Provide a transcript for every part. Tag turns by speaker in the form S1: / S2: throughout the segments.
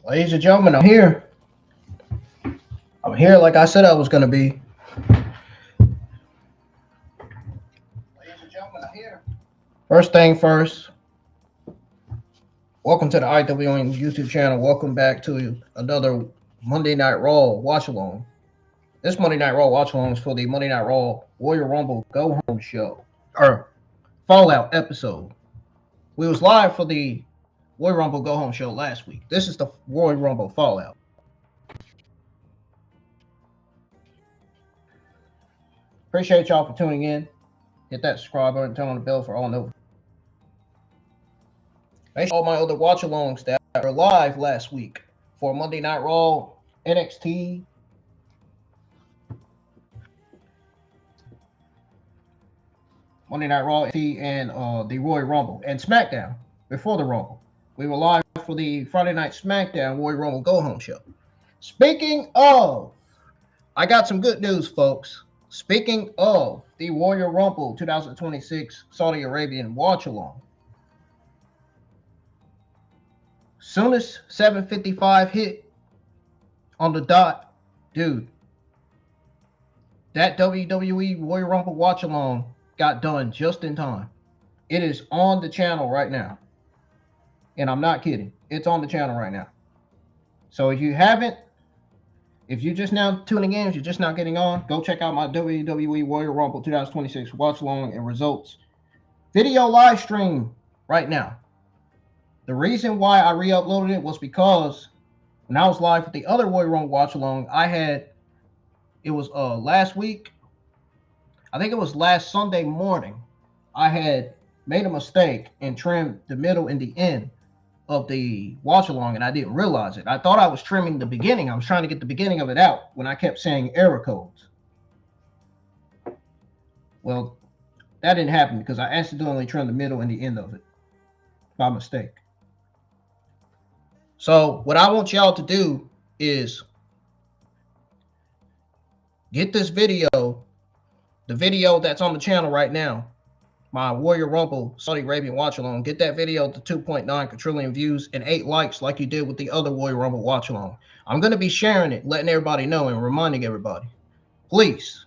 S1: Ladies and gentlemen, I'm here. I'm here like I said I was going to be. Ladies and gentlemen, I'm here. First thing first, welcome to the IWN YouTube channel. Welcome back to another Monday Night Raw watch along. This Monday Night Raw watch along is for the Monday Night Raw Royal Rumble Go Home show, or Fallout episode. We was live for the Royal Rumble Go Home show last week. This is the Royal Rumble Fallout. Appreciate y'all for tuning in. Hit that subscribe button, turn on the bell for all notifications. Make sure all my other watch-alongs that were live last week for Monday Night Raw, NXT, Monday Night Raw, NXT, and the Royal Rumble, and SmackDown before the Rumble. We were live for the Friday Night SmackDown Royal Rumble Go Home show. Speaking of, I got some good news, folks. Speaking of the Royal Rumble 2026 Saudi Arabian watch along, soon as 7:55 hit on the dot, dude, that WWE Royal Rumble watch along got done just in time. It is on the channel right now. And I'm not kidding. It's on the channel right now. So if you haven't, if you're just now tuning in, if you're just now getting on, go check out my WWE Royal Rumble 2026 watch along and results video live stream right now. The reason why I re-uploaded it was because when I was live with the other Royal Rumble watch along, it was last week. I think it was last Sunday morning. I had made a mistake and trimmed the middle and the end of the watch along, and I didn't realize it. I thought I was trimming the beginning. I was trying to get the beginning of it out when I kept saying error codes. Well, that didn't happen because I accidentally trimmed the middle and the end of it by mistake. So what I want y'all to do is get this video, the video that's on the channel right now, my Warrior Rumble Saudi Arabian watch along. Get that video to 2.9 quadrillion views and 8 likes like you did with the other Warrior Rumble watch along. I'm going to be sharing it, letting everybody know and reminding everybody. Please,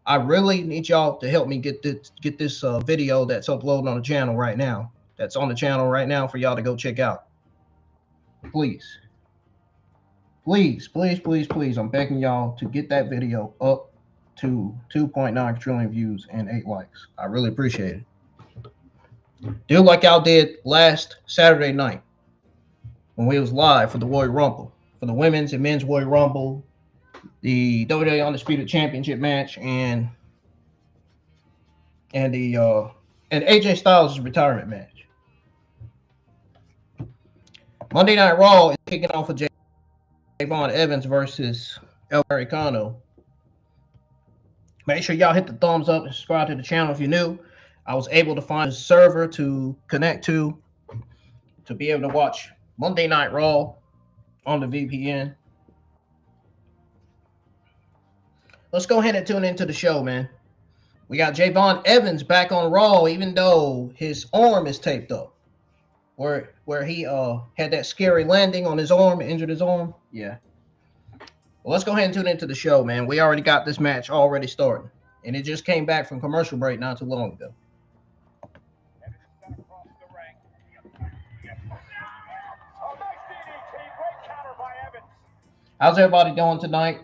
S1: I really need y'all to help me get this video that's uploaded on the channel right now. That's on the channel right now for y'all to go check out. Please. Please, please, please, please. I'm begging y'all to get that video up to 2.9 quadrillion views and 8 likes. I really appreciate it. Do like y'all did last Saturday night when we was live for the Royal Rumble, for the women's and men's Royal Rumble, the WWE Undisputed Championship match, and AJ Styles' retirement match. Monday Night Raw is kicking off with Javon Evans versus El Americano. Make sure y'all hit the thumbs up and subscribe to the channel if you're new. I was able to find a server to connect to be able to watch Monday Night Raw on the VPN. Let's go ahead and tune into the show, man. We got Javon Evans back on Raw, even though his arm is taped up. Where he had that scary landing on his arm, injured his arm. Yeah. Well, let's go ahead and tune into the show, man. We already got this match already started. And it just came back from commercial break not too long ago. How's everybody doing tonight?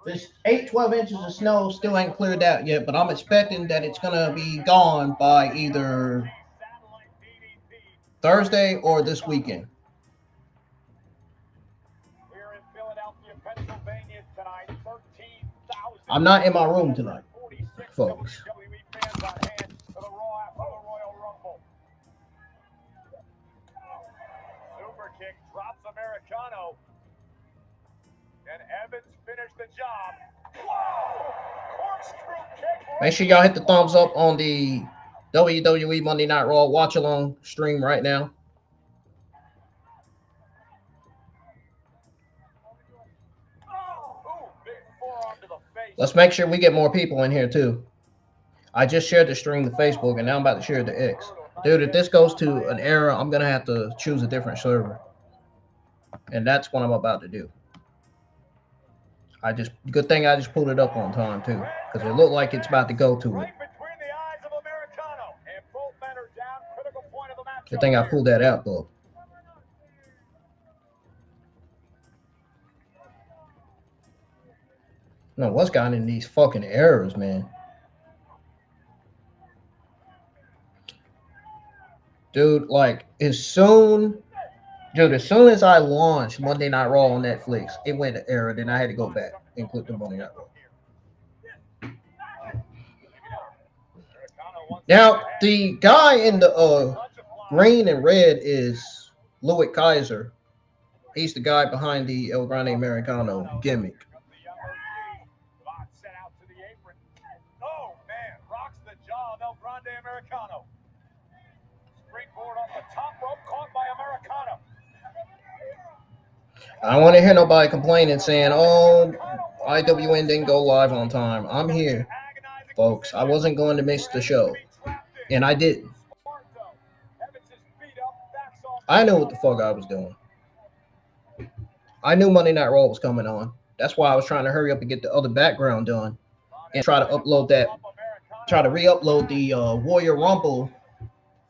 S1: This 12 inches of snow still ain't cleared out yet, but I'm expecting that it's going to be gone by either Thursday or this weekend. I'm not in my room tonight, folks.
S2: Super kick drops Americano. And Evans finished the job. Whoa! Corkscrew kick.
S1: Make sure y'all hit the thumbs up on the WWE Monday Night Raw watch along stream right now. Let's make sure we get more people in here too. I just shared the stream to Facebook and now I'm about to share it to X. Dude, if this goes to an error, I'm going to have to choose a different server. And that's what I'm about to do. Good thing I just pulled it up on time too, because it looked like it's about to go to it. Good thing I pulled that out though. No, what's gotten in these fucking errors, man? Dude, like, as soon as I launched Monday Night Raw on Netflix, it went to error. Then I had to go back and click the Monday Night Raw. Now, the guy in the green and red is Louis Kaiser. He's the guy behind the El Grande Americano gimmick.
S2: Oh, man, rocks the jaw of El Grande Americano. Springboard off the top rope, caught by Americano.
S1: I don't want to hear nobody complaining saying, oh, IWN didn't go live on time. I'm here, folks. I wasn't going to miss the show. And I didn't. I knew what the fuck I was doing. I knew Monday Night Raw was coming on. That's why I was trying to hurry up and get the other background done and try to upload that try to re-upload the Warrior Rumble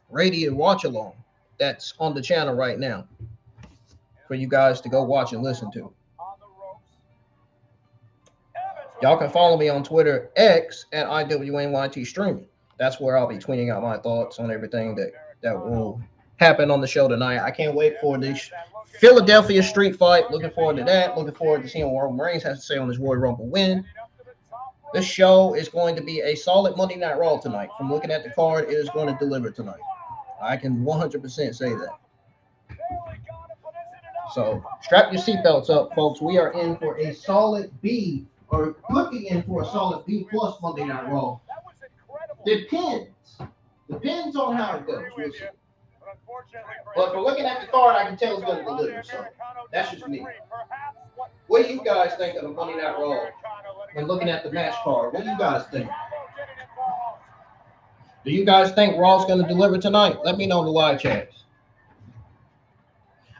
S1: radio watch along that's on the channel right now for you guys to go watch and listen to. Y'all can follow me on Twitter X at IWNYT Streaming. That's where I'll be tweeting out my thoughts on everything that will happen on the show tonight. I can't wait for this Philadelphia street fight. Looking forward to that. Looking forward to seeing what Roman Reigns has to say on his Royal Rumble win. This show is going to be a solid Monday Night Raw tonight. From looking at the card, it is going to deliver tonight. I can 100% say that. So strap your seatbelts up, folks. We are in for a solid B, or looking in for a solid B plus Monday Night Raw. Depends on how it goes. We'll see. But for looking at the card, I can tell it's going to deliver. So that's just me. What do you guys think of the Monday Night Raw when looking at the match card? What do you guys think? Do you guys think Raw's going to deliver tonight? Let me know in the live chats.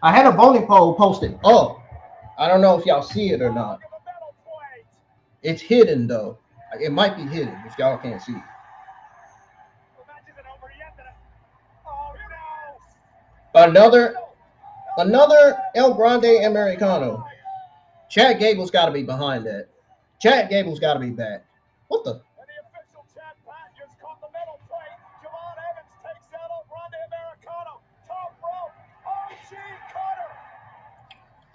S1: I had a voting poll posted up. I don't know if y'all see it or not. It's hidden, though. It might be hidden if y'all can't see it. Another El Grande Americano. Chad Gable's got to be behind that. Chad Gable's got to be back. What the?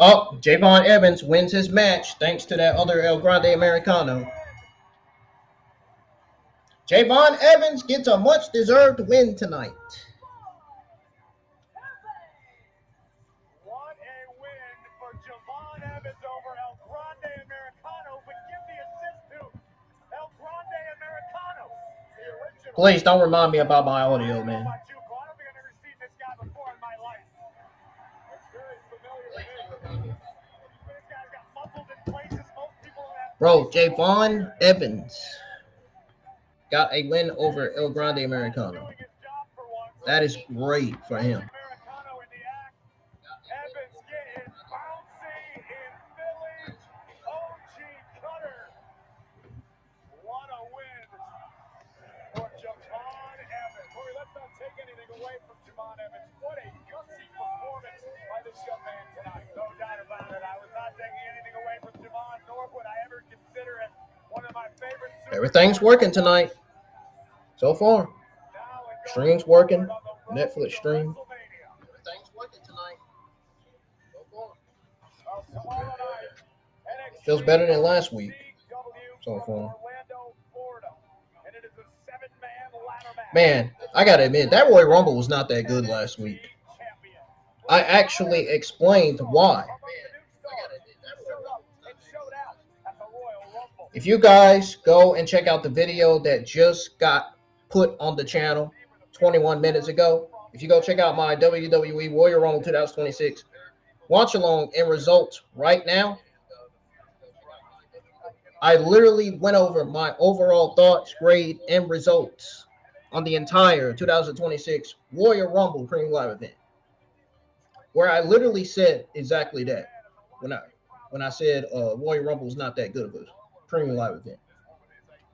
S1: Oh, Javon Evans wins his match thanks to that other El Grande Americano. Javon Evans gets a much-deserved win tonight.
S2: What a win for Javon Evans over El Grande Americano, but give the assist to El Grande Americano.
S1: Please don't remind me about my audio, man. Bro, Javon Evans got a win over El Grande Americano. That is great for him. Everything's working tonight. So far. Stream's working. Netflix stream. Everything's working tonight. So far. Feels better than last week. So far. Man, I gotta admit, that Royal Rumble was not that good last week. I actually explained why. If you guys go and check out the video that just got put on the channel 21 minutes ago, if you go check out my WWE Royal Rumble 2026 watch along and results right now, I literally went over my overall thoughts, grade, and results on the entire 2026 Royal Rumble Premium Live event, where I literally said exactly that when I said Royal Rumble was not that good of a Premium Live event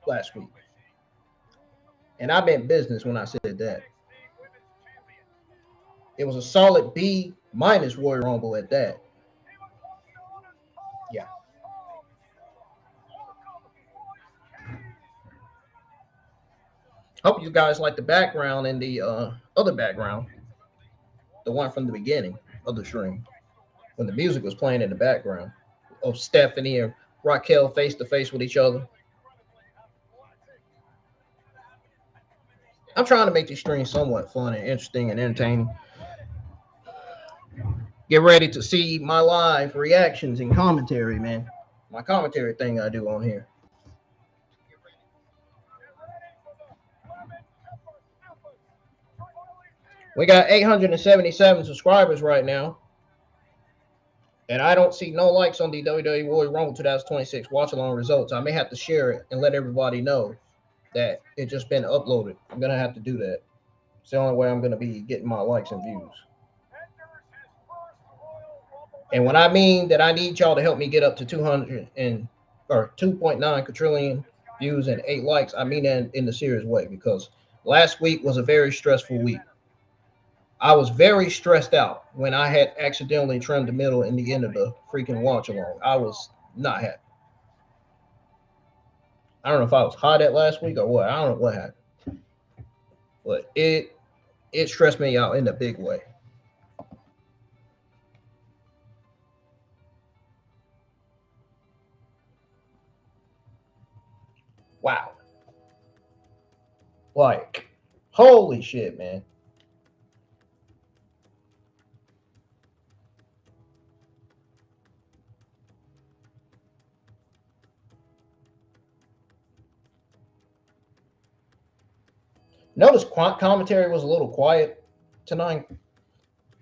S1: last week. And I meant business when I said that. It was a solid B minus Royal Rumble at that. Yeah. Hope you guys like the background and the other background. The one from the beginning of the stream. When the music was playing in the background of Stephanie and Raquel face-to-face with each other. I'm trying to make these streams somewhat fun and interesting and entertaining. Get ready to see my live reactions and commentary, man. My commentary thing I do on here. We got 877 subscribers right now. And I don't see no likes on the WWE Royal Rumble 2026 watch along results. I may have to share it and let everybody know that it just been uploaded. I'm going to have to do that. It's the only way I'm going to be getting my likes and views. And when I mean that I need y'all to help me get up to 2.9 quadrillion views and 8 likes. I mean that in the serious way because last week was a very stressful week. I was very stressed out when I had accidentally trimmed the middle and the end of the freaking watch along. I was not happy. I don't know if I was hot at last week or what. I don't know what happened. But it stressed me out in a big way. Wow. Like, holy shit, man. Notice commentary was a little quiet tonight.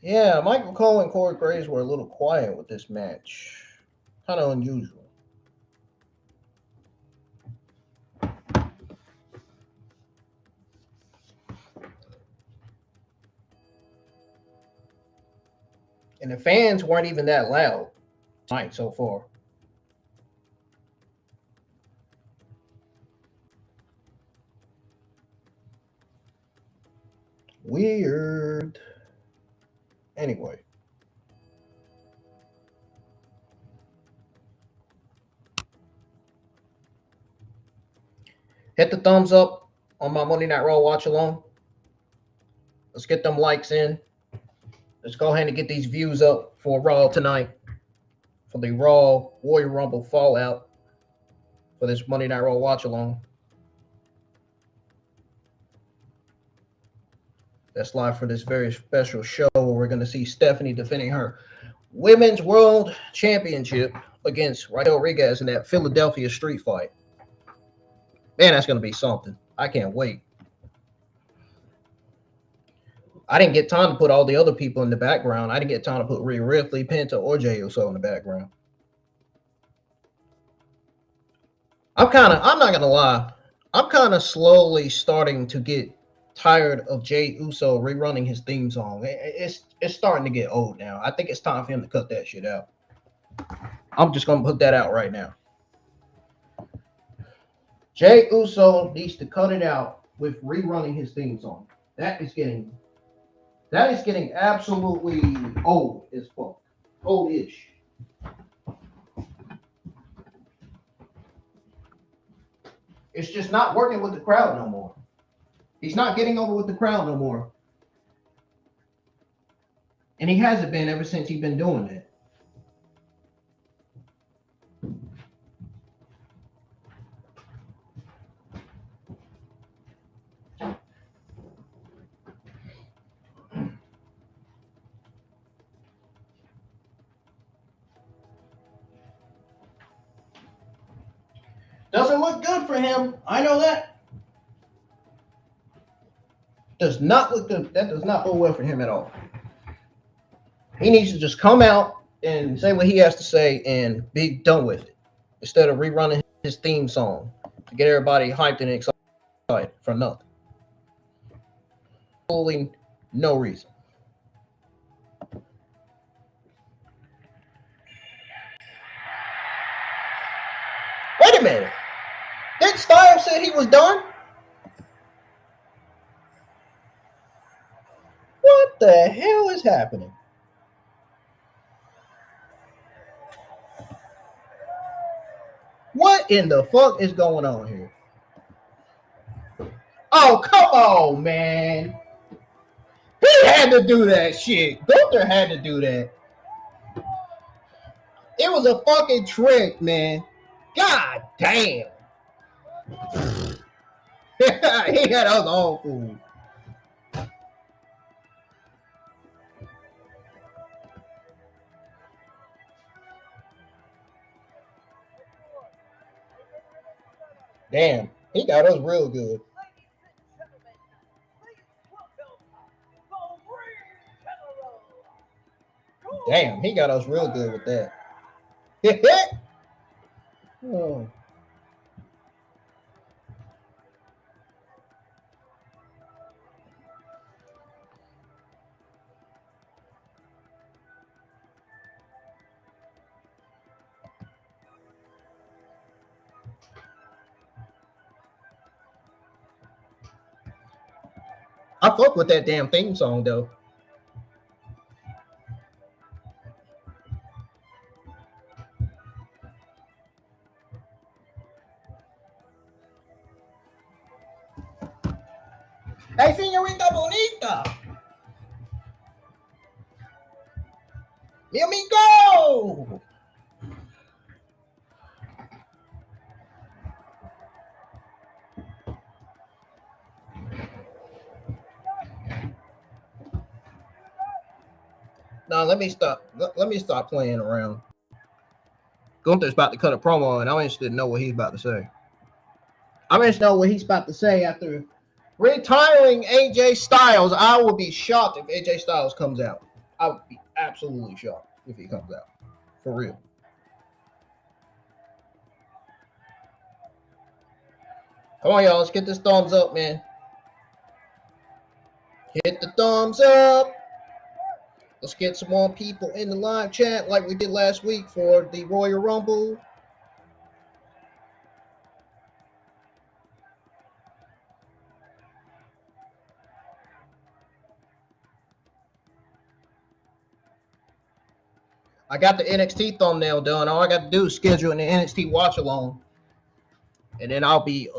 S1: Yeah, Michael Cole and Corey Graves were a little quiet with this match. Kind of unusual. And the fans weren't even that loud tonight so far. Weird. Anyway. Hit the thumbs up on my Monday Night Raw watch along. Let's get them likes in. Let's go ahead and get these views up for Raw tonight. For the Raw Royal Rumble Fallout. For this Monday Night Raw watch along. That's live for this very special show where we're going to see Stephanie defending her Women's World Championship against Raquel Rodriguez in that Philadelphia street fight. Man, that's going to be something. I can't wait. I didn't get time to put all the other people in the background. I didn't get time to put Rhea Ripley, Penta, or Jey Uso in the background. I'm not going to lie. I'm kind of slowly starting to get tired of Jey Uso rerunning his theme song. It's starting to get old now. I think it's time for him to cut that shit out. I'm just going to put that out right now. Jey Uso needs to cut it out with rerunning his theme song. That is getting absolutely old as fuck. Old-ish. It's just not working with the crowd no more. He's not getting over with the crowd no more. And he hasn't been ever since he's been doing that. Doesn't look good for him. I know that. Does not look good. That does not bode well for him at all. He needs to just come out and say what he has to say and be done with it. Instead of rerunning his theme song to get everybody hyped and excited for nothing. Absolutely no reason. Wait a minute. Didn't Styles say he was done? What the hell is happening? What in the fuck is going on here? Oh, come on, man. He had to do that shit. Gunther had to do that. It was a fucking trick, man. God damn. He had us all fooled. Damn, he got us real good. Damn, he got us real good with that. Oh. I fuck with that damn theme song though. Hey, señorita bonita. Mi amigo. No, let me stop. Let me stop playing around. Gunther's about to cut a promo, and I'm interested to know what he's about to say. I'm interested to know what he's about to say after retiring AJ Styles. I would be shocked if AJ Styles comes out. I would be absolutely shocked if he comes out. For real. Come on, y'all. Let's get this thumbs up, man. Hit the thumbs up. Let's get some more people in the live chat like we did last week for the Royal Rumble. I got the NXT thumbnail done. All I got to do is schedule an NXT watch along. And then I'll be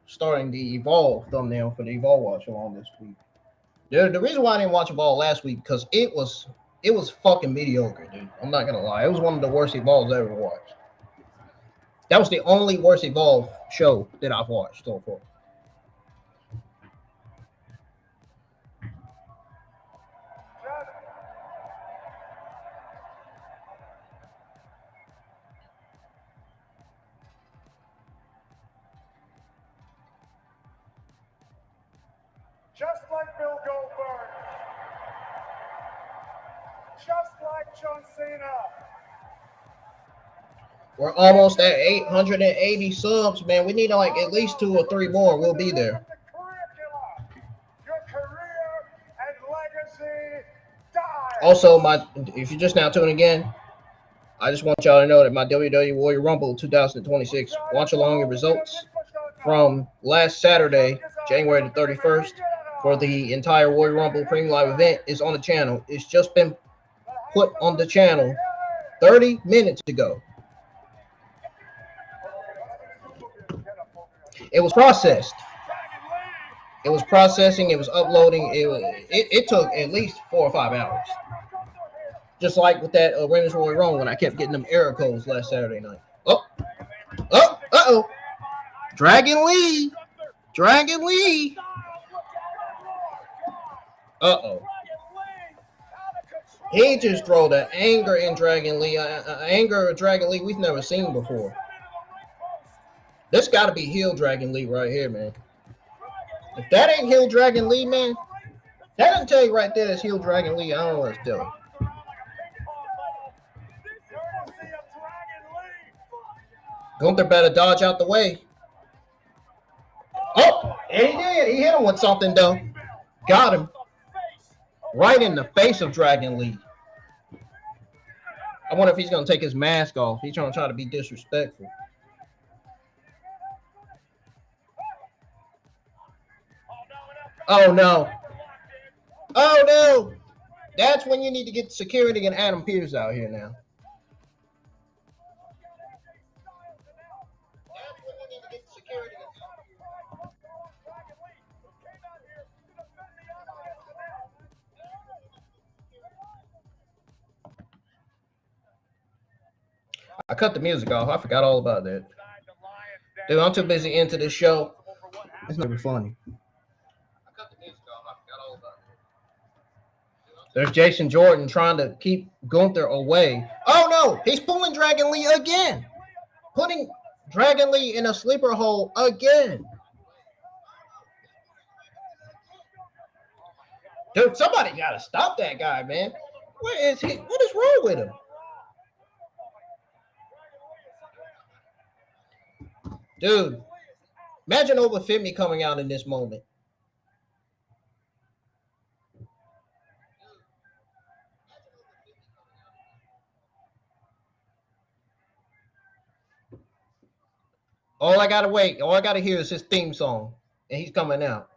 S1: starting the Evolve thumbnail for the Evolve watch along this week. The reason why I didn't watch Evolve last week because it was fucking mediocre, dude. I'm not gonna lie. It was one of the worst Evolves I ever watched. That was the only worst Evolve show that I've watched so far.
S2: Just like Bill Goldberg. Just like John Cena.
S1: We're almost at 880 subs, man. We need like at least 2 or 3 more. We'll be there.
S2: Your career and legacy die.
S1: Also, if you're just now tuning in, I just want y'all to know that my WWE Warrior Rumble 2026 watch along results from last Saturday, January the 31st, for the entire Warrior Rumble Premium Live event is on the channel. It's just been put on the channel 30 minutes ago. It was processed. It was processing. It was uploading. It took at least 4 or 5 hours. Just like with that Women's Royal Rumble when I kept getting them error codes last Saturday night. Uh-oh. Dragon Lee. Uh-oh. He just drove the anger in Dragon Lee. Anger of Dragon Lee we've never seen before. This got to be heel Dragon Lee right here, man. If that ain't heel Dragon Lee, man, that doesn't tell you right there that's heel Dragon Lee. I don't know what it's telling. Gunther better dodge out the way. Oh, and he did. He hit him with something, though. Got him. Right in the face of Dragon Lee. I wonder if he's going to take his mask off. He's trying to be disrespectful. Oh, no. Oh, no. That's when you need to get security and Adam Pearce out here now. I cut the music off. I forgot all about that. Dude, I'm too busy into this show. It's never funny. There's Jason Jordan trying to keep Gunther away. Oh, no. He's pulling Dragon Lee again. Putting Dragon Lee in a sleeper hole again. Dude, somebody got to stop that guy, man. Where is he? What is wrong with him? Dude, imagine Overfit Me coming out in this moment. All I gotta hear is his theme song, and he's coming out.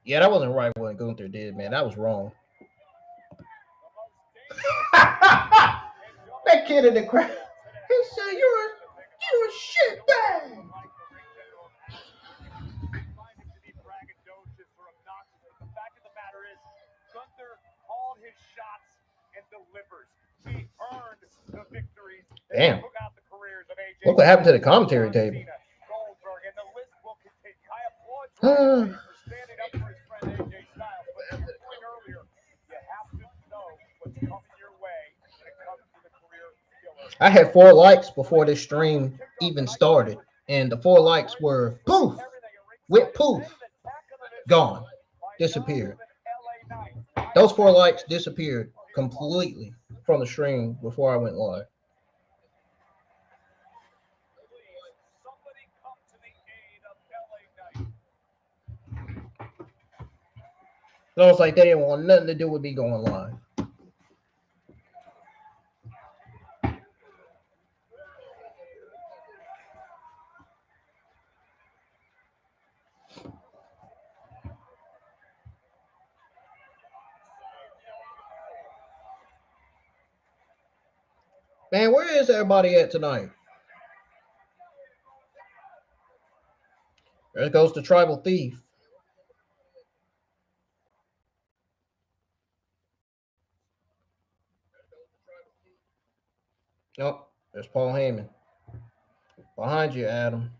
S1: Yeah, that wasn't right what Gunther did, man. That was wrong. That kid in the crowd, he said, "You're a shit bag."
S2: The fact of the matter is, Gunther called his shots and delivers. He earned the victories.
S1: Damn.
S2: Took out the careers of AJ.
S1: Look what happened to the commentary table.
S2: Goldberg, and the list will continue. I applaud Triple H for standing up for his friend AJ Styles, but to your point earlier, you have to know what's coming your way when it comes to the career killer.
S1: I had 4 likes before this stream even started, and the 4 likes were poof, with poof, gone, disappeared. Those 4 likes disappeared completely from the stream before I went live.
S2: Somebody come to the aid of LA Knight.
S1: So it's like they didn't want nothing to do with me going live. Man, where is everybody at tonight? There goes the tribal thief. Oh, there's Paul Heyman. Behind you, Adam.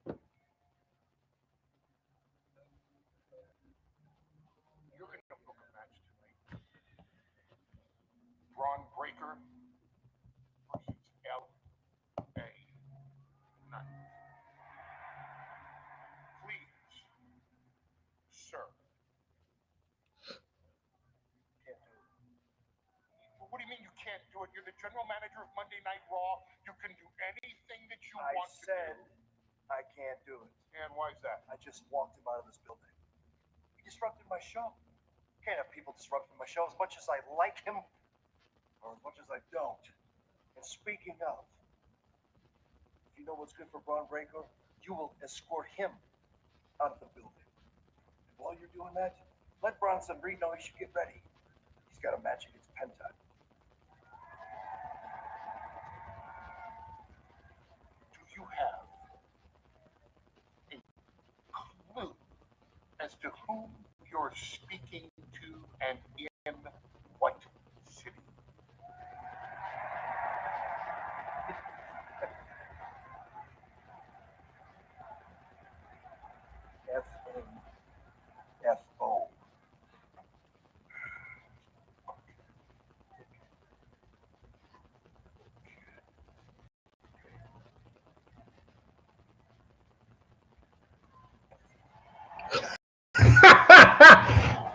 S2: You're going to book a match tonight. Braun Breaker versus LA Knight. Please, sir. Can't do it. What do you mean you can't do it? You're the general manager of Monday Night Raw. You can do anything that you want to do.
S3: I said I can't do it.
S2: And why is that?
S3: I just walked him out of this building. He disrupted my show. Can't have people disrupting my show as much as I like him or as much as I don't. And speaking of, if you know what's good for Braun Breaker, you will escort him out of the building. And while you're doing that, let Bronson Reed know he should get ready. He's got a match against Penta.
S2: Do you have a clue as to whom you're speaking to and in what city?
S3: FNFO.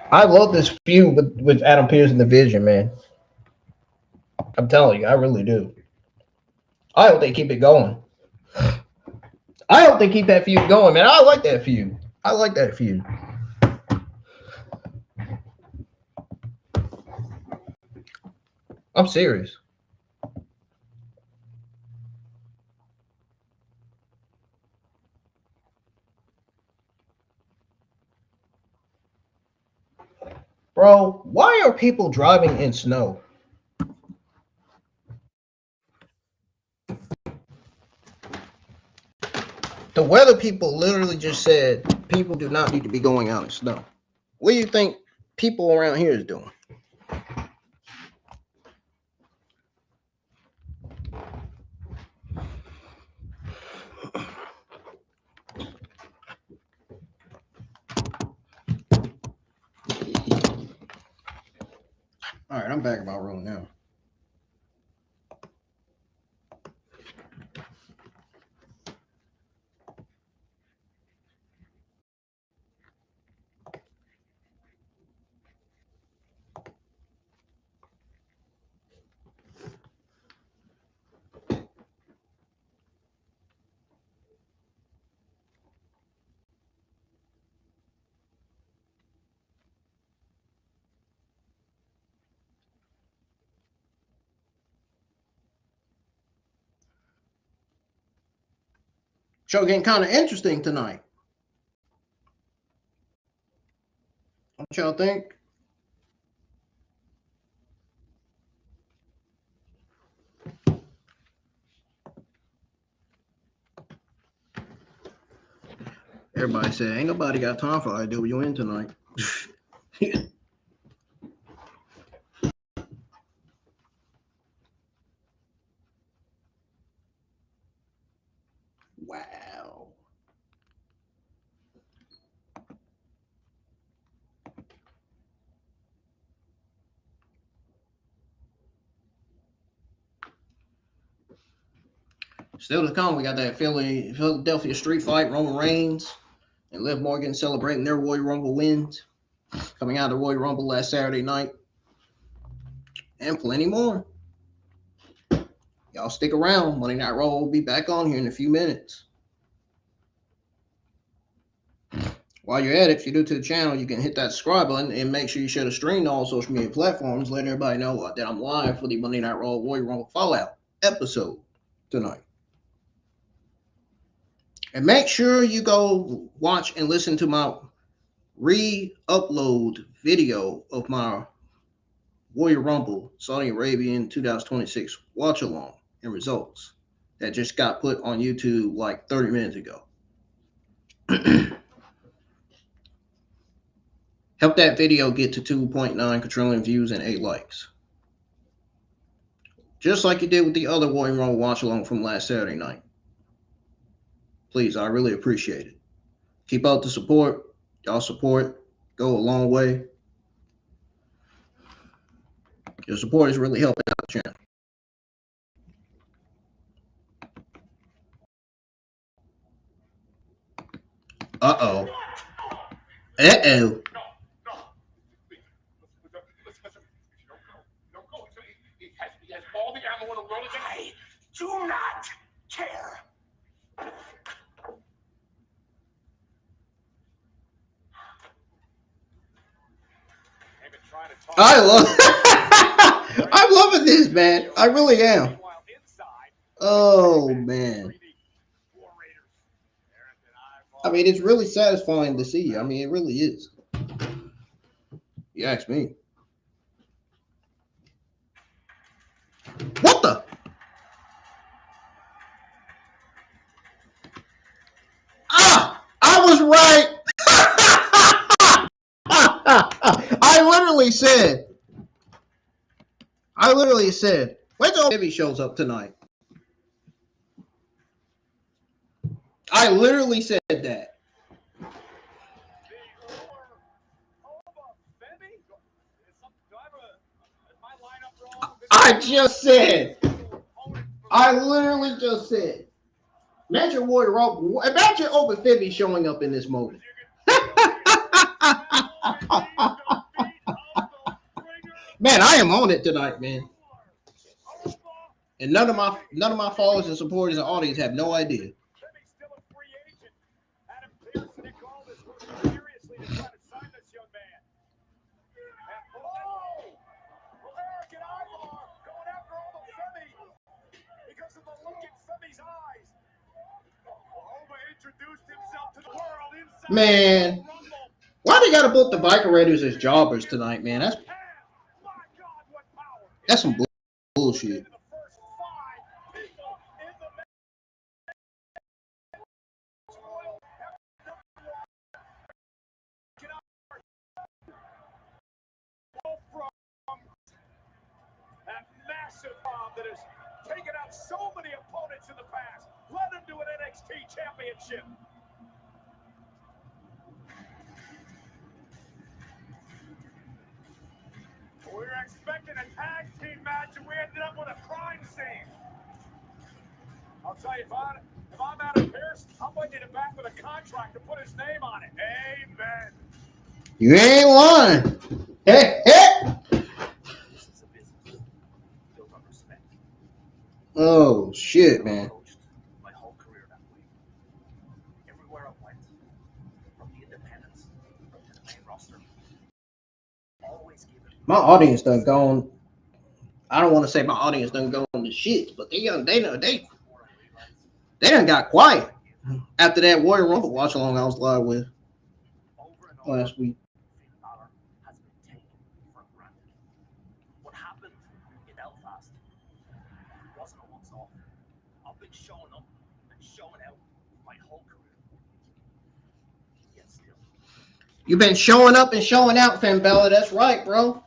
S1: I love this feud with Adam Pearce and the Vision, man. I'm telling you, I really do. I hope they keep it going. I hope they keep that feud going, man. I like that feud. I like that feud. I'm serious. Bro, why are people driving in snow? The weather people literally just said people do not need to be going out in snow. What do you think people around here is doing? All right, I'm back in my room now. Show getting kind of interesting tonight. y'all think? Everybody said, ain't nobody got time for IWN tonight. Wow. Still to come, we got that Philadelphia street fight, Roman Reigns and Liv Morgan celebrating their Royal Rumble wins, coming out of the Royal Rumble last Saturday night, and plenty more. Y'all stick around. Monday Night Raw will be back on here in a few minutes. While you're at it, if you're new to the channel, you can hit that subscribe button and make sure you share the stream to all social media platforms, letting everybody know that I'm live for the Monday Night Raw Royal Rumble Fallout episode tonight. And make sure you go watch and listen to my re-upload video of my Royal Rumble Saudi Arabian 2026 watch along and results that just got put on YouTube like 30 minutes ago. Help that video get to 2.9 controlling views and 8 likes. Just like you did with the other Royal Rumble watch along from last Saturday night. Please, I really appreciate it. Keep up the support. Y'all support go a long way. Your support is really helping out the channel. Uh-oh. Uh-oh.
S3: I do not care.
S1: I'm loving this, man. I really am. Oh, man. I mean, it's really satisfying to see. I mean, it really is. You ask me. What the? Ah! I was right! I literally said, wait till Baby shows up tonight. I literally said that. I just said. I literally just said. Imagine Royal Rumble. Imagine Open Fibby showing up in this moment. Man, I am on it tonight, man. And none of my followers and supporters and audience have no idea. Man, why they gotta book the Viking Raiders as jobbers tonight, man? That's some bullshit.
S2: That massive bomb that has taken out so many opponents in the past, led them to an NXT championship. We were expecting a tag team match, and we ended up with a crime scene. I'll tell you, if I'm Adam Pearce, I'm waiting to back with a contract to put his name on it. Amen.
S1: You ain't lying. Hey, hey.
S3: This is a business built on respect.
S1: Oh shit, man.
S3: My whole career that way. Everywhere I went, from the independents to the main roster, always given.
S1: My audience done gone. I don't want to say my audience done gone to shit, but they done got quiet after that Royal Rumble watch along I was live with last week.
S3: wasn't a once-off. I've been showing up and showing out my whole career. Yet still,
S1: You've been showing up and showing out, Finn Balor. That's right, bro.
S3: the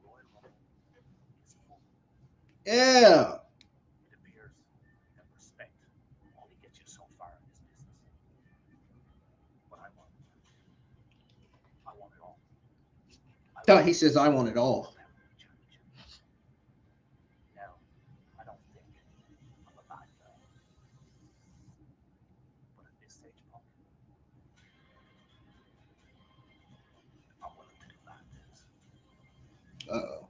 S3: Royal Rumble is full.
S1: Yeah.
S3: It appears that respect only gets you so far in this business. But I want it all.
S1: He says, I want it all.
S3: Now, I don't think I'm a bad guy. But at this stage, Punk, I'm willing to do bad things.
S1: Uh-oh.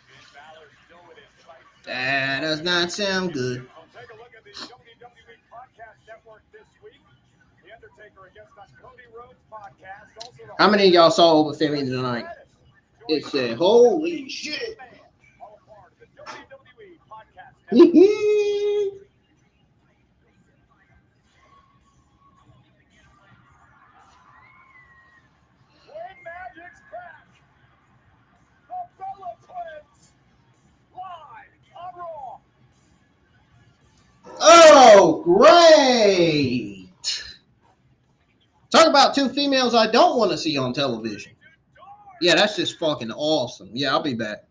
S2: Finn Balor still with his sights set.
S1: That does not sound good.
S2: Well, take a look at the WWE Podcast Network this week. The Undertaker against on Cody Rhodes podcast. Also, the
S1: How many of y'all saw Overfemi tonight? It said, holy shit.
S2: all part of the WWE Podcast Network. When Magic's back, the Bella Twins, live on Raw.
S1: Oh, great. Talk about two females I don't want to see on television. Yeah, that's just fucking awesome. Yeah, I'll be back.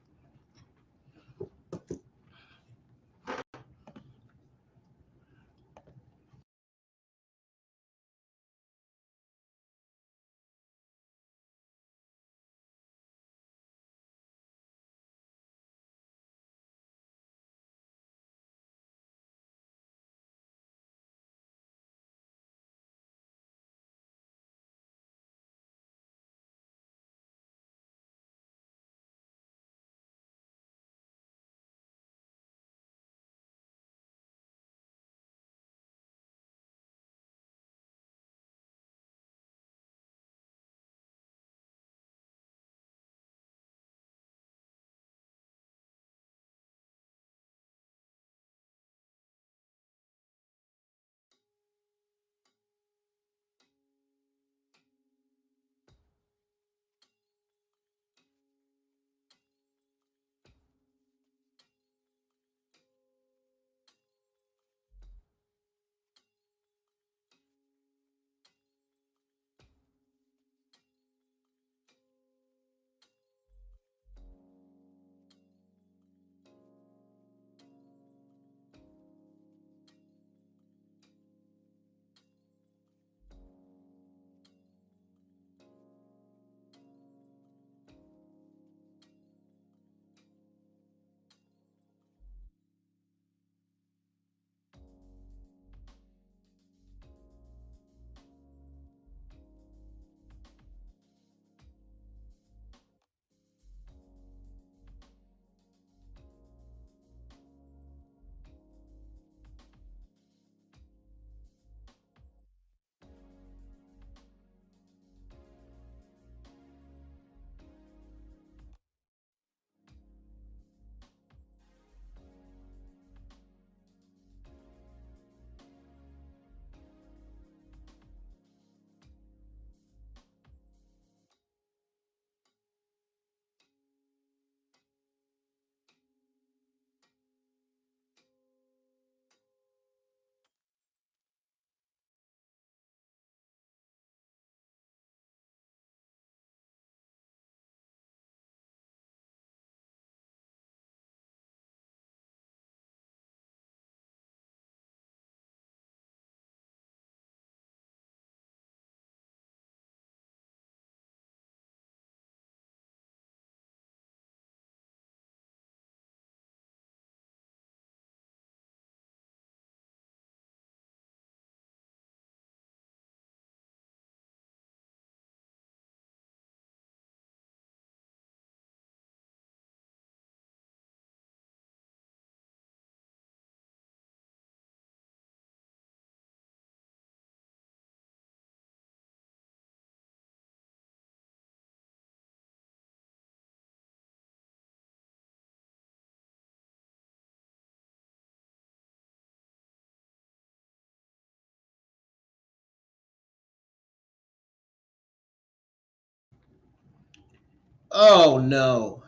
S1: Oh, no.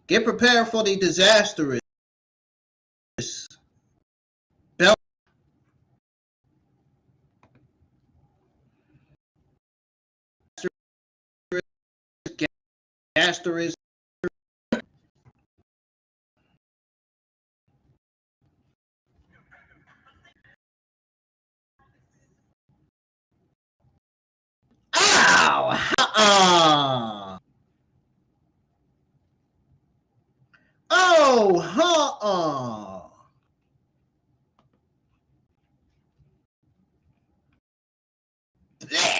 S1: Get prepared for the disastrous belt. Asterisk. Ow! Oh, blech.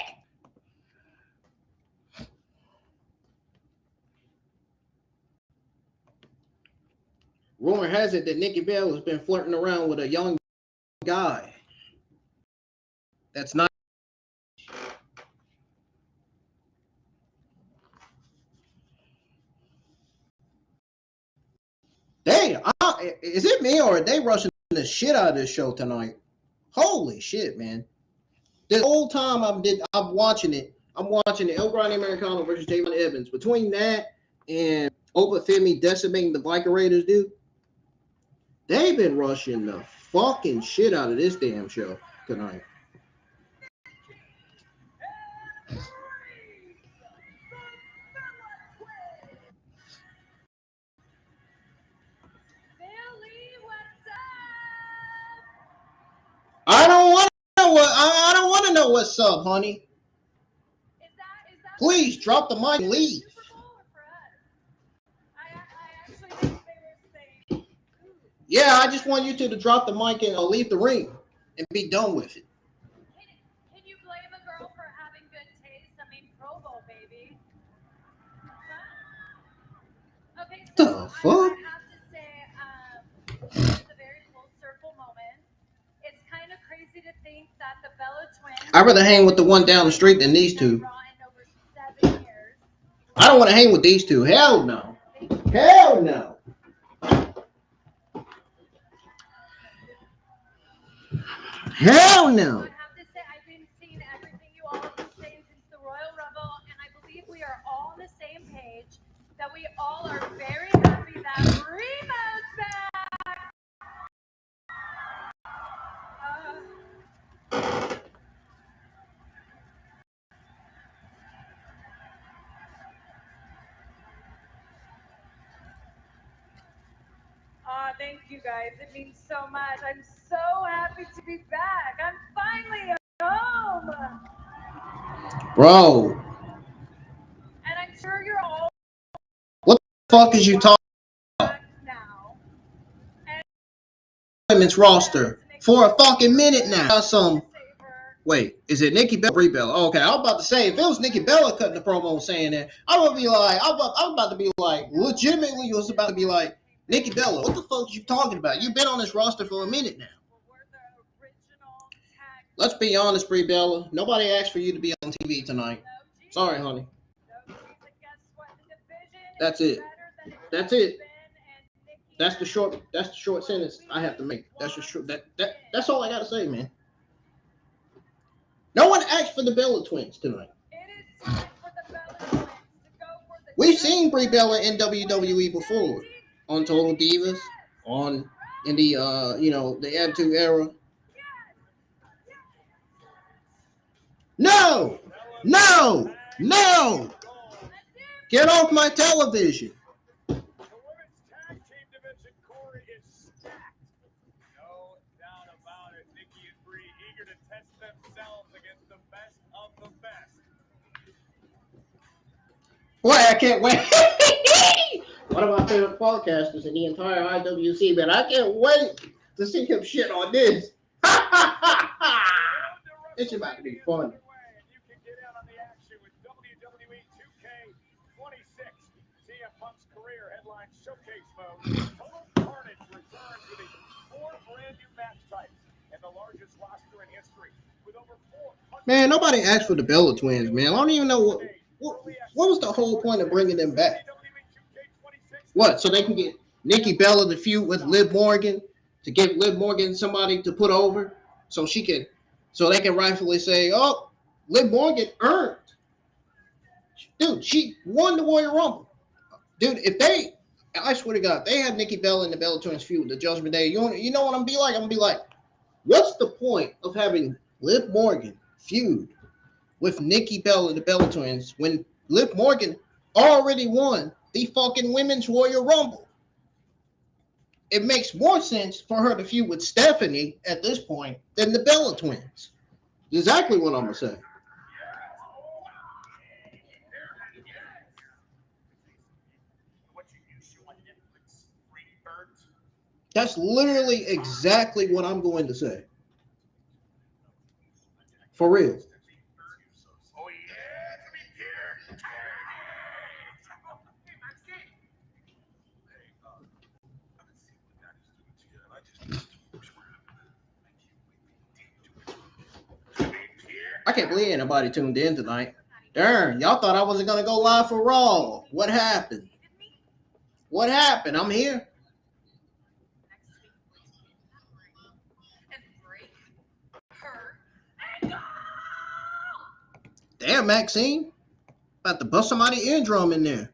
S1: Rumor has it that Nikki Bella has been flirting around with a young guy. That's not. Dang, is it me or are they rushing the shit out of this show tonight? Holy shit, man. The whole time I'm watching it. I'm watching the El Grande Americano versus Javon Evans. Between that and Opa Femi decimating the Viking Raiders, dude, they've been rushing the fucking shit out of this damn show tonight. I don't want to know what I don't want to know what's up, honey. Please drop the mic and leave. Yeah, I just want you two to drop the mic and leave the ring and be done with it.
S4: Can you blame a girl for having good taste? I mean, Provo, baby. Okay, so
S1: The fuck?
S4: I have to say, it's a very full circle moment. It's kind of crazy to think that the Bella twins.
S1: I'd rather hang with the one down the street than these two. I don't want to hang with these two. Hell no. Hell no. Hell no.
S4: I have to say, I've been seeing everything you all have been saying since the Royal Rumble, and I believe we are all on the same page, that we all are very happy that Remo's back. Thank you guys. It means so much. I'm so happy to be back. I'm finally home.
S1: Bro.
S4: And I'm sure you're all
S1: What the fuck is you talking
S4: back now.
S1: women's roster for a fucking minute now? Wait, is it Nikki Bella or Brie Bella? Oh, okay, I was about to say, if it was Nikki Bella cutting the promo saying that, I would be like, I was about to be like, legitimately, it was about to be like, Nikki Bella, what the fuck are you talking about? You've been on this roster for a minute now. Let's be honest, Brie Bella. Nobody asked for you to be on TV tonight. Sorry, honey. That's it. That's it. That's the short sentence I have to make. That's just short. That's all I gotta say, man. No one asked for the Bella twins tonight. We've seen Brie Bella in WWE before, on Total Divas, in the the Attitude Era. No, no, no! Get off my television.
S2: The women's tag team division, Corey, is stacked. No doubt about it. Nikki and Brie eager to test themselves against the best of the best.
S1: Boy, I can't wait. One of my favorite podcasters in the entire IWC, man. I can't wait to see him shit on this. It's about to be fun.
S2: You can get in on the action with WWE 2K26. CM Punk's career headline showcase mode. Total Carnage returns with 4 brand new match types and the largest roster in history with over 400.
S1: Man, nobody asked for the Bella twins, man. I don't even know what was the whole point of bringing them back. What? So they can get Nikki Bella to feud with Liv Morgan, to give Liv Morgan somebody to put over, so they can rightfully say, oh, Liv Morgan earned. Dude, she won the Royal Rumble. Dude, if they I swear to God, they had Nikki Bella and the Bella Twins feud, the Judgment Day. You know what I'm gonna be like? I'm gonna be like, what's the point of having Liv Morgan feud with Nikki Bella and the Bella Twins when Liv Morgan already won the fucking Women's Royal Rumble? It makes more sense for her to feud with Stephanie at this point than the Bella Twins. Exactly what I'm gonna say. That's literally exactly what I'm going to say. For real. I can't believe anybody tuned in tonight. Darn, y'all thought I wasn't going to go live for Raw. What happened? What happened? I'm here. Damn, Maxine. About to bust somebody's eardrum in there.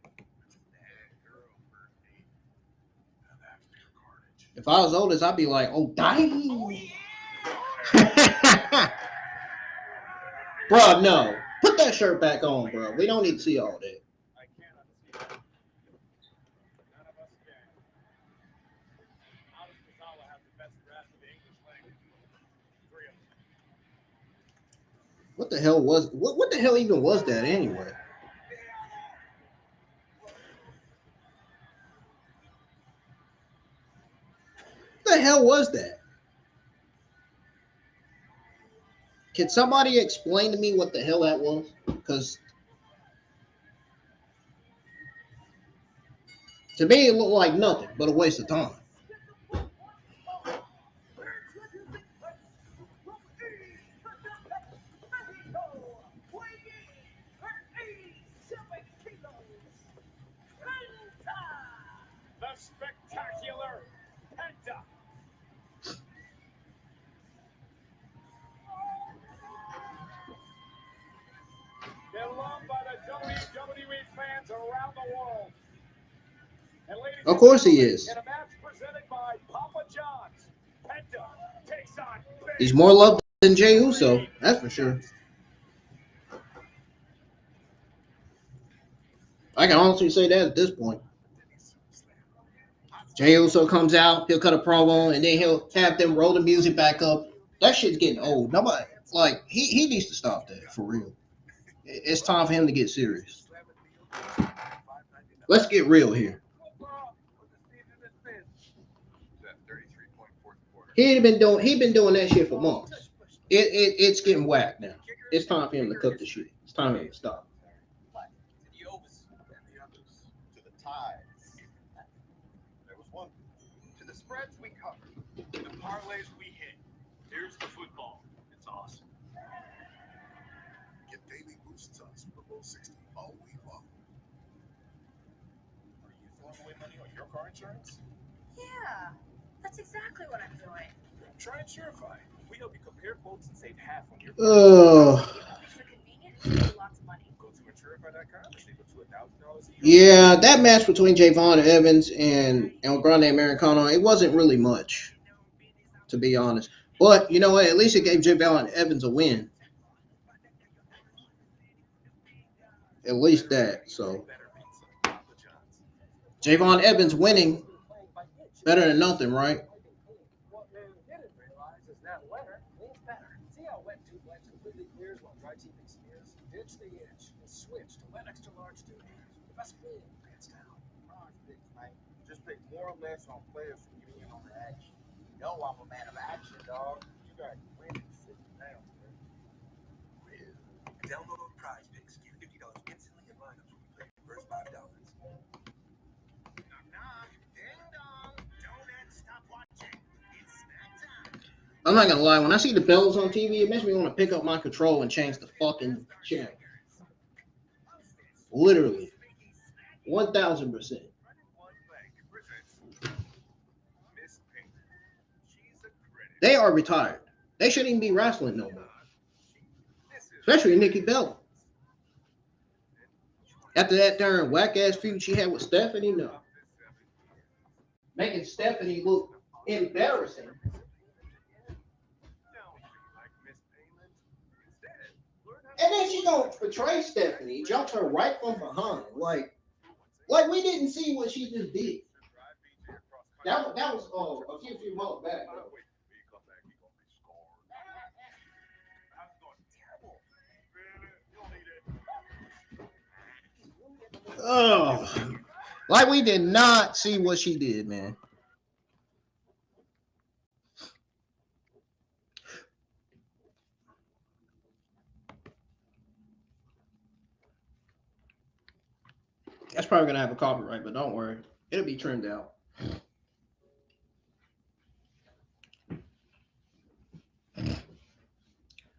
S1: If I was oldest, I'd be like, oh, dang. Bro, no. Put that shirt back on, bro. We don't need to see all that. What the hell was what the hell even was that anyway? What the hell was that? Can somebody explain to me what the hell that was? Because to me it looked like nothing but a waste of time.
S2: The spectacular Penta. Beloved by the WWE fans around the world. And ladies
S1: Of course he is.
S2: in a match presented by Papa John's, Penta takes on
S1: He's more loved than Jey Uso, that's for sure. I can honestly say that at this point. Jey Uso comes out, he'll cut a promo, and then he'll have them roll the music back up. That shit's getting old. Nobody, like, he needs to stop that, for real. It's time for him to get serious. Let's get real here. He been doing that shit for months. It's getting whacked now. It's time for him to cut the shit. It's time for him to stop.
S3: To the ties. There was one. To the spreads we covered. To the parlays we hit. Here's the football. It's awesome.
S5: Get daily boosts on Super Bowl 60 all week long.
S3: Are you throwing away money on your car insurance?
S6: Yeah, that's exactly what I'm doing.
S3: Try Insurify. We help you compare quotes and save half on your
S6: Extra convenient and save you lots of money.
S3: Go to Insurify.com and save up to $1,000 a year.
S1: Yeah, that match between Javon Evans and El Grande Americano, it wasn't really much, to be honest. But you know what? At least it gave Javon Evans a win. At least that. So Javon Evans winning, better than nothing, right?
S3: What man didn't realize is that wetter means better. See how wet tube blends completely clears while dry tubing smears? Ditch the itch and switch to wet extra large tube. The best clean, hands down.
S7: Just pick more or less on players from getting in on the action. You know I'm a man of action, dog. You got winning sitting down, bro.
S3: Download Prize Picks. Get $50 instantly in lineups when you play your first $5. Knock, knock. Ding dong. Don't stop watching. It's snack time.
S1: I'm not gonna lie, when I see the bells on TV, it makes me want to pick up my control and change the fucking channel. Literally. 1000%. They are retired. They shouldn't even be wrestling no more. Especially Nikki Bella. After that darn whack ass feud she had with Stephanie, no. making Stephanie look embarrassing. And then she gonna betray Stephanie, jumped her right from behind. Like we didn't see what she just did. That was a few months back. Though. Oh, like we did not see what she did, man. That's probably gonna have a copyright, but don't worry, it'll be trimmed out.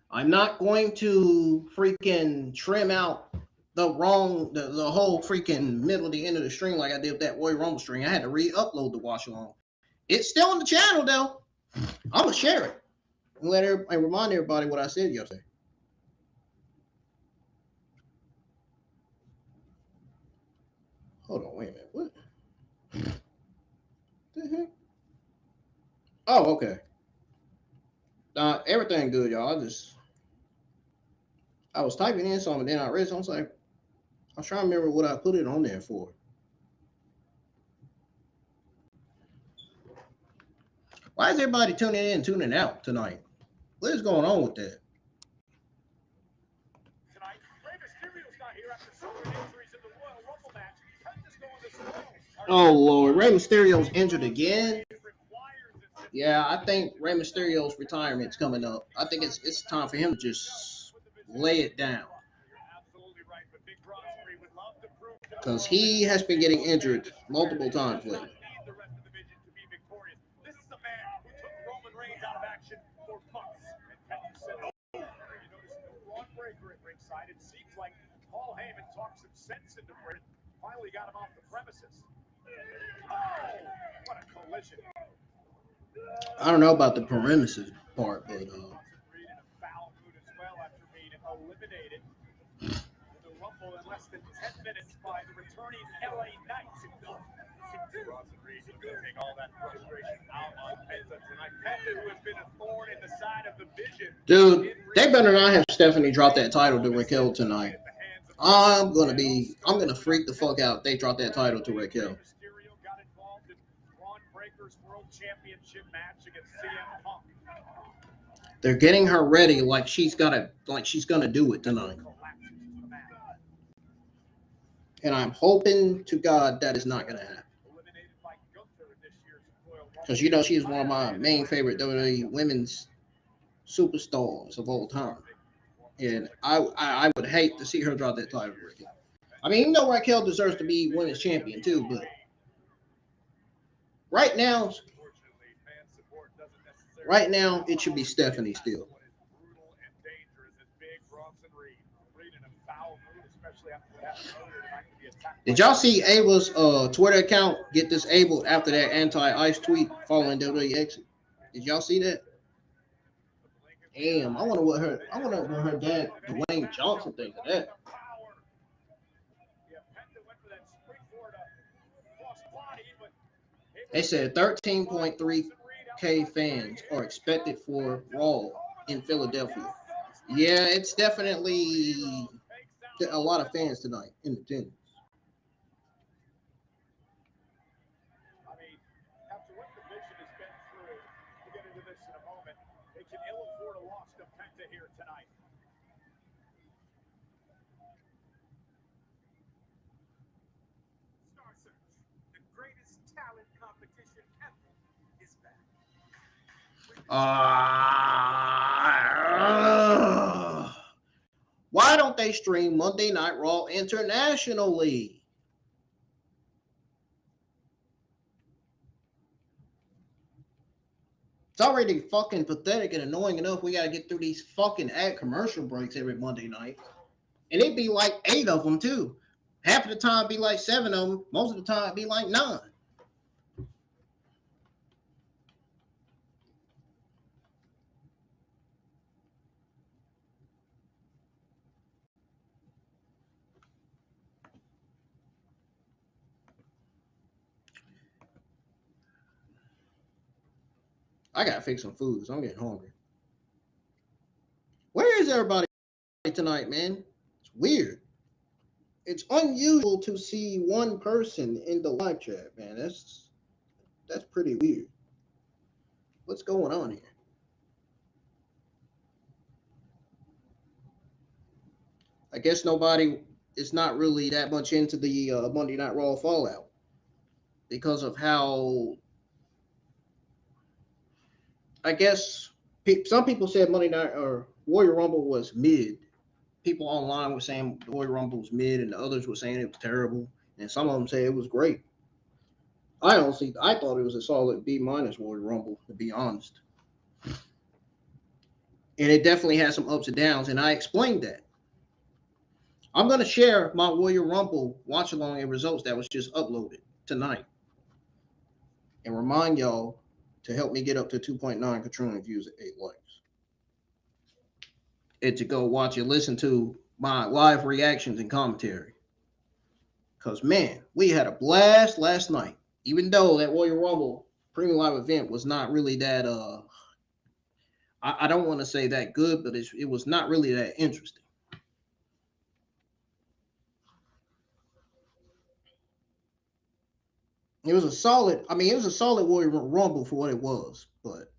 S1: I'm not going to freaking trim out the whole freaking middle to the end of the stream like I did with that Royal Rumble stream. I had to re-upload the watch along. It's still on the channel though. I'm gonna share it and remind everybody what I said yesterday. Hold on, wait a minute. What the heck? Oh, okay. Everything good, y'all. I was typing in something, and then I read something. I was trying to remember what I put it on there for. Why is everybody tuning in and tuning out tonight? What is going on with that?
S2: Tonight, Rey Mysterio's not here after suffering injuries in the Royal Rumble match. Penta's going to slow.
S1: Oh Lord, Rey Mysterio's injured again. Yeah, I think Rey Mysterio's retirement's coming up. I think it's time for him to just lay it down. Because he has been getting injured multiple times lately.
S2: This is a man who took Roman Reigns out of action for months. And Penta said, "Oh, you notice no Braun Breaker at ringside. It seems like Paul Heyman talked some sense into Britain. Finally got him off the premises." Oh, what a collision!
S1: I don't know about the premises part, but
S2: Foul mood as well after being eliminated in the Rumble in less than 10 minutes by the returning LA Knights. Take all that frustration out on Penta tonight. Penta, who has been a thorn in the side of the Vision.
S1: Dude, they better not have Stephanie drop that title to Raquel tonight. I'm gonna freak the fuck out if they drop that title to Raquel.
S2: Mysterio got involved in Braun Breaker's World Championship match against CM Punk.
S1: They're getting her ready like she's gonna do it tonight. And I'm hoping to God that is not gonna happen. Because you know she is one of my main favorite WWE women's superstars of all time. And I would hate to see her drop that title to Raquel. I mean, even though Raquel deserves to be women's champion too, but right now it should be Stephanie still. Did y'all see Ava's Twitter account get disabled after that anti-ice tweet following WWE exit? Did y'all see that? Damn, I wonder what her dad Dwayne Johnson thinks of that. They said 13.3K fans are expected for Raw in Philadelphia. Yeah, it's definitely a lot of fans tonight in attendance.
S2: I mean, after what the Vision has been through, we'll get into this in a moment. They can ill afford a loss to Penta here tonight. Star Search, the greatest talent competition ever, is back.
S1: Why don't they stream Monday Night Raw internationally? It's already fucking pathetic and annoying enough. We gotta get through these fucking ad commercial breaks every Monday night. And it'd be like 8 of them too. Half of the time it'd be like 7 of them. Most of the time it'd be like 9. I gotta fix some food, so I'm getting hungry. Where is everybody tonight, man? It's weird. It's unusual to see one person in the live chat, man. That's pretty weird. What's going on here? I guess nobody is not really that much into the Monday Night Raw Fallout because of how, I guess, some people said Monday Night or Royal Rumble was mid. People online were saying the Royal Rumble was mid, and the others were saying it was terrible, and some of them say it was great. I thought it was a solid B minus Royal Rumble, to be honest. And it definitely had some ups and downs, and I explained that. I'm going to share my Royal Rumble watch along and results that was just uploaded tonight, and remind y'all to help me get up to 2.9 Katrina views at 8 likes. And to go watch and listen to my live reactions and commentary. Because, man, we had a blast last night. Even though that Royal Rumble premium live event was not really that, I don't want to say that good, but it was not really that interesting. It was a solid Royal Rumble for what it was, but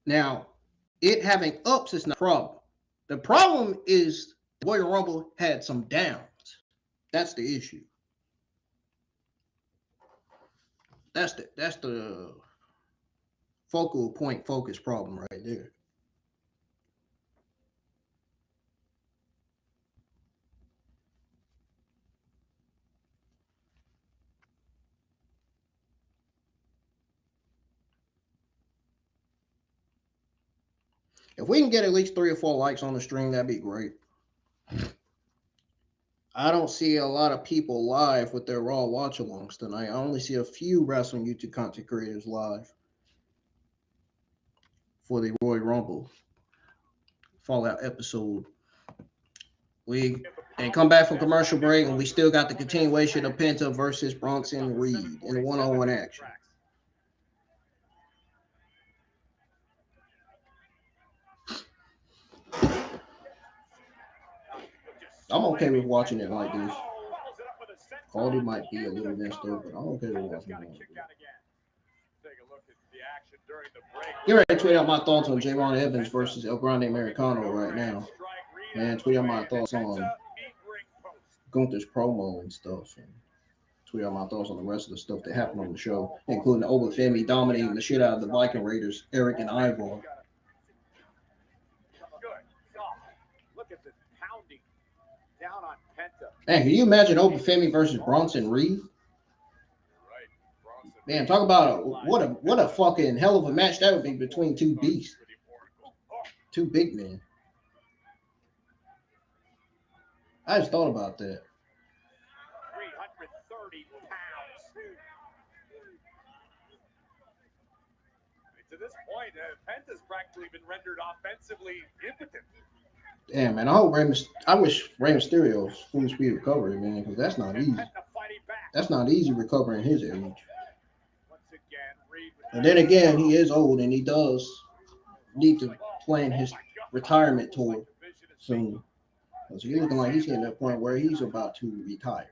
S1: now, it having ups is not a problem. The problem is the Royal Rumble had some downs. That's the issue. That's the focal point focus problem right there. If we can get at least 3 or 4 likes on the stream, that'd be great. I don't see a lot of people live with their Raw watch-alongs tonight. I only see a few wrestling YouTube content creators live for the Royal Rumble Fallout episode. We come back from commercial break, and we still got the continuation of Penta versus Bronson Reed in one-on-one action. I'm okay with watching it like this. Quality might be a little messed up, but I'm okay with watching it like this. Get ready to tweet out my thoughts on Javon Evans versus El Grande Americano right now. And tweet out my thoughts on Gunther's promo and stuff. And tweet out my thoughts on the rest of the stuff that happened on the show, including Obafemi dominating the shit out of the Viking Raiders, Eric and Ivor.
S2: Look at this pounding down on Penta.
S1: Man, can you imagine Obafemi versus Bronson Reed? Man, talk about what a fucking hell of a match that would be between two beasts, two big men. I just thought about that.
S2: 330 pounds. To this point, Penta's practically been rendered offensively impotent.
S1: Damn, man, I wish Rey Mysterio's full speed recovery, man, because that's not easy. That's not easy recovering his age. And then again, he is old, and he does need to plan his retirement tour soon. Because he's looking like he's getting to a point where he's about to retire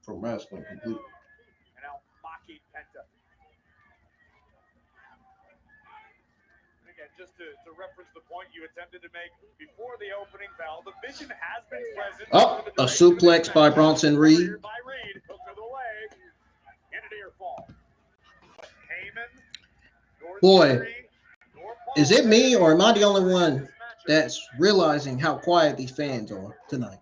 S1: from wrestling completely.
S2: And now mocking Penta. Again, just to reference the point you attempted to make before the opening bell, the vision has been present.
S1: Oh, a suplex by Bronson Reed. Boy, is it me or am I the only one that's realizing how quiet these fans are tonight?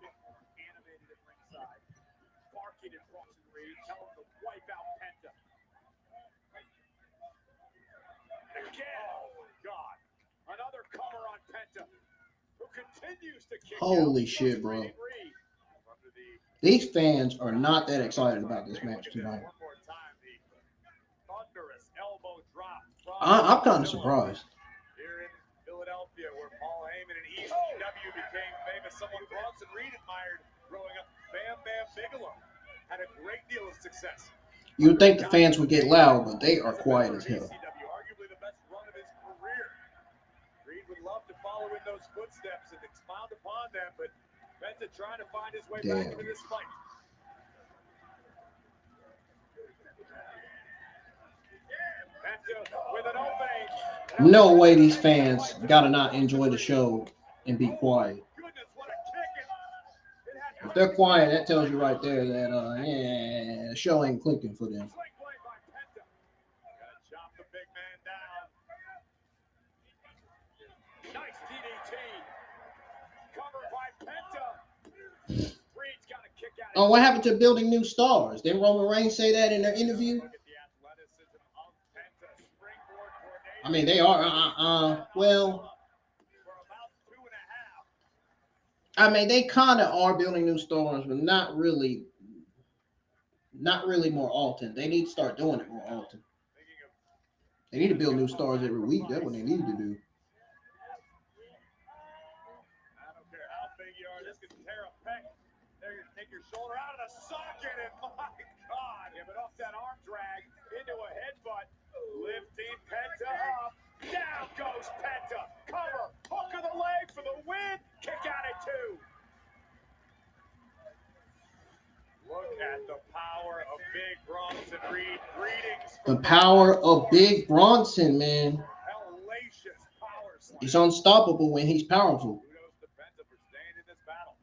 S1: Holy shit, bro. These fans are not that excited about this match tonight. I'm kind of surprised.
S2: Here in Philadelphia, where Paul Heyman and someone Bronson Reed admired growing up, Bam Bam Bigelow, had a great deal of success.
S1: You'd think the fans would get loud, but they are quiet as hell.
S2: Arguably the best run of his career. Reed would love to follow in those footsteps and expound upon them, but Penta trying to find his way back into this fight. Penta with an opening.
S1: No way these fans gotta not enjoy the show and be quiet.
S2: Goodness, what a kick.
S1: If they're quiet, that tells you right there that the show ain't clicking for them.
S2: Chop the big man down. Nice DDT. Covered by Penta. Reed's got a kick out.
S1: Oh, what happened to building new stars? Didn't Roman Reigns say that in their interview? I mean, they are, well, I mean, they kind of are building new stars, but not really more often. They need to start doing it more often. They need to build new stars every week. That's what they need to do.
S2: I don't care how big you are, this can tear a pec. They're going to take your shoulder out of the socket, and my God, give it off that arm drag into a headbutt. Lifting Penta up. Down goes Penta. Cover. Hook of the leg for the win. Kick out at 2. Look at the power of Big Bronson Reed. Greetings.
S1: The power of Big Bronson, man.
S2: Hellacious power slam.
S1: He's unstoppable when he's powerful.
S2: Kudos to Penta for staying in this battle.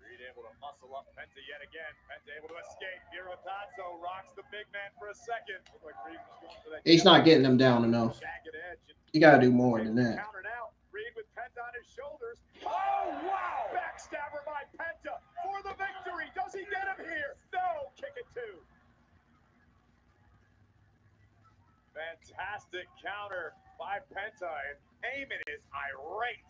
S2: Reed able to muscle up Penta yet again. Penta able to escape. Hirotazzo rocks the big man for a second. Looked like Reed was going for that.
S1: He's not getting them down enough.
S2: Jagged edge.
S1: You got to do more than that.
S2: Counter now. Reed with Penta on his shoulders. Oh, wow! Backstabber by Penta for the victory. Does he get him here? No. Kick it 2. Fantastic counter by Penta, and Heyman is irate.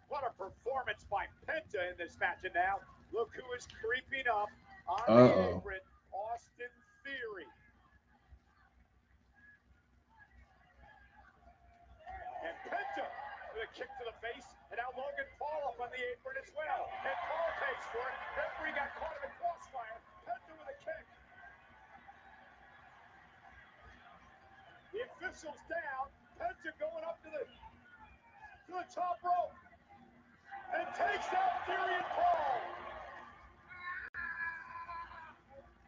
S2: What a performance by Penta in this match, and now look who is creeping up on the apron, Austin Theory. And Penta with a kick to the face, and now Logan Paul up on the apron as well. And Paul pays for it. Referee got caught in the crossfire. Penta with a kick. The official's down. Penta going up to the top rope. And takes out Theory and Paul.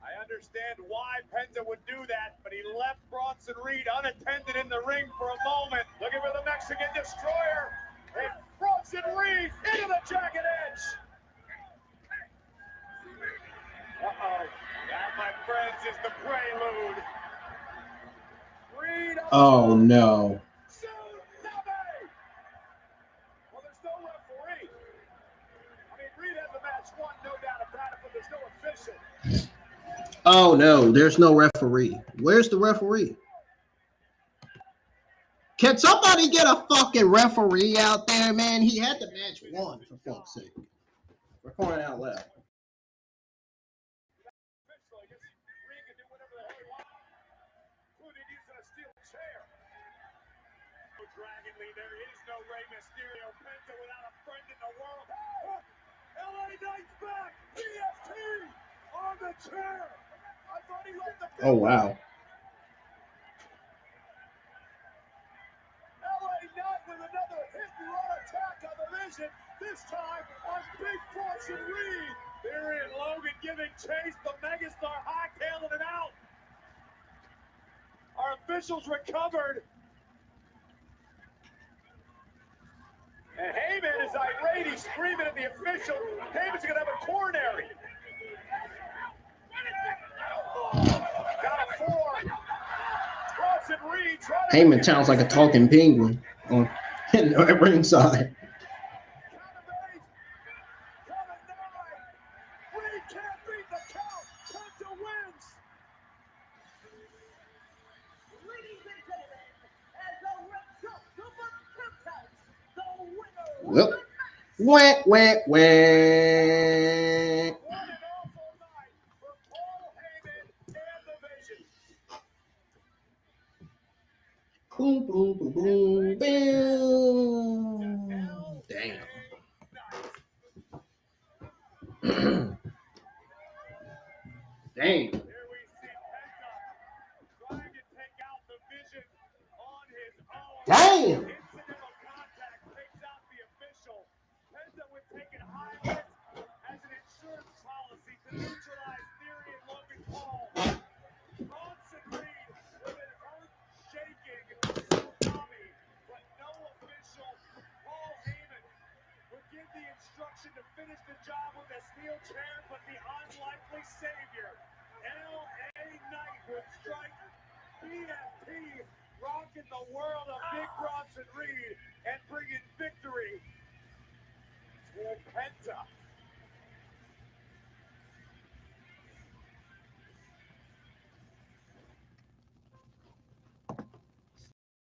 S2: I understand why Penta would do that, but he left Bronson Reed unattended in the ring for a moment. Looking for the Mexican Destroyer. And Bronson Reed into the jagged edge. Uh-oh. That, my friends, is the prelude. Reed.
S1: Oh, no.
S2: Well, there's no referee. I mean, Reed has the match won, no doubt about it, but there's no official.
S1: Oh, no, there's no referee. Where's the referee? Can somebody get a fucking referee out there, man? He had the match won, for fuck's sake. We're calling out loud.
S2: Dragon Lee, there is no Rey Mysterio. Penta without a friend in the world. LA Knight's back. DFT on the chair. I thought he left the pit.
S1: Oh, wow.
S2: LA Knight with another hit and run attack on the Vision. This time on Big Bronson Reed. Theory and Logan giving chase. The megastar hightailing him out. Our officials recovered. And Heyman is irate. He's screaming at the official. Heyman's going to have a coronary. Got a 4. Bronson Reed trying to...
S1: Heyman sounds like a talking penguin on at ringside.
S2: Count of 9. Reed can't beat the count. Penta wins.
S8: Ladies and gentlemen, as a result of a contest, the winner
S1: Well,
S8: of the match
S1: wah.
S2: What an awful night for Paul Heyman and the Vision.
S1: boom, boom, boom, boom. Damn. Damn.
S2: Here we see Penta trying to take out the Vision on his own.
S1: Damn.
S2: Incidental contact takes out the official. Penta would take it high as an insurance policy to neutralize Theory and Logan Paul. Bronson Reed with an earth-shaking tsunami, but no official. Paul Heyman would give the instruction to finish the job with a steel chair, but the unlikely savior, L.A. Knight, would strike. BFP rocking the world of Big Bronson Reed and bringing victory to Penta.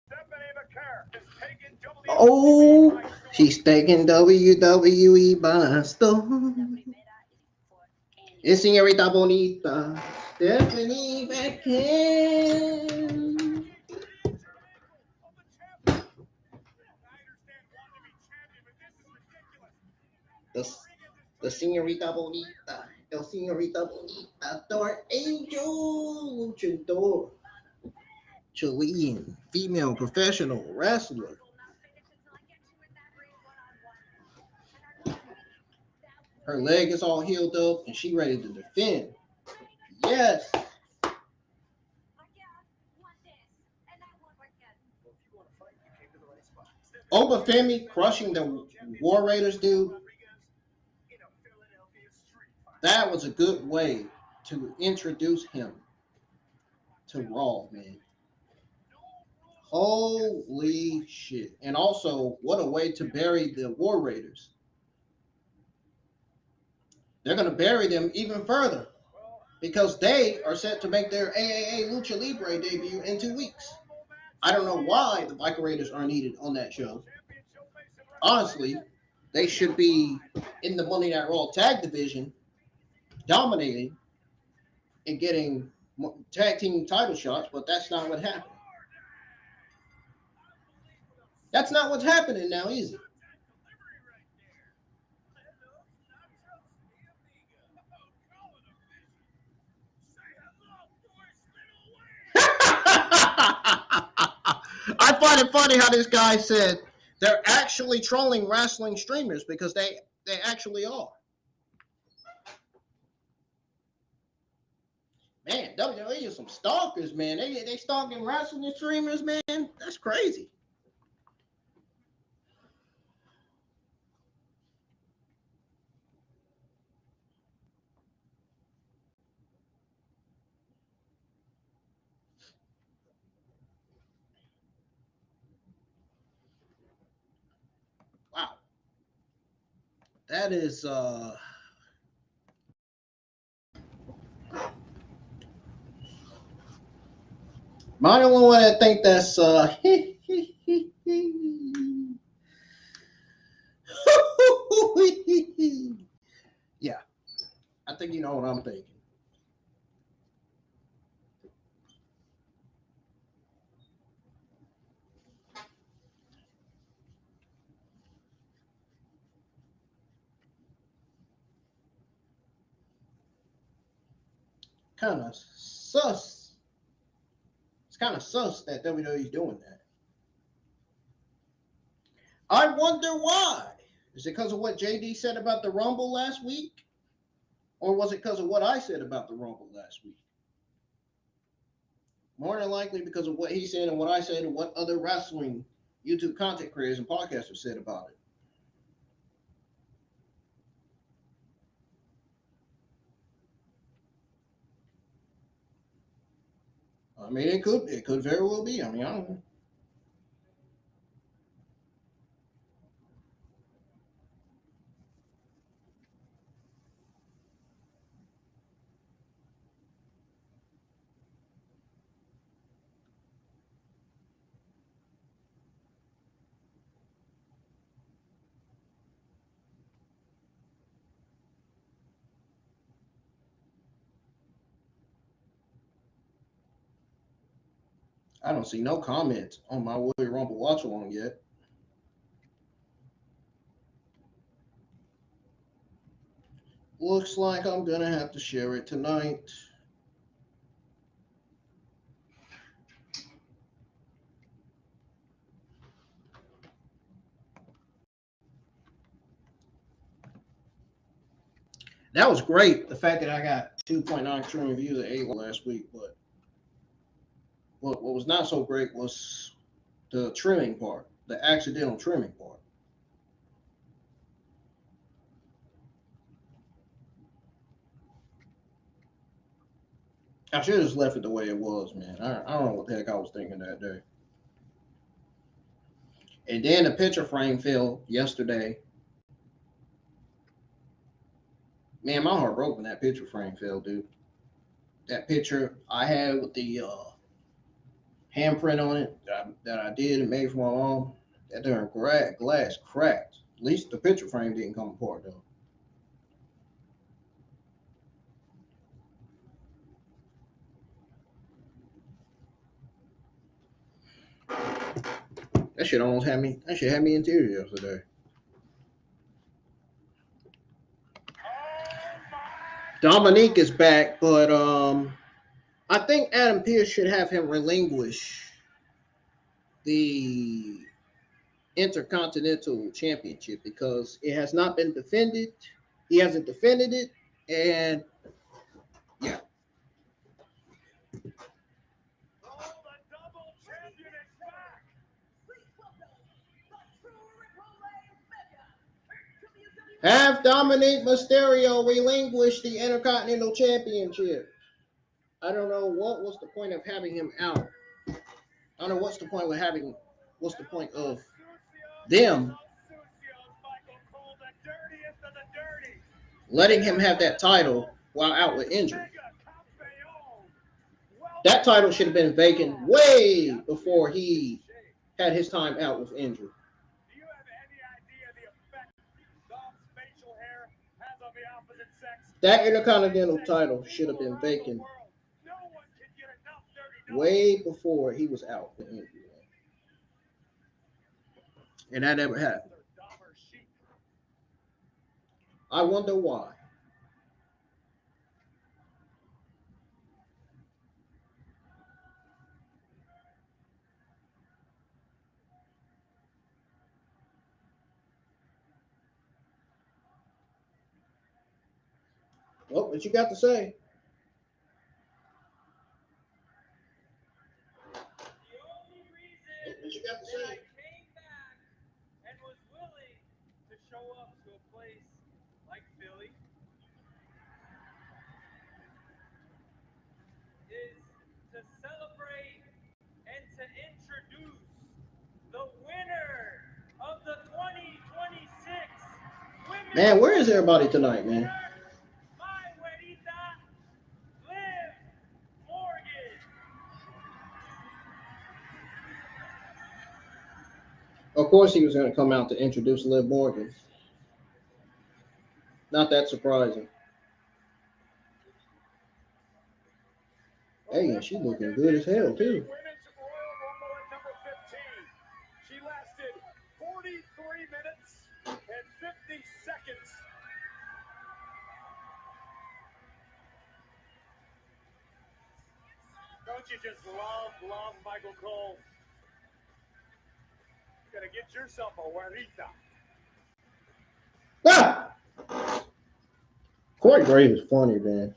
S2: Stephanie Vaquer is taking WWE
S1: Oh,
S2: by storm.
S1: she's taking WWE by storm. Es señorita bonita, Stephanie Vaquer. The señorita bonita, the señorita bonita, Dark Angel, luchador, Chilean, female professional wrestler. Her leg is all healed up and she ready to defend. Yes. Obafemi crushing the War Raiders, dude. That was a good way to introduce him to Raw, man. Holy shit. And also, what a way to bury the War Raiders. They're going to bury them even further because they are set to make their AAA Lucha Libre debut in 2 weeks. I don't know why the Viking Raiders are needed on that show. Honestly, they should be in the Monday Night Raw tag division, dominating and getting tag team title shots, but that's not what happened. That's not what's happening now, is it? I find it funny how this guy said they're actually trolling wrestling streamers because they actually are. Man, WWE is some stalkers, man. They stalking wrestling streamers, man. That's crazy. Wow. That is my only one I think that's yeah. I think you know what I'm thinking. Kind of sus. It's kind of sus that WWE is doing that. I wonder why. Is it because of what JD said about the Rumble last week? Or was it because of what I said about the Rumble last week? More than likely because of what he said and what I said and what other wrestling YouTube content creators and podcasters said about it. I mean, it could very well be. I mean, I don't know. I don't see no comments on my Royal Rumble watch along yet. Looks like I'm gonna have to share it tonight. That was great. The fact that I got 2.9 trillion views at 8 last week, but what was not so great was the trimming part, the accidental trimming part. I should have just left it the way it was, man. I don't know what the heck I was thinking that day. And then the picture frame fell yesterday. Man, my heart broke when that picture frame fell, dude. That picture I had with the handprint on it that I did and made for my mom, that darn glass cracked. At least the picture frame didn't come apart, though. That shit almost had me. That shit had me in tears yesterday. Dominique is back, but I think Adam Pearce should have him relinquish the Intercontinental Championship because it has not been defended. He hasn't defended it, and yeah. Have Dominic Mysterio relinquish the Intercontinental Championship. I don't know what was the point of having him out. I don't know what's the point of them letting him have that title while out with injury. That title should have been vacant way before he had his time out with injury.
S2: Do you have any idea the effect Dom's facial hair has on the opposite sex?
S1: That Intercontinental title should have been vacant way before he was out with injury. And that never happened. I wonder why. Well, what you got to say? What you got to say?
S2: I came back and was willing to show up to a place like Philly is to celebrate and to introduce the winner of the 2026 Women's
S1: Man, where is everybody tonight, man?
S2: My Juanita, Liv Morgan.
S1: Of course he was going to come out to introduce Liv Morgan. Not that surprising. Hey, and she's looking good as hell, too.
S2: Women's Royal Rumble at number 15. She lasted 43 minutes and 50 seconds. Don't you just love Michael Cole? You gotta get yourself a Juanita.
S1: Ah! Corey Graves is funny, man.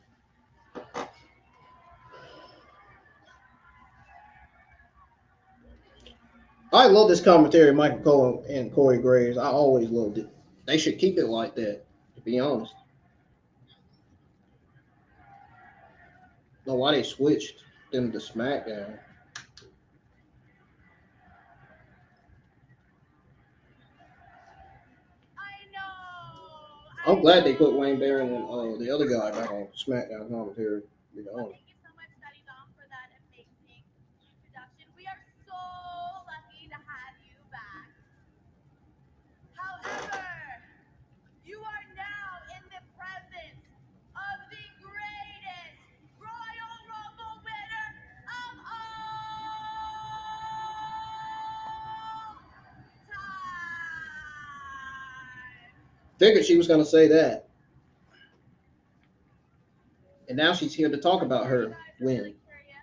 S1: I love this commentary, Michael Cole and Corey Graves. I always loved it. They should keep it like that, to be honest. I don't know why they switched them to SmackDown. I'm glad they put Wayne Barron and the other guy back on SmackDown commentary, to be honest.
S4: Thank you so much, Daddy Dom, for that amazing introduction. We are so lucky to have you back. However, you are now in the presence of the greatest Royal Rumble winner of all
S1: Figured she was going to say that. And now she's here to talk about her win.
S4: Curious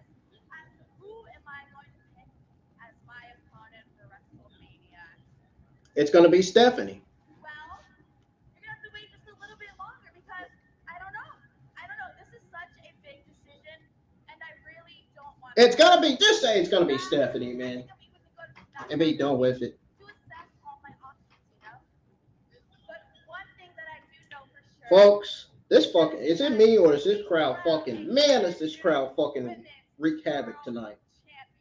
S4: as to who am I going to pick as my opponent for WrestleMania?
S1: It's going to be Stephanie.
S4: Well, you're gonna have to wait just a little bit longer because I don't know. I don't know. This is such a big decision, and I really don't want.
S1: It's going to be, just say it's going to be Stephanie, man. And be done with it.
S4: To assess all my options, you know. But one thing that I do know for sure.
S1: Folks, this fucking, is it me or is this crowd fucking, man, is this crowd fucking wreak havoc tonight?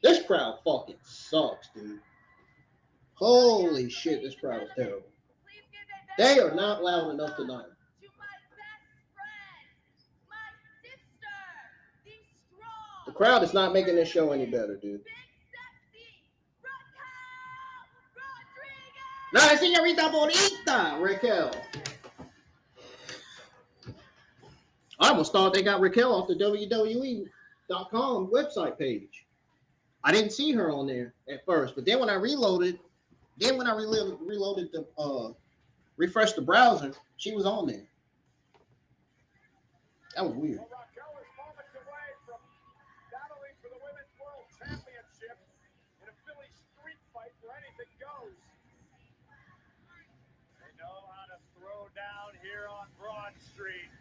S1: This crowd fucking sucks, dude. Holy shit, this crowd is terrible. They are not loud enough tonight.
S4: To my best friend, my sister, the strong.
S1: The crowd is not making this show any better, dude.
S4: Big sexy Raquel Rodriguez.
S1: La señorita bonita, Raquel. I almost thought they got Raquel off the WWE.com website page. I didn't see her on there at first, but then when I reloaded the refresh the browser, she was on there. That was weird.
S2: Well, Raquel is moments away from battling for the Women's World Championship in a Philly street fight where anything goes. They know how to throw down here on Broad Street.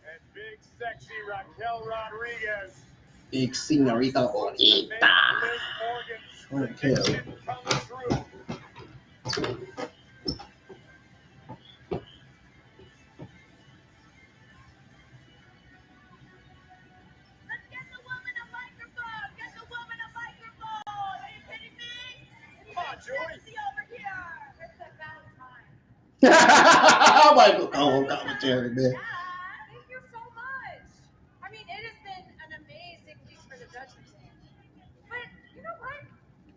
S2: And big, sexy Raquel Rodriguez.
S1: Big señorita bonita. Raquel.
S4: Let's get the woman a microphone. Get the woman a microphone. Are you kidding me?
S2: Come on, Joey.
S4: See over here. It's about time.
S1: I might go on commentary, man.
S4: Yeah, thank you so much. I mean, it has been an amazing week for the Judgment Day. But you know what?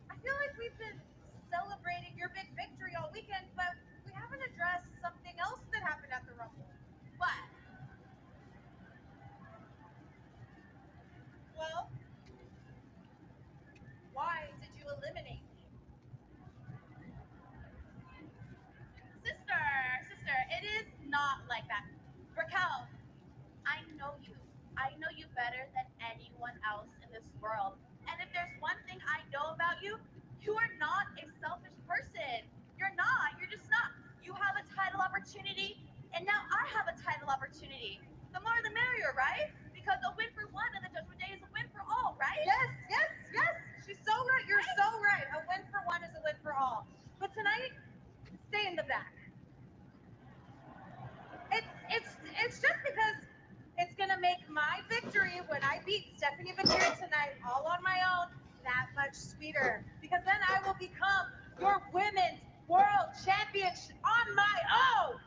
S4: I feel like we've been celebrating your big victory all weekend, but we haven't addressed something else that happened at the Rumble. What? Well, why did you eliminate me? Sister, it is not like that. Raquel, I know you. I know you better than anyone else in this world. And if there's one thing I know about you, you are not a selfish person. You're not. You're just not. You have a title opportunity, and now I have a title opportunity. The more the merrier, right? Because a win for one of the Judgment Day is a win for all, right? Yes. She's so right. You're so right. A win for one is a win for all. But tonight, stay in the back. It's just because it's gonna make my victory when I beat Stephanie Vaquer tonight all on my own that much sweeter. Because then I will become your women's world champion on my own.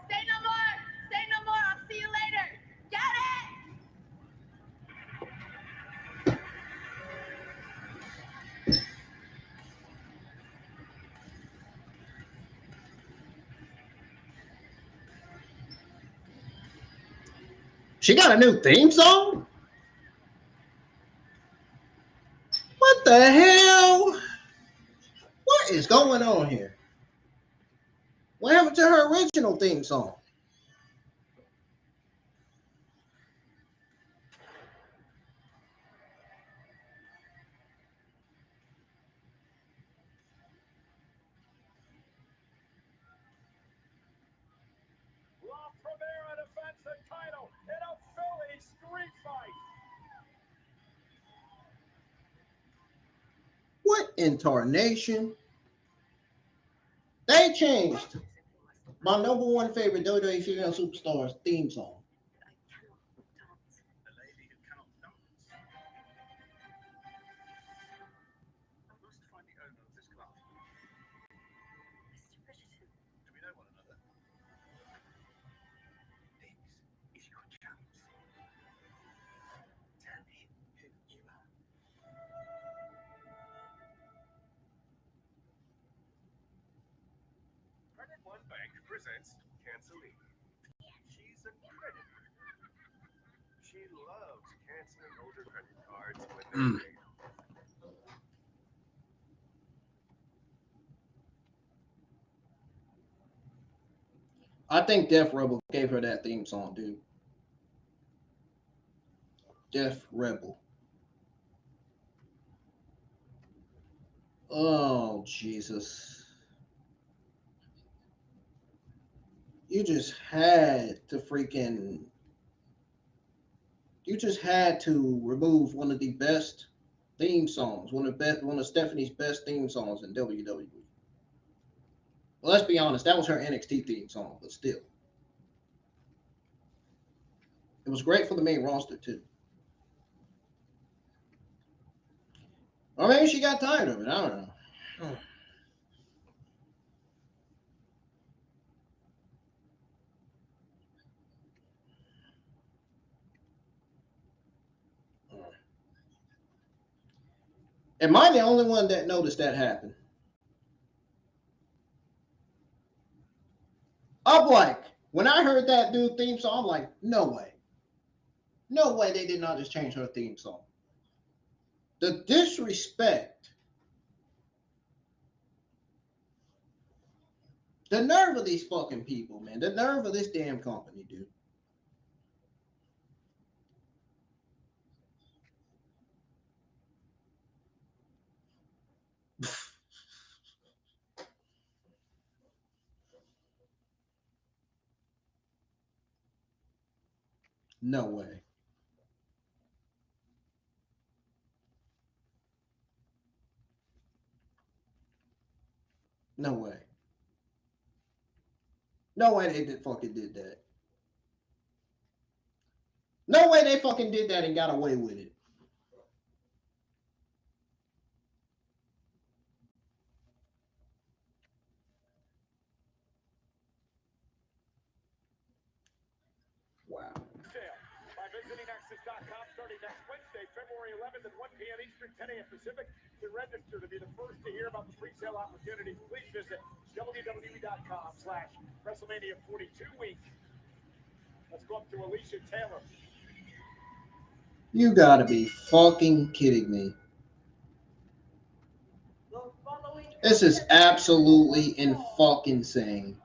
S4: Say no more. Say no more. I'll see you later. Get it?
S1: She got a new theme song? What the hell? What is going on here? What happened to her original theme song?
S2: La Primera defends the title in a Philly street fight.
S1: What in tarnation? They changed my number one favorite WWE female superstar's theme song.
S5: The lady who cannot dance. I must find the owner of this club.
S6: Mr. Bridgerton.
S5: Do we know one another? This is your chance. Tell him who you are. Credit One Bank presents Cancelee. She's a creditor. She loves canceling older credit cards when they're paid off.
S1: I think Def Rebel gave her that theme song, dude. Def Rebel. Oh, Jesus. You just had to remove one of the best theme songs, one of Stephanie's best theme songs in WWE. Well, let's be honest, that was her NXT theme song, but still. It was great for the main roster, too. Or maybe she got tired of it. I don't know. Am I the only one that noticed that happen? I'm like, when I heard that dude theme song, I'm like, no way. No way they did not just change her theme song. The disrespect. The nerve of these fucking people, man. The nerve of this damn company, dude. No way. No way. No way they fucking did that. No way they fucking did that and got away with it. Wow.
S2: By visiting Nexus.com starting next Wednesday, February 11th at 1 p.m. Eastern, 10 a.m. Pacific. To register to be the first to hear about the pre-sale opportunities, please visit WWE.com/WrestleMania 42 week. Let's go up to Alicia Taylor.
S1: You gotta be fucking kidding me. This is absolutely fucking insane.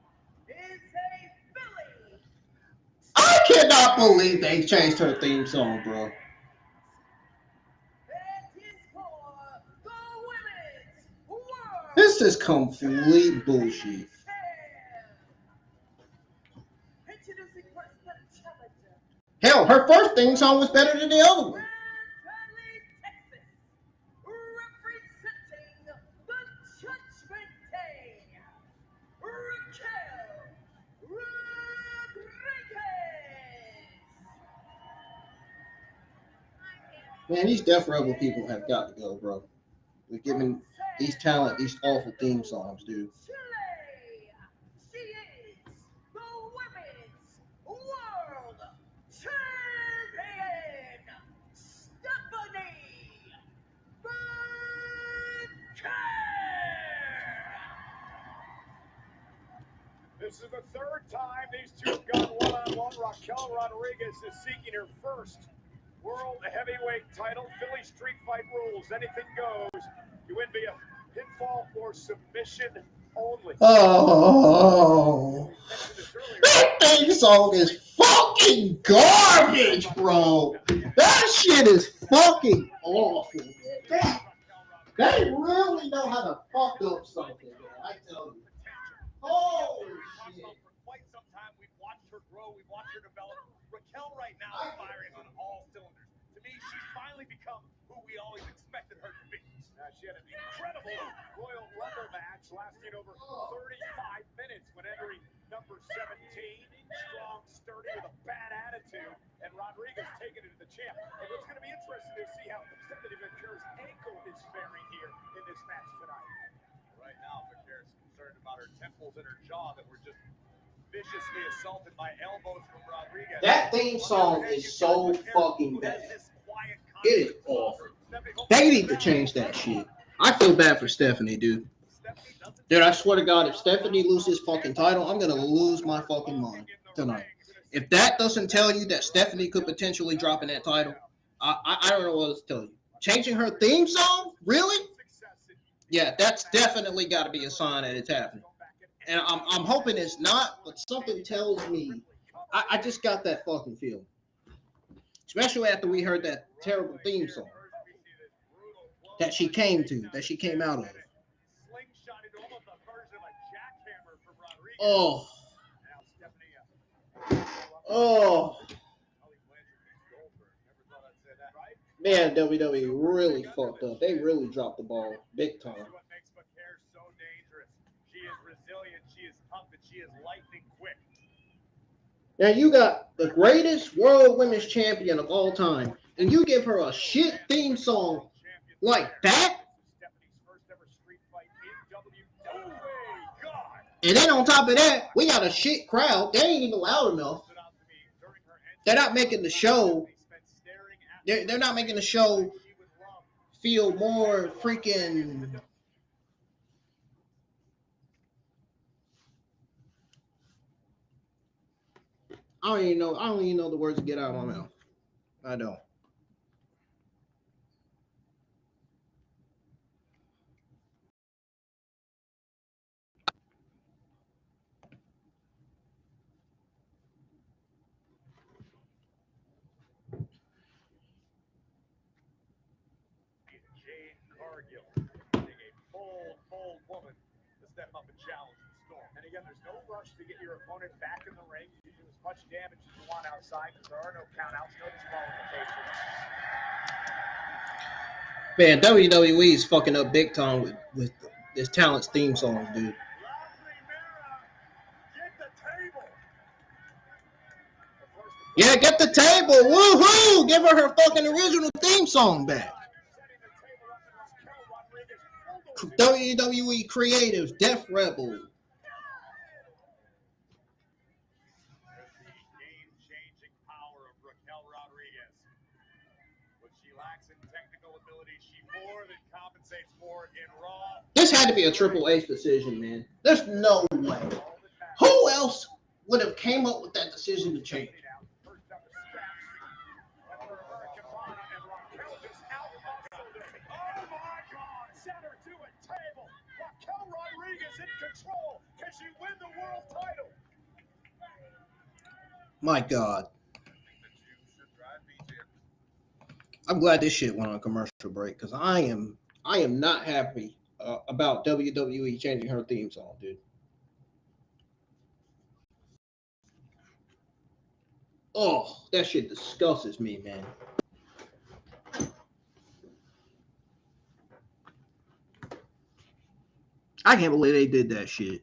S1: I cannot believe they changed her theme song, bro. This is complete bullshit. Hell, her first theme song was better than the other one.
S8: Representing the Judgment Day, Raquel Rodriguez.
S1: Man, these Death Rebel people have got to go, bro. They're giving these talent these awful theme songs, dude.
S8: She is the Women's World Champion, Stephanie Vaquer.
S2: This is the third time these two have gone one-on-one. Raquel Rodriguez is seeking her first World Heavyweight title. Philly Street Fight rules. Anything goes. You win via pinfall or submission only.
S1: Oh, that theme song is fucking garbage, bro. That shit is fucking awful, man. They really know how to fuck up something, man. I tell you. Holy shit.
S2: For quite some time, we've watched her grow. We've watched her develop. Raquel right now is firing on all cylinders. To me, she's finally become who we always expected her to be. She had an incredible Royal Rumble match lasting over 35 minutes when entering number 17. Strong, sturdy, with a bad attitude. And Rodriguez taking it to the champ. And it's going to be interesting to see how Stephanie Vaquer's ankle is faring here in this match tonight. Right now, Vaquer's concerned about her temples and her jaw that were just viciously assaulted by elbows from Rodriguez.
S1: That theme song is so fucking bad. It is awful. They need to change that shit. I feel bad for Stephanie, dude. Dude, I swear to God, if Stephanie loses fucking title, I'm gonna lose my fucking mind tonight. If that doesn't tell you that Stephanie could potentially drop in that title, I don't know what else to tell you. Changing her theme song? Really? Yeah, that's definitely got to be a sign that it's happening. And I'm hoping it's not, but something tells me I just got that fucking feeling. Especially after we heard that terrible theme song that she came out of. Oh. Oh. Man, WWE really fucked up. They really dropped the ball big time.
S2: What makes Vaquer so dangerous. She is resilient, she is tough, and she is lightning quick.
S1: Now you got the greatest world women's champion of all time, and you give her a shit theme song like that? And then on top of that, we got a shit crowd. They ain't even loud enough. They're not making the show. They're not making the show feel more freaking. I don't even know the words to get out of my mouth. I don't.
S2: Jade Cargill, being a bold woman to step up and challenge the Storm. And again, there's no rush to get your opponent back in the ring. You do as much damage as you want outside because there are no countouts, no disqualifications.
S1: Man, WWE is fucking up big time with this talent's theme song, dude. Yeah, get the table. Woohoo! Give her fucking original theme song back. WWE creatives, Death Rebel.
S2: The game-changing power of Raquel Rodriguez. What she lacks in technical ability, she more than compensates for in Raw.
S1: This had to be a Triple H decision, man. There's no way. Who else would have came up with that decision to change?
S2: She win the world title.
S1: My God. I'm glad this shit went on commercial break because I am not happy about WWE changing her theme song, dude. Oh, that shit disgusts me, man. I can't believe they did that shit.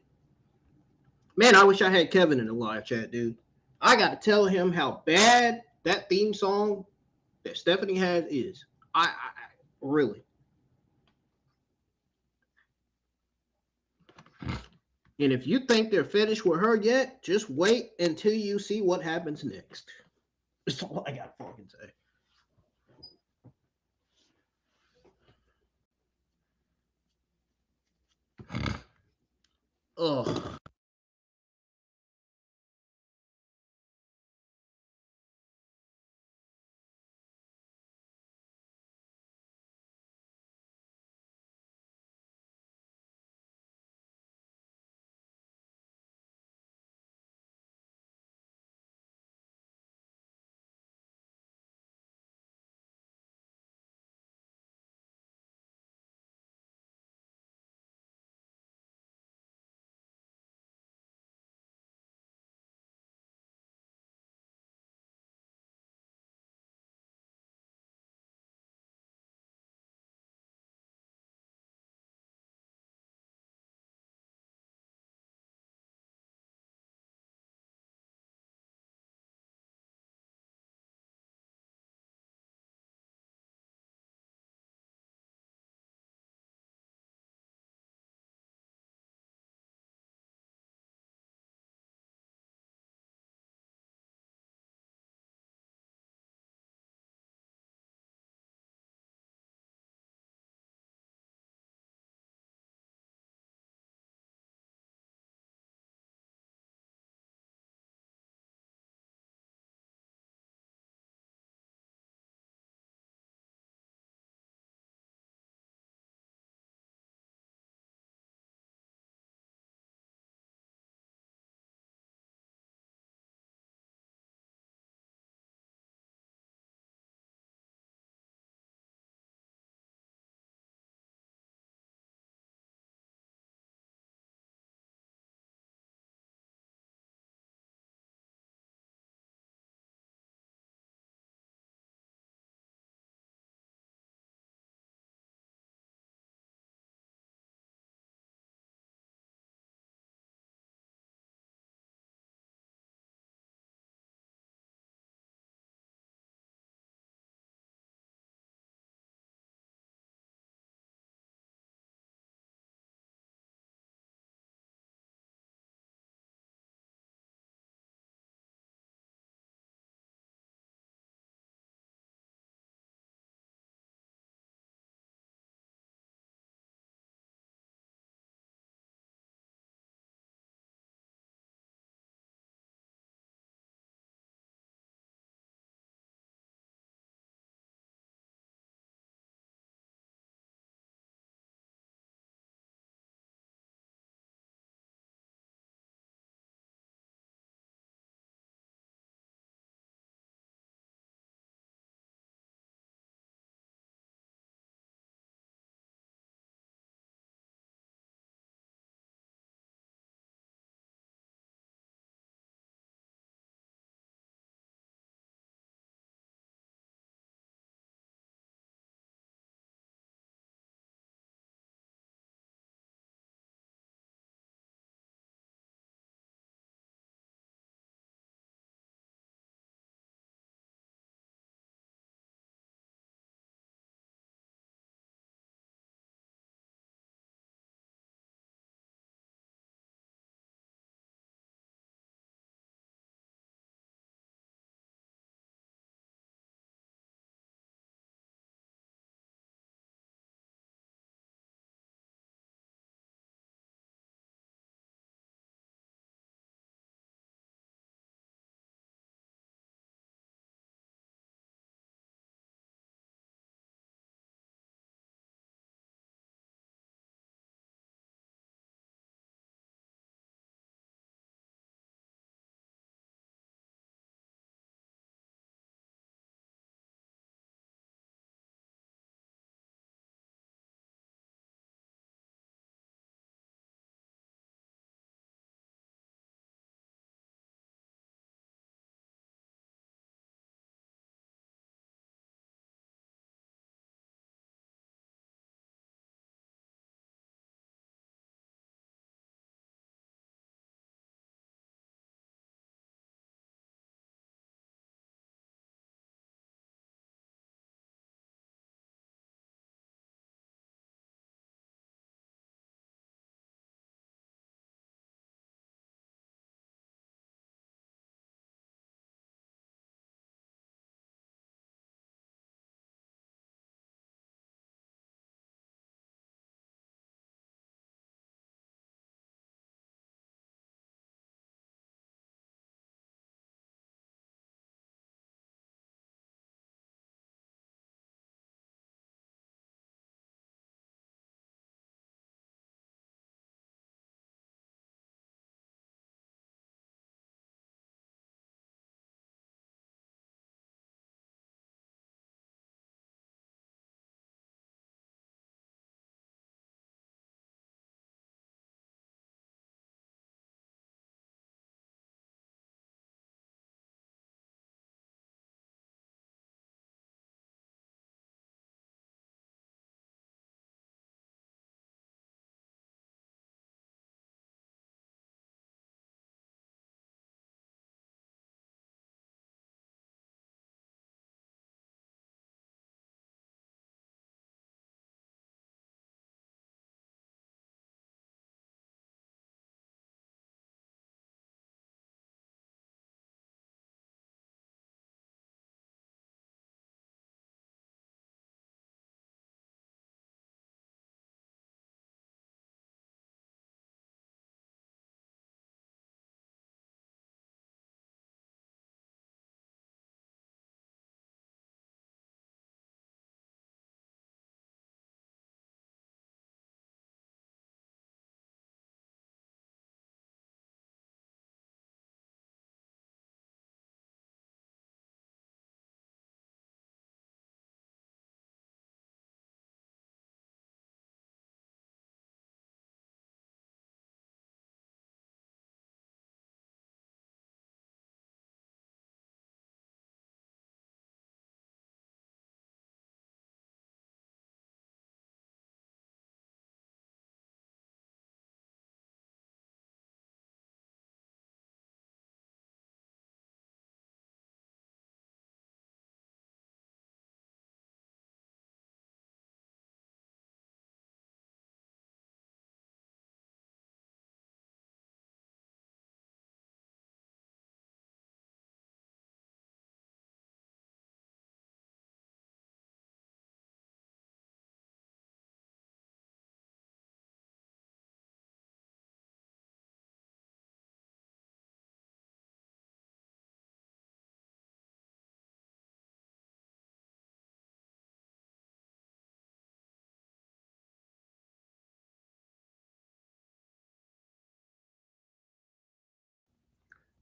S1: Man, I wish I had Kevin in the live chat, dude. I got to tell him how bad that theme song that Stephanie has is. I really. And if you think they're finished with her yet, just wait until you see what happens next. That's all I got to fucking say. Ugh.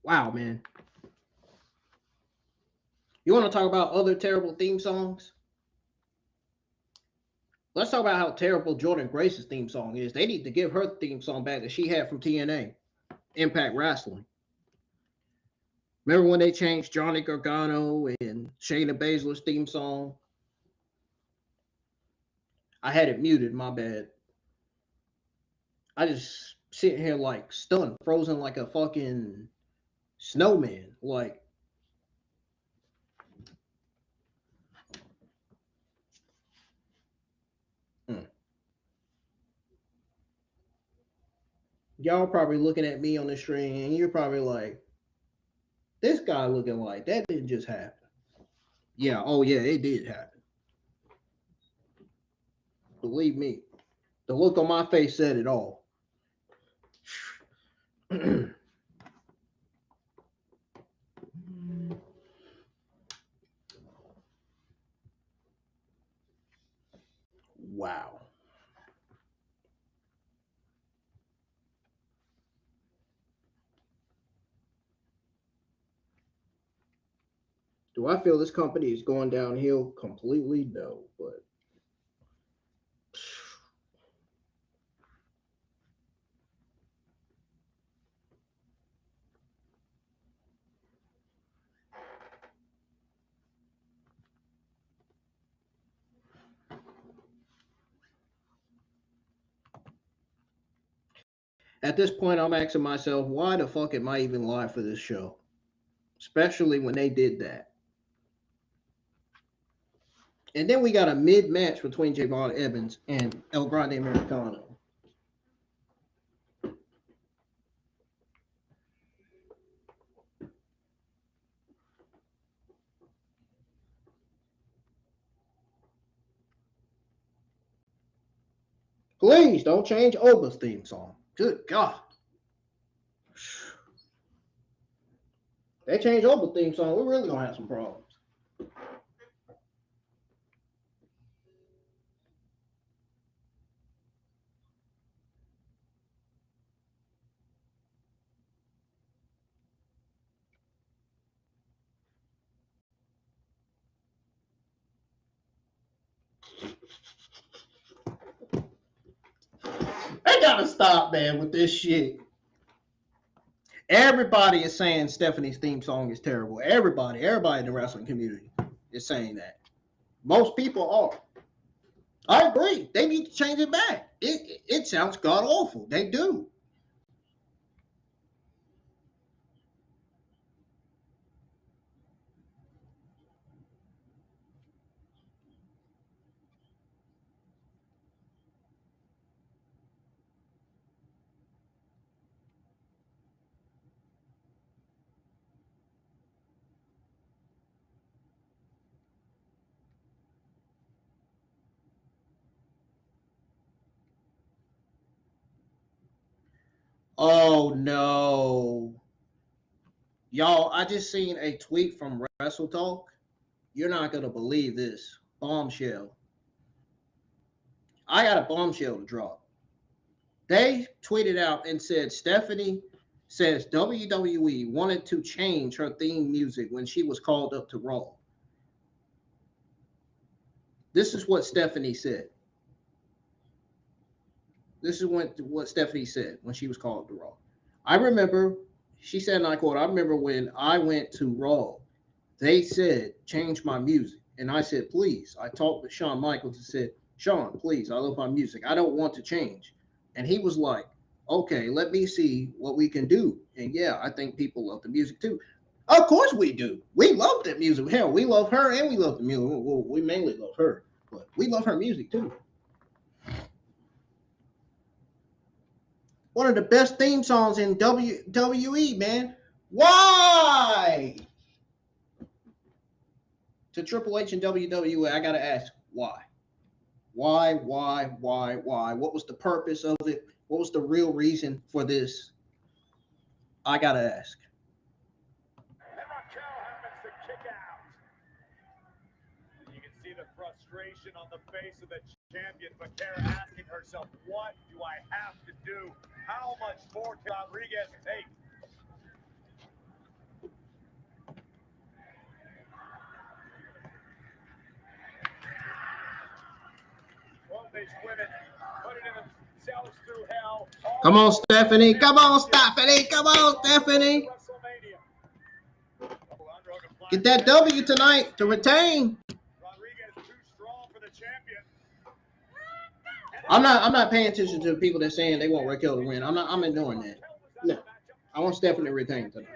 S1: Wow, man. You want to talk about other terrible theme songs? Let's talk about how terrible Jordan Grace's theme song is. They need to give her theme song back that she had from TNA, Impact Wrestling. Remember when they changed Johnny Gargano and Shayna Baszler's theme song? I had it muted, my bad. I just sitting here like stunned, frozen like a fucking snowman. Like, hmm. Y'all probably looking at me on the stream and you're probably like, this guy looking like that didn't just happen. Yeah, oh yeah, it did happen. Believe me. The look on my face said it all. Wow. Do I feel this company is going downhill? Completely no, but at this point, I'm asking myself, why the fuck am I even live for this show? Especially when they did that. And then we got a mid-match between Javon Evans and El Grande Americano. Please don't change Oba's theme song. Good God. They change Oba's theme song, we're really gonna have some problems. They gotta stop, man, with this shit. Everybody is saying Stephanie's theme song is terrible. Everybody in the wrestling community is saying that. Most people are. I agree. They need to change it back. It sounds god awful. They do. Oh no. Y'all, I just seen a tweet from Wrestle Talk. You're not gonna believe this. Bombshell. I got a bombshell to drop. They tweeted out and said Stephanie says WWE wanted to change her theme music when she was called up to Raw. This is what Stephanie said. This is what Stephanie said when she was called to Raw. I remember, she said, and I quote, I remember when I went to Raw, they said, change my music. And I said, please. I talked to Shawn Michaels and said, Shawn, please, I love my music. I don't want to change. And he was like, okay, let me see what we can do. And yeah, I think people love the music too. Of course we do. We love that music. Hell, we love her and we love the music. Well, we mainly love her, but we love her music too. One of the best theme songs in WWE, man. Why? To Triple H and WWE, I gotta ask, why? Why? What was the purpose of it? What was the real reason for this? I gotta ask.
S2: And Raquel happens to kick out. You can see the frustration on the face of the champion, Vaquer asking herself, what do I have to do? How much more can Rodriguez take? women putting themselves through hell.
S1: Come on, Stephanie. Come on, Stephanie. Come on, Stephanie. Get that W tonight to retain.
S2: Rodriguez too strong for the champion.
S1: I'm not paying attention to the people that saying they want Raquel to win. I'm ignoring that. No. I want Stephanie to retain tonight.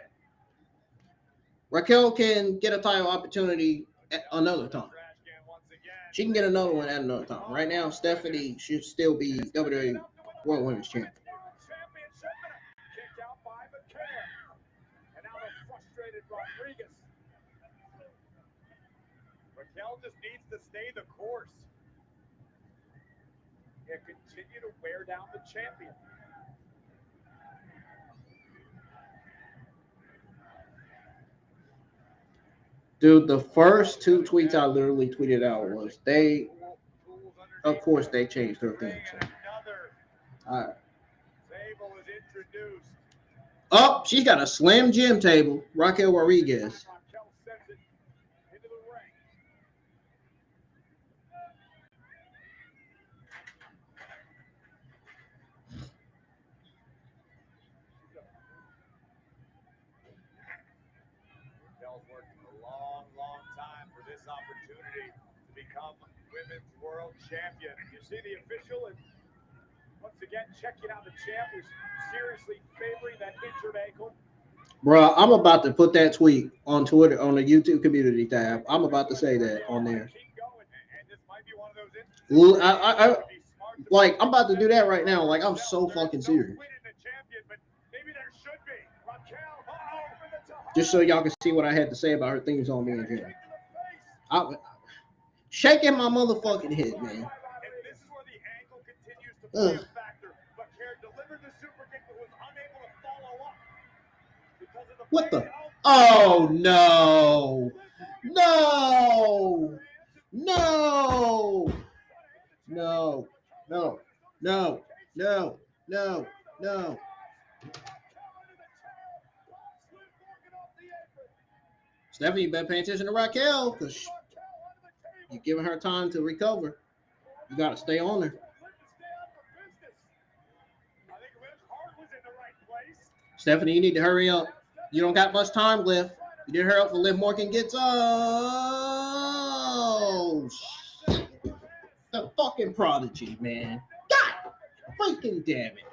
S1: Raquel can get a title opportunity at another time. She can get another one at another time. Right now, Stephanie should still be WWE World Women's Champion.
S2: Kicked out by Vaquer. And now the frustrated Rodriguez. Raquel just needs to stay the course and continue to wear down the champion.
S1: Dude, the first two tweets I literally tweeted out was of course they changed their theme. So. All right.
S2: Table is introduced.
S1: Oh, she's got a slim gym table. Raquel Rodriguez.
S2: Raquel sends it into the ring. Raquel's working a long, long time for this opportunity to become Women's World Champion. You see the official and once again checking out the champ who's seriously favoring that injured ankle.
S1: Bro, I'm about to put that tweet on Twitter, on the YouTube community tab. I'm about to say that on there.
S2: Keep going, and this might be one of those instances.
S1: Like, I'm about to do that right now. Like, I'm so fucking serious. Just so y'all can see what I had to say about her things on me again. I'm shaking my motherfucking head, man.
S2: And this is where the angle continues to play a factor. Vaquer delivered the super kick but was unable to follow up. Because of the
S1: What the? Oh, no. No. No. No. No. No. No. No. No. Stephanie, you better pay attention to Raquel because you're giving her time to recover. You got to stay on her. Stephanie, you need to hurry up. You don't got much time left. You need to hurry up for Liv Morgan gets oh shit. The fucking prodigy, man. God freaking damn it.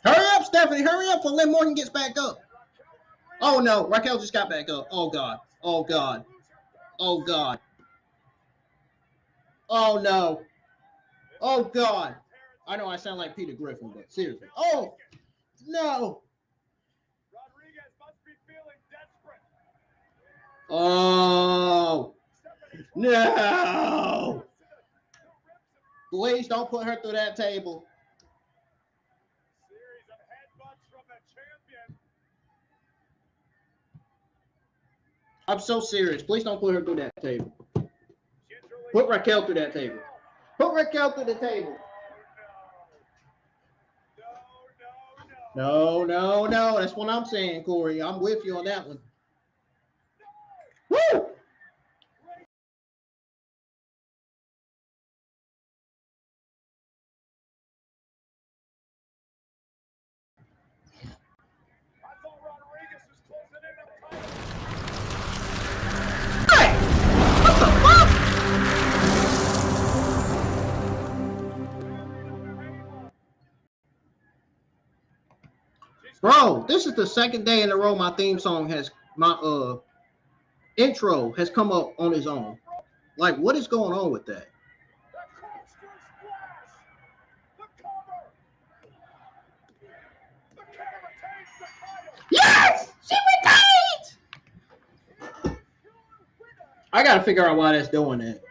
S1: Hurry up, Stephanie. Hurry up for Liv Morgan gets back up. Oh no, Raquel just got back up. Oh God. Oh God. Oh God. Oh no. Oh God. I know I sound like Peter Griffin, but seriously. Oh no.
S2: Rodriguez must be feeling desperate.
S1: Oh no. Please don't put her through that table.
S2: Series of headbutts from the champion.
S1: I'm so serious. Please don't put her through that table. Put Raquel through that table. Put Raquel through the table. No. That's what I'm saying, Corey. I'm with you on that one. Woo!
S2: I thought Rodriguez was closing in on the title.
S1: Hey! What the fuck? Bro, this is the second day in a row my theme song has my intro has come up on its own. Like, what is going on with that?
S2: The corkscrew splash. The cover. The cover retains the title.
S1: Yes! She retains! I gotta figure out why that's doing that.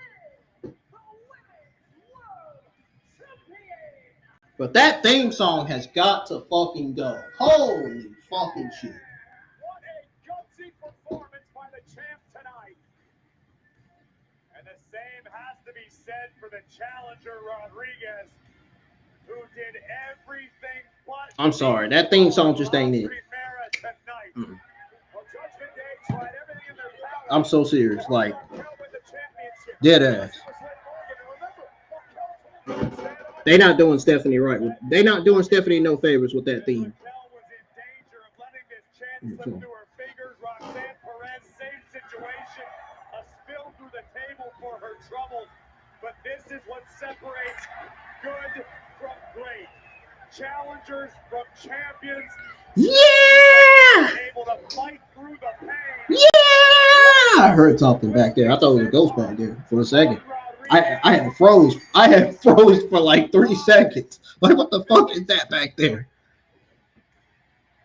S1: But that theme song has got to fucking go. Holy fucking shit.
S2: What a gutsy performance by the champ tonight. And the same has to be said for the challenger, Rodriguez, who did everything but...
S1: I'm sorry, that theme song just ain't it.
S2: Well, Judgment Day tried everything in their power
S1: I'm so serious. Like, dead ass. They not doing Stephanie right. They not doing Stephanie no favors with that theme.
S2: Raquel was in danger of letting this chance slip through her fingers. Roxanne Perez, same situation. A spill through the table for her troubles. But this is what separates good from great. Challengers from champions.
S1: Yeah!
S2: Able to fight through the pain.
S1: Yeah! I heard something back there. I thought it was a ghost back there for a second. I had froze. I had froze for like 3 seconds. Like, what the fuck is that back there?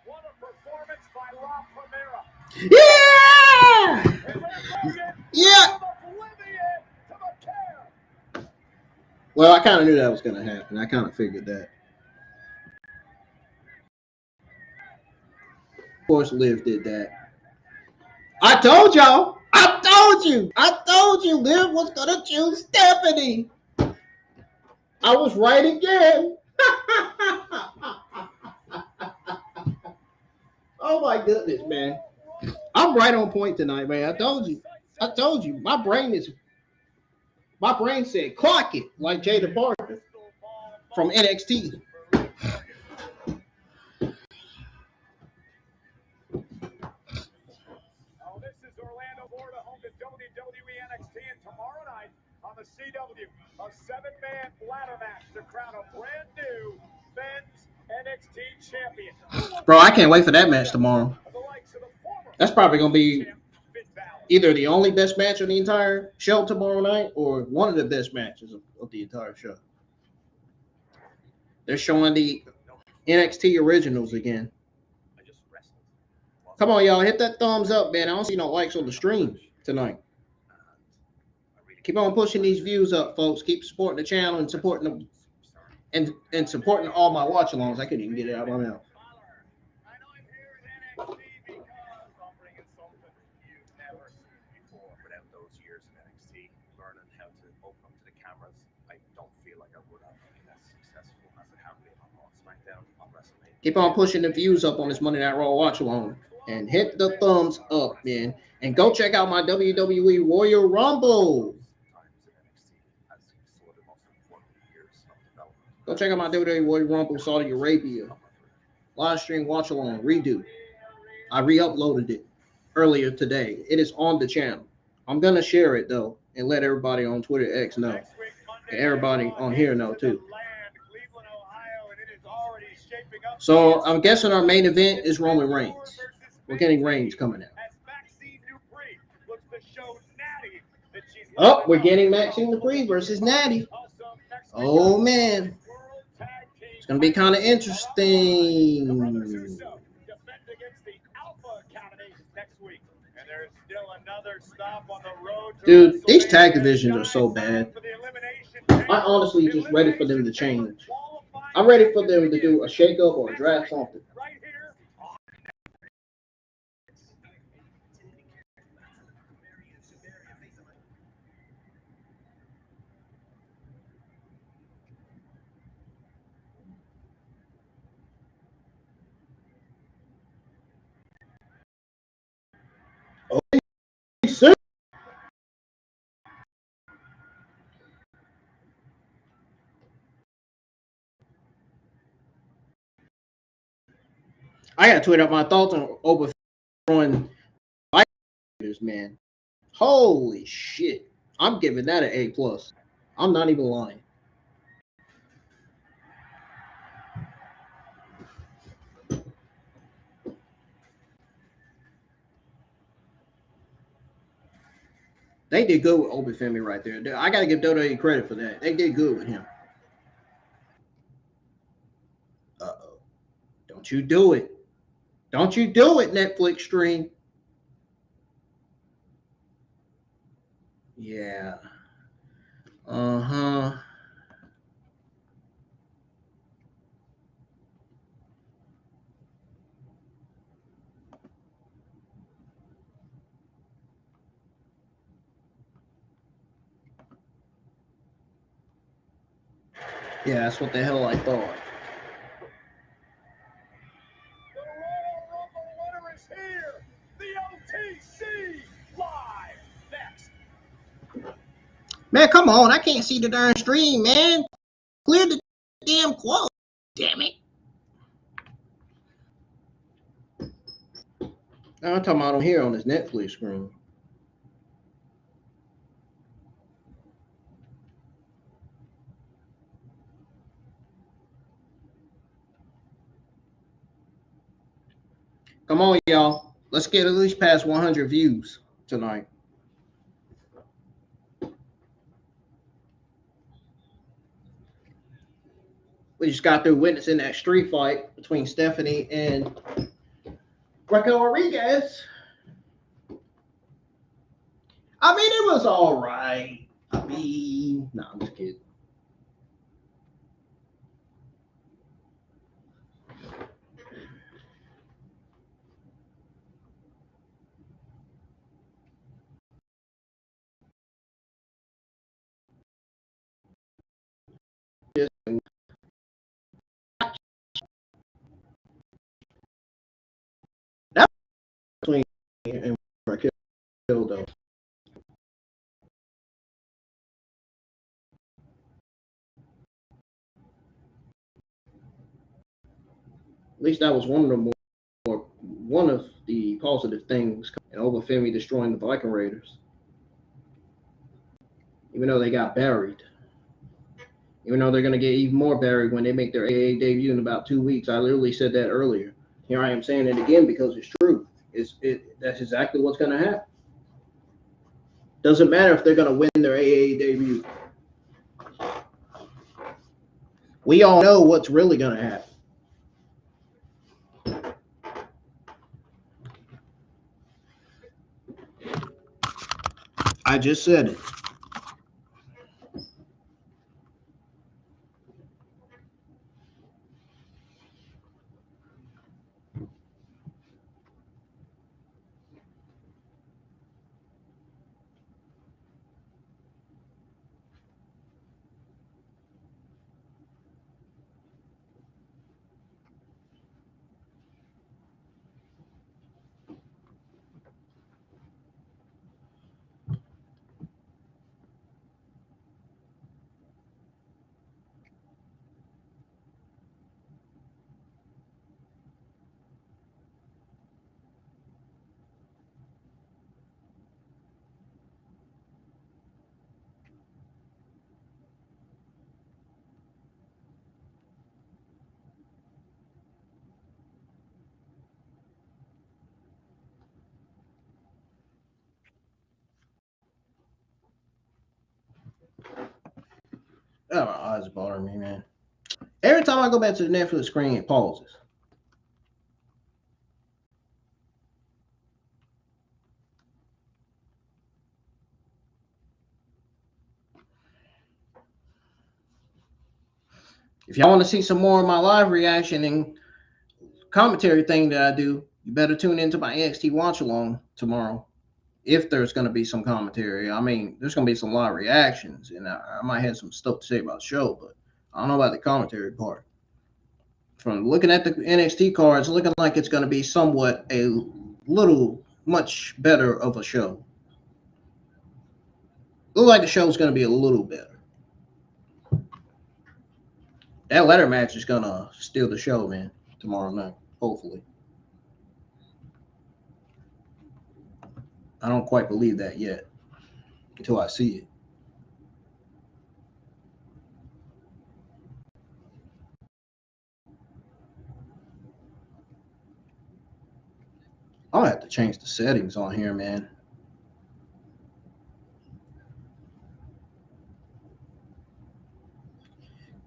S2: What a performance by Rob Primera.
S1: Yeah! Yeah! Well, I kind of knew that was going to happen. I kind of figured that. Of course, Liv did that. I told y'all. I told you. Liv was going to choose Stephanie. I was right again. Oh, my goodness, man. I'm right on point tonight, man. I told you. My brain said, clock it, like Jada Parker from NXT.
S2: This is Orlando, Florida, home to WWE NXT, and tomorrow night on the CW, a 7-man ladder match to crown a brand new men's NXT champion.
S1: Bro, I can't wait for that match tomorrow. That's probably going to be either the only best match of the entire show tomorrow night or one of the best matches of the entire show. They're showing the NXT originals again. Come on, y'all. Hit that thumbs up, man. I don't see no likes on the stream tonight. Keep on pushing these views up, folks. Keep supporting the channel and supporting them and supporting all my watch-alongs. I couldn't even get it out of my mouth. Keep on pushing the views up on this Monday Night Raw watch-along. And hit the thumbs up, man. And go check out my WWE Royal Rumble. Go check out my WWE Royal Rumble Saudi Arabia. Live stream watch-along, redo. I re-uploaded it earlier today. It is on the channel. I'm going to share it, though, and let everybody on Twitter X know. And everybody on here know, too. So I'm guessing our main event is Roman Reigns. We're getting Reigns coming out. Oh, we're getting Maxine Dupree versus Natty. Oh, man. It's going to be kind of interesting. Dude, these tag divisions are so bad. I honestly just ready for them to change. I'm ready for them to do a shakeup or a draft something. I got to tweet out my thoughts on overthrowing fighters, man. Holy shit. I'm giving that an A+. I'm not even lying. They did good with Obafemi right there. I got to give WWE credit for that. They did good with him. Uh-oh. Don't you do it. Don't you do it, Netflix stream. Yeah. Uh-huh. Yeah, that's what the hell I thought.
S2: The Royal Rumble winner is here. The OTC Live
S1: Man, come on. I can't see the darn stream, man. Clear the damn quote. Damn it. Now I'm talking about on here on this Netflix screen. Come on, y'all. Let's get at least past 100 views tonight. We just got through witnessing that street fight between Stephanie and Raquel Rodriguez. I mean, it was all right. I mean, no, I'm just kidding. That was between and Raquel, though. At least that was one of the positive things, and over Femi destroying the Viking Raiders. Even though they got buried. Even though they're going to get even more buried when they make their AA debut in about 2 weeks. I literally said that earlier. Here I am saying it again because it's true. That's exactly what's going to happen. Doesn't matter if they're going to win their AA debut. We all know what's really going to happen. I just said it. Oh, my eyes are bothering me, man. Every time I go back to the Netflix screen, it pauses. If y'all want to see some more of my live reaction and commentary thing that I do, you better tune into my NXT watch along tomorrow. If there's going to be some commentary, I mean, there's going to be some live reactions, and I might have some stuff to say about the show, but I don't know about the commentary part. From looking at the NXT cards, looking like it's going to be somewhat a little much better of a show. Look like the show's going to be a little better. That ladder match is going to steal the show, man, tomorrow night, hopefully. I don't quite believe that yet until I see it. I'll have to change the settings on here, man.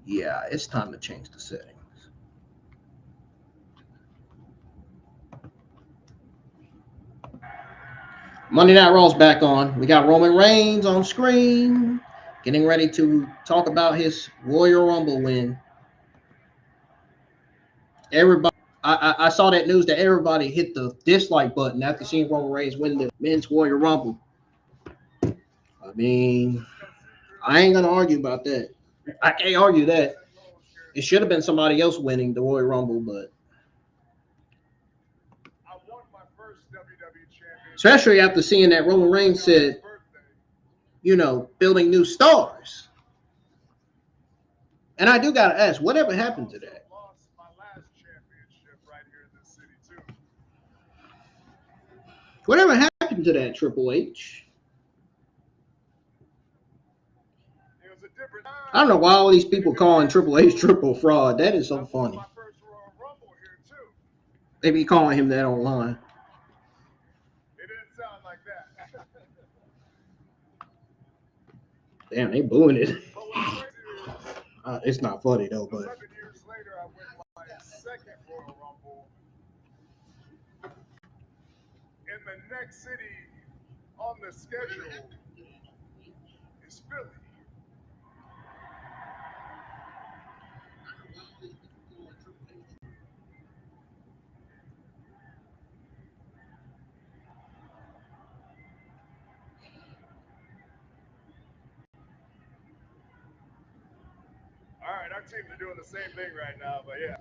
S1: Yeah, it's time to change the settings. Monday Night Raw's back on. We got Roman Reigns on screen, getting ready to talk about his Royal Rumble win. Everybody, I saw that news that everybody hit the dislike button after seeing Roman Reigns win the Men's Royal Rumble. I mean, I ain't gonna argue about that. I can't argue that. It should have been somebody else winning the Royal Rumble, but
S2: I won my first WWE championship.
S1: especially after seeing that Roman Reigns said building new stars. And I do gotta ask, whatever happened to that?
S5: Lost my last championship right here in this city too.
S1: Whatever happened to that Triple H?
S5: It was a different time.
S1: I don't know why all these people calling Triple H triple fraud. That is so funny.
S5: My first Royal Rumble here too.
S1: They be calling him that online.
S5: It didn't sound like that.
S1: Damn, they booing it.
S5: But what's crazy is,
S1: It's not funny though, but
S5: 11 years later, I win my second Royal Rumble in the next city on the schedule is Philly. All right, our teams are doing the same thing right now, but yeah.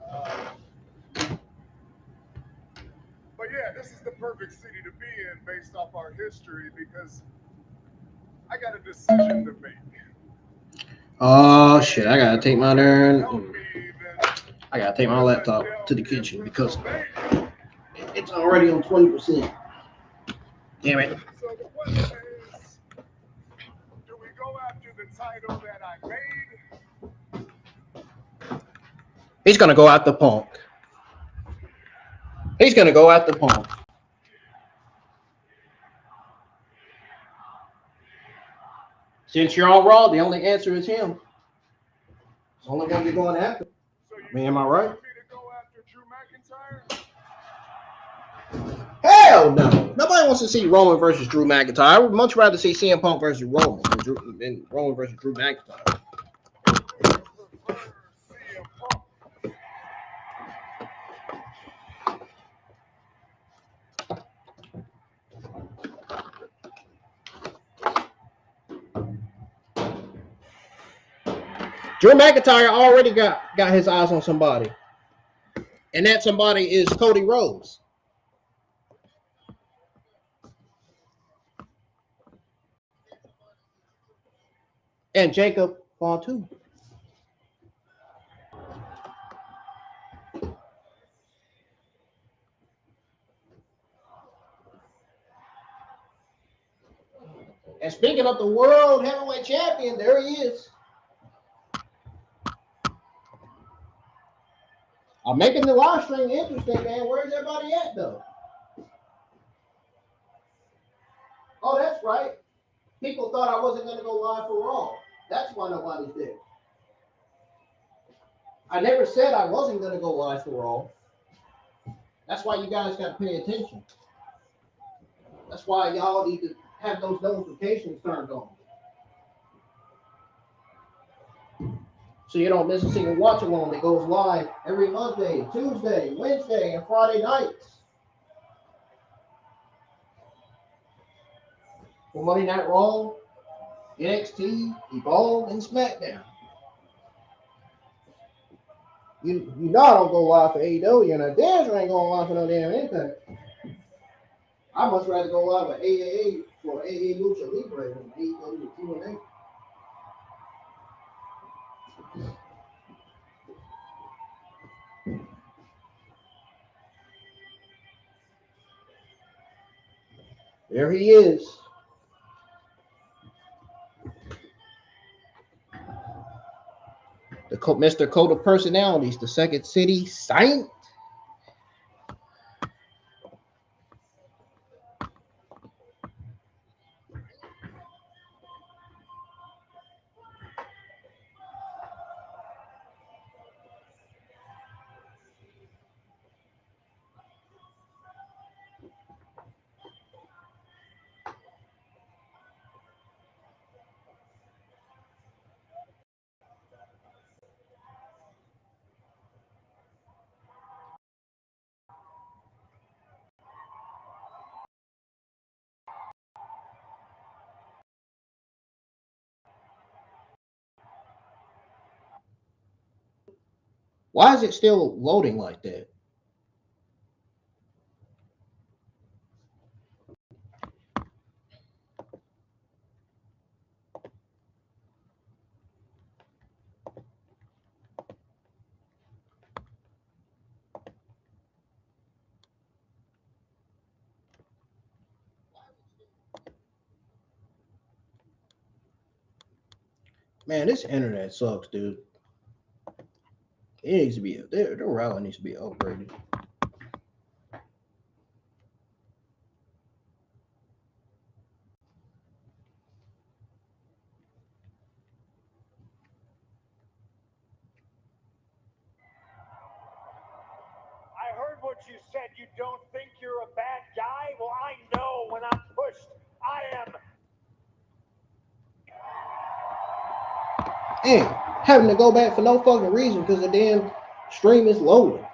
S5: This is the perfect city to be in based off our history because I got a decision to make.
S1: oh shit, I gotta take my I gotta take my laptop to the kitchen because it's already on 20%. Damn it.
S5: So the question is, do we go after the title that I made?
S1: He's gonna go after Punk. He's gonna go after Punk. Since you're on Raw, the only answer is him. It's the only one you're going after.
S5: So you
S1: Man, am I right?
S5: want me to go after Drew McIntyre?
S1: Hell no. Nobody wants to see Roman versus Drew McIntyre. I would much rather see CM Punk versus Roman than Roman versus Drew McIntyre. Drew McIntyre already got his eyes on somebody. And that somebody is Cody Rhodes. And Jacob Fatu. And speaking of the World Heavyweight Champion, there he is. I'm making the live stream interesting, man. Where's everybody at, though? Oh, that's right. People thought I wasn't going to go live for Raw. That's why nobody's there. I never said I wasn't going to go live for Raw. That's why you guys got to pay attention. That's why y'all need to have those notifications turned on. So you don't miss a single watch along that goes live every Monday, Tuesday, Wednesday, and Friday nights. For Monday Night Raw, NXT, Evolve, and SmackDown. You know I don't go live for AEW, and I damn sure ain't going live for no damn Impact. I much rather go live for AAA for AA Lucha Libre than AEW TNA. There he is. Mr. Code of Personalities, the Second City Saint. Why is it still loading like that? Man, this internet sucks, dude. It needs to be the router needs to be upgraded.
S2: I heard what you said. You don't think you're a bad guy? Well, I know when I'm pushed, I am.
S1: And having to go back for no fucking reason because the damn stream is loading.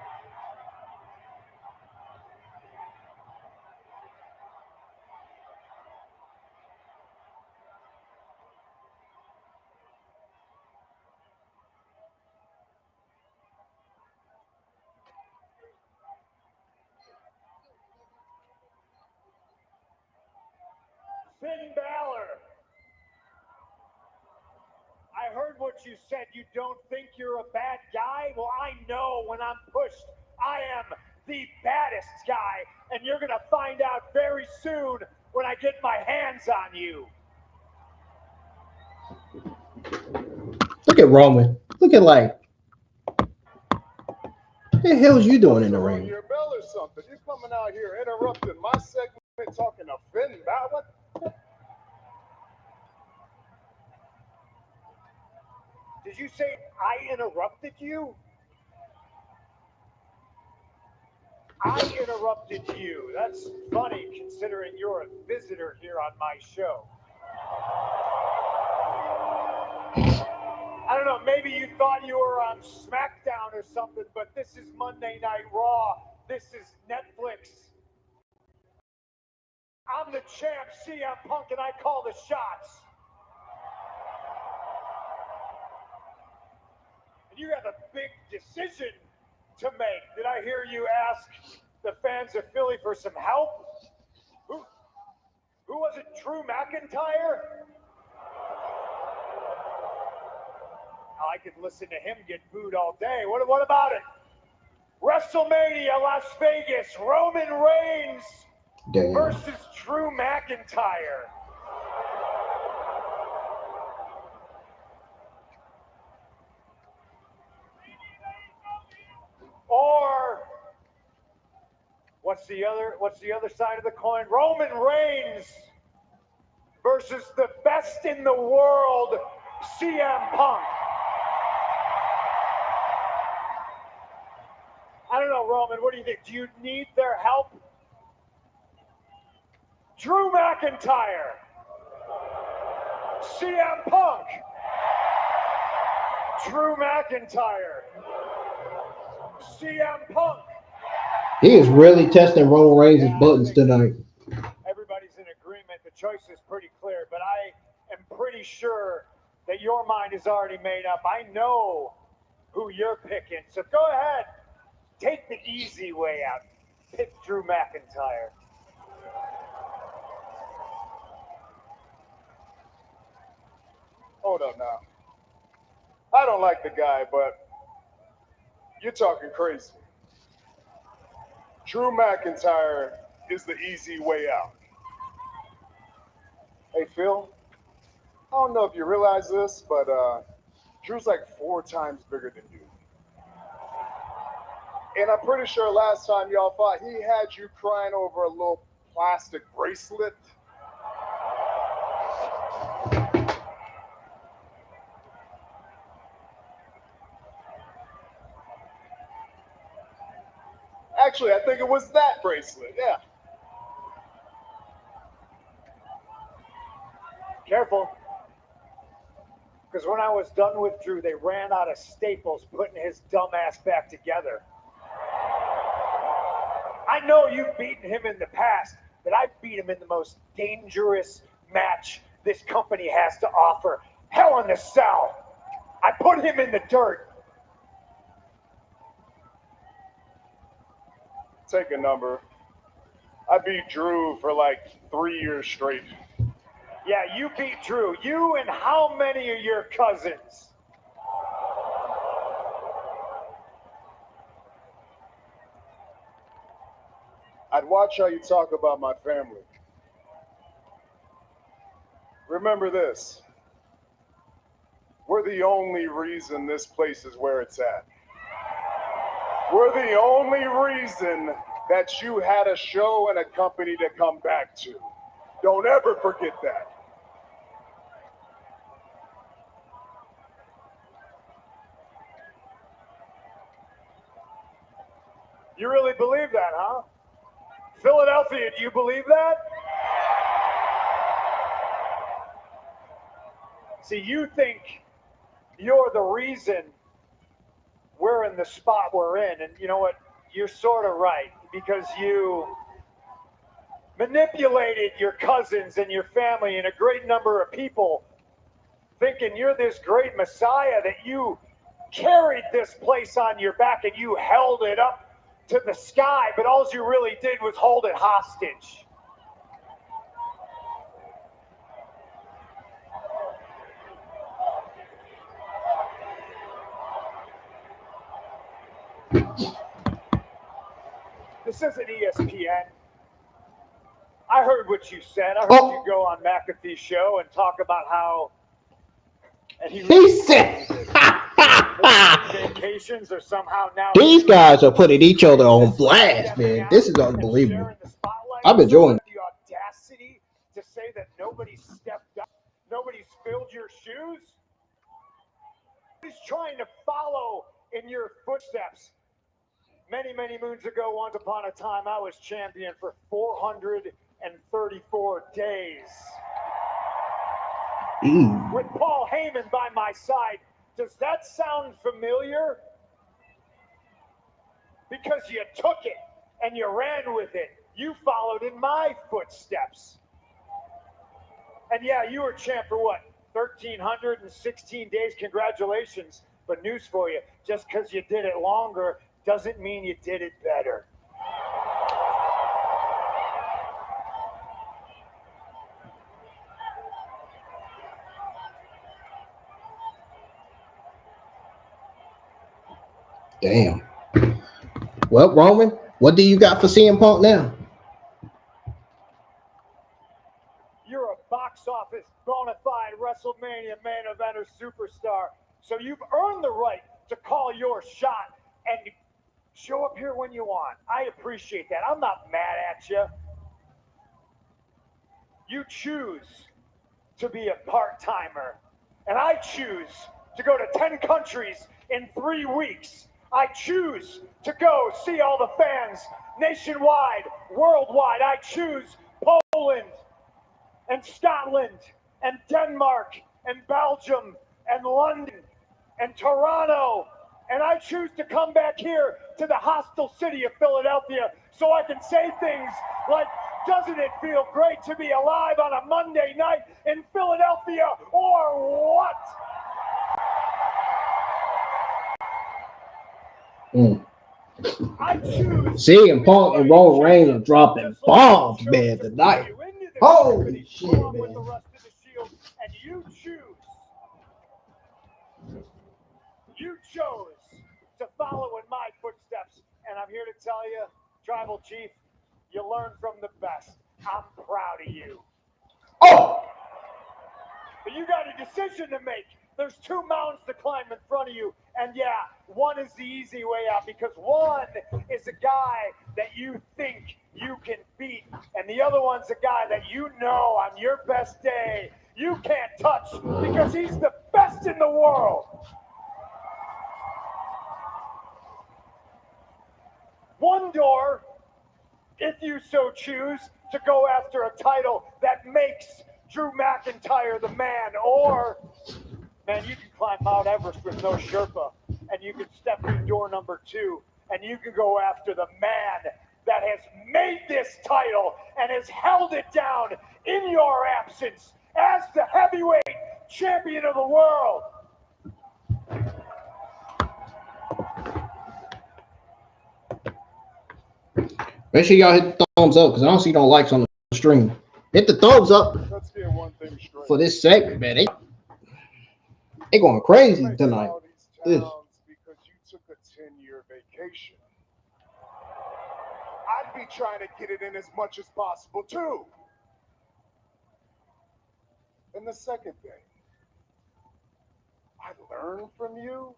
S2: Finn Balor. I heard what you said. You don't think you're a bad guy? Well, I know when I'm pushed, I am the baddest guy. And you're going to find out very soon when I get my hands on you.
S1: Look at Roman. Look at like, what the hell is you doing in the ring?
S5: Your bell or something? You coming out here interrupting my segment, talking to Finn Balor?
S2: Did you say I interrupted you? I interrupted you. That's funny considering you're a visitor here on my show. I don't know, maybe you thought you were on SmackDown or something, but this is Monday Night Raw. This is Netflix. I'm the champ, CM Punk, and I call the shots. And you have a big decision to make. Did I hear you ask the fans of Philly for some help? Who was it? Drew McIntyre? I could listen to him get booed all day. What about it? WrestleMania, Las Vegas, Roman Reigns versus Drew McIntyre. Or what's the other side of the coin? Roman Reigns versus the best in the world, CM Punk. I don't know, Roman, what do you think? Do you need their help? Drew McIntyre, CM Punk, Drew McIntyre, CM Punk.
S1: He is really testing Roman Reigns' buttons tonight.
S2: Everybody's in agreement. The choice is pretty clear, but I am pretty sure that your mind is already made up. I know who you're picking, so go ahead. Take the easy way out. Pick Drew McIntyre.
S5: Hold up now. I don't like the guy, but you're talking crazy. Drew McIntyre is the easy way out. Hey, Phil, I don't know if you realize this, but Drew's like 4 times bigger than you. And I'm pretty sure last time y'all fought, he had you crying over a little plastic bracelet. Actually, I think it was that bracelet, yeah.
S2: Careful. Because when I was done with Drew, they ran out of staples putting his dumb ass back together. I know you've beaten him in the past, but I beat him in the most dangerous match this company has to offer. Hell in a Cell. I put him in the dirt.
S5: Take a number. I beat Drew for like 3 years straight.
S2: Yeah, you beat Drew. You and how many of your cousins?
S5: I'd watch how you talk about my family. Remember this.
S2: We're the only reason this place is where it's at. We're the only reason that you had a show and a company to come back to. Don't ever forget that. You really believe that, huh? Philadelphia, do you believe that? See, you think you're the reason we're in the spot we're in, and you know what? You're sort of right, because you manipulated your cousins and your family and a great number of people thinking you're this great messiah, that you carried this place on your back and you held it up to the sky, but all you really did was hold it hostage. This isn't ESPN. I heard what you said. I heard you go on McAfee's show and talk about how. And
S1: He said,
S2: vacations are somehow now.
S1: these guys are putting each other on blast, man. This is unbelievable. I'm enjoying it.
S2: The audacity to say that nobody stepped up, nobody's filled your shoes. He's trying to follow in your footsteps. Many, many moons ago, once upon a time, I was champion for 434 days. With Paul Heyman by my side. Does that sound familiar? Because you took it and you ran with it. You followed in my footsteps. And yeah, you were champ for what? 1,316 days. Congratulations. But news for you, just because you did it longer doesn't mean you did it better.
S1: Damn. Well, Roman, what do you got for CM Punk now?
S2: You're a box office bona fide WrestleMania main eventer superstar. So you've earned the right to call your shot and show up here when you want. I appreciate that. I'm not mad at you. You choose to be a part-timer. And I choose to go to 10 countries in 3 weeks. I choose to go see all the fans nationwide, worldwide. I choose Poland and Scotland and Denmark and Belgium and London and Toronto. And I choose to come back here to the hostile city of Philadelphia so I can say things like, doesn't it feel great to be alive on a Monday night in Philadelphia, or what? I choose.
S1: CM Punk and Roman Reigns are dropping bombs, man, tonight. Holy shit, man.
S2: And you chose to follow in my footsteps. And I'm here to tell you, Tribal Chief, you learn from the best. I'm proud of you.
S1: Oh!
S2: But you got a decision to make. There's 2 mountains to climb in front of you. And yeah, one is the easy way out, because one is a guy that you think you can beat. And the other one's a guy that you know on your best day you can't touch because he's the best in the world. One door, if you so choose, to go after a title that makes Drew McIntyre the man, or, man, you can climb Mount Everest with no Sherpa, and you can step through door number 2, and you can go after the man that has made this title and has held it down in your absence as the heavyweight champion of the world.
S1: Make sure y'all hit the thumbs up, because I don't see no likes on the stream. Hit the thumbs up for this segment, man. They going crazy tonight.
S2: Because you took a 10-year vacation. I'd be trying to get it in as much as possible, too. And the second thing, I learned from you?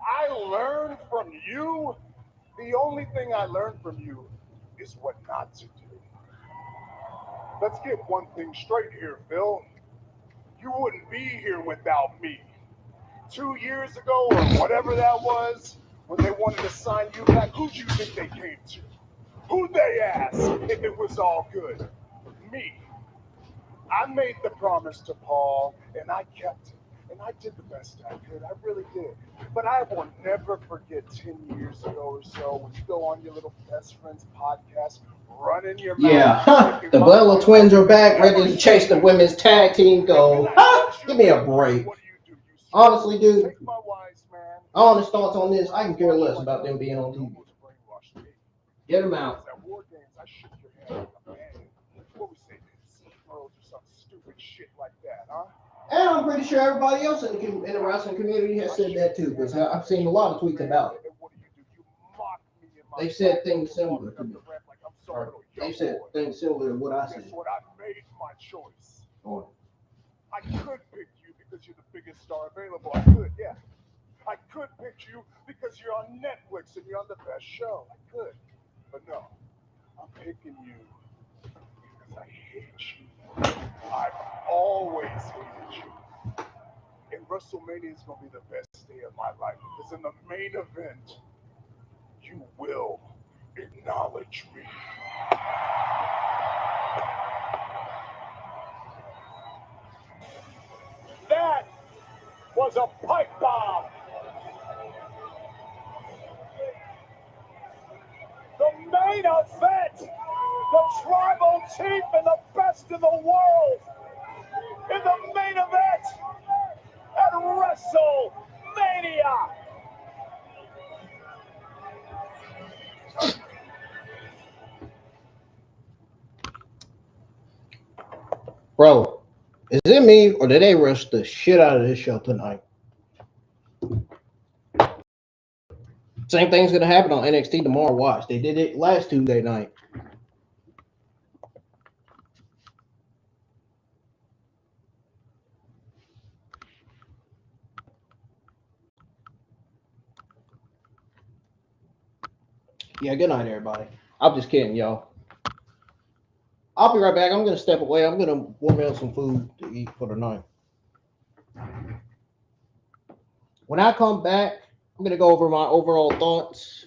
S2: I learned from you? The only thing I learned from you is what not to do. Let's get one thing straight here, Phil. You wouldn't be here without me. 2 years ago, or whatever that was, when they wanted to sign you back, who'd you think they came to? Who'd they ask if it was all good? Me. I made the promise to Paul, and I kept it. And I did the best I could. I really did. But I will never forget 10 years ago or so when you go on your little best friend's podcast, running your mouth.
S1: Yeah, the Bella twins are back, ready to chase the women's tag team goal. Give me a break. Honestly, dude, honest thoughts on this, I can care less about them being on TV. Get them out.
S2: At War Games, I shook your hand like a man. What we say? Or some stupid shit like that, huh?
S1: And I'm pretty sure everybody else in the wrestling community has said that too, because I've seen a lot of tweets about it. They said things similar to me. Or they said things similar to what I said.
S2: Guess what? I made my choice.
S1: Or,
S2: I could pick you because you're the biggest star available. I could, yeah. I could pick you because you're on Netflix and you're on the best show. I could. But no, I'm picking you because I hate you. I've always hated you. And WrestleMania is going to be the best day of my life because in the main event, you will acknowledge me. That was a pipe bomb. The main event, the tribal chief and the best in the world in the main event at WrestleMania.
S1: bro, is it me or did they rush the shit out of this show tonight? Same thing's gonna happen on NXT tomorrow. Watch, they did it last Tuesday night. Yeah, good night, everybody. I'm just kidding, y'all. I'll be right back. I'm gonna step away. I'm gonna warm up some food to eat for the night. When I come back, I'm gonna go over my overall thoughts,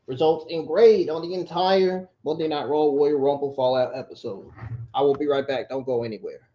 S1: results, and grade on the entire Monday Night Raw Royal Rumble Fallout episode. I will be right back. Don't go anywhere.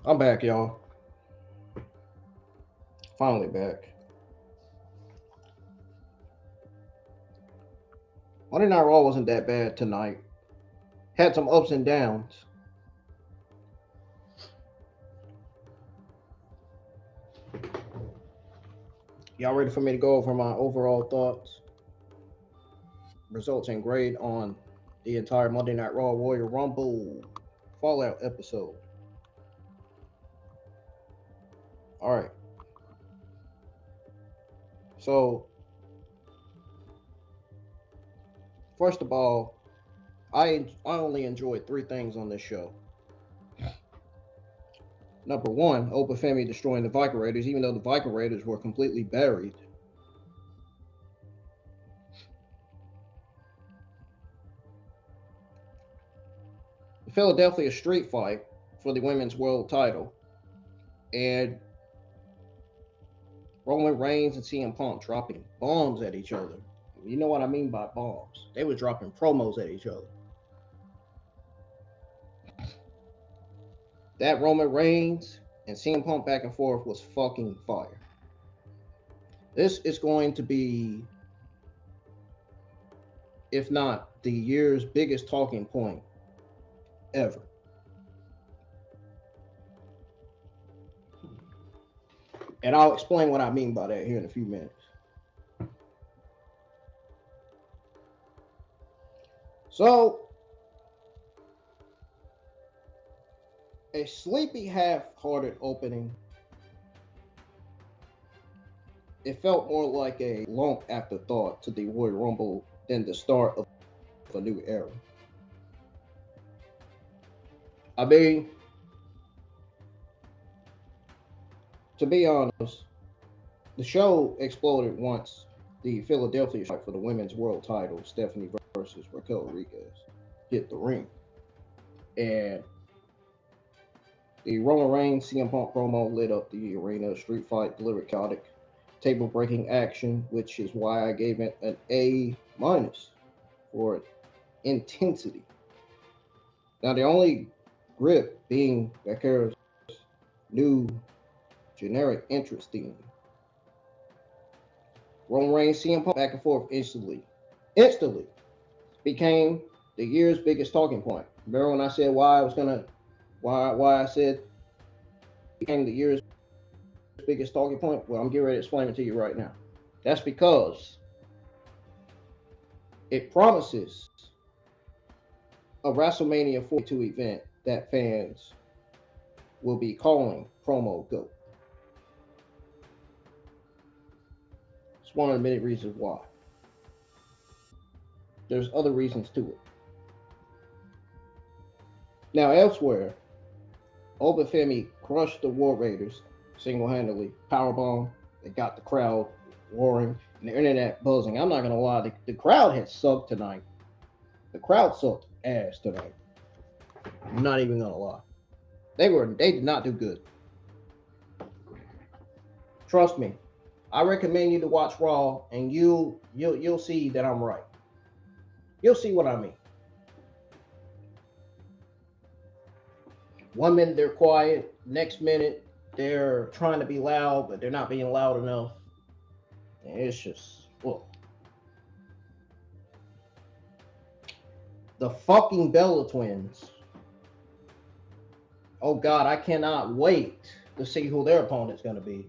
S1: I'm back, y'all. Finally back. Monday Night Raw wasn't that bad tonight. Had some ups and downs. Y'all ready for me to go over my overall thoughts, results, and grade on the entire Monday Night Raw Royal Rumble Fallout episode? All right. So, first of all, I only enjoyed 3 things on this show. Number 1, Obafemi destroying the Viking Raiders, even though the Viking Raiders were completely buried. The Philadelphia street fight for the women's world title, and Roman Reigns and CM Punk dropping bombs at each other. You know what I mean by bombs. They were dropping promos at each other. That Roman Reigns and CM Punk back and forth was fucking fire. This is going to be, if not the year's biggest talking point ever. And I'll explain what I mean by that here in a few minutes. So, a sleepy, half-hearted opening. It felt more like a long afterthought to the Royal Rumble than the start of a new era. I mean, to be honest, the show exploded once the Philadelphia fight for the women's world title, Stephanie versus Raquel Rodriguez, hit the ring. And the Roman Reigns CM Punk promo lit up the arena. Street fight delivered chaotic, table-breaking action, which is why I gave it an A- for intensity. Now, the only grip being Vaquer's new generic entrance theme. Roman Reigns CM Punk back and forth instantly became the year's biggest talking point. Remember when I said why I said it became the year's biggest talking point? Well, I'm getting ready to explain it to you right now. That's because it promises a WrestleMania 42 event that fans will be calling Promo GOAT. It's one of the many reasons why. There's other reasons to it. Now, elsewhere, Obafemi crushed the War Raiders single-handedly. Powerbomb. They got the crowd roaring and the internet buzzing. I'm not going to lie. The crowd had sucked tonight. The crowd sucked ass tonight. I'm not even going to lie. They did not do good. Trust me. I recommend you to watch Raw, and you'll see that I'm right. You'll see what I mean. 1 minute they're quiet, next minute they're trying to be loud, but they're not being loud enough. And it's just, well. The fucking Bella Twins. Oh God, I cannot wait to see who their opponent's gonna be.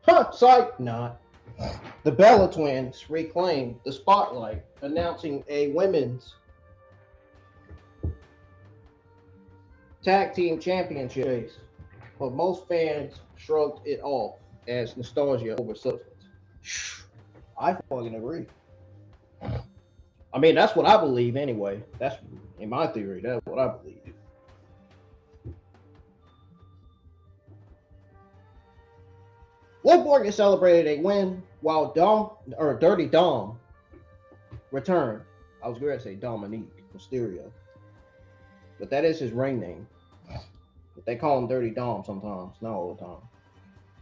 S1: Huh, psych, not. The Bella Twins reclaimed the spotlight, announcing a women's tag team championship, but most fans shrugged it off as nostalgia over substance. I fucking agree. I mean, that's what I believe anyway. That's in my theory. That's what I believe. Liv Morgan celebrated a win while Dirty Dom returned. I was going to say Dominique Mysterio, but that is his ring name. They call him Dirty Dom sometimes, not all the time.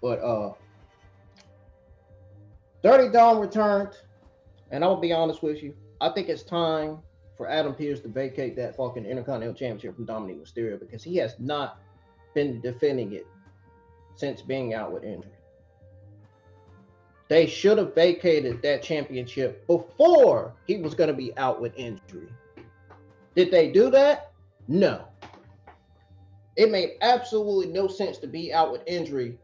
S1: But Dirty Dom returned, and I'll be honest with you. I think it's time for Adam Pearce to vacate that fucking Intercontinental Championship from Dominique Mysterio because he has not been defending it since being out with injury. They should have vacated that championship before he was going to be out with injury. Did they do that? No. It made absolutely no sense to be out with injury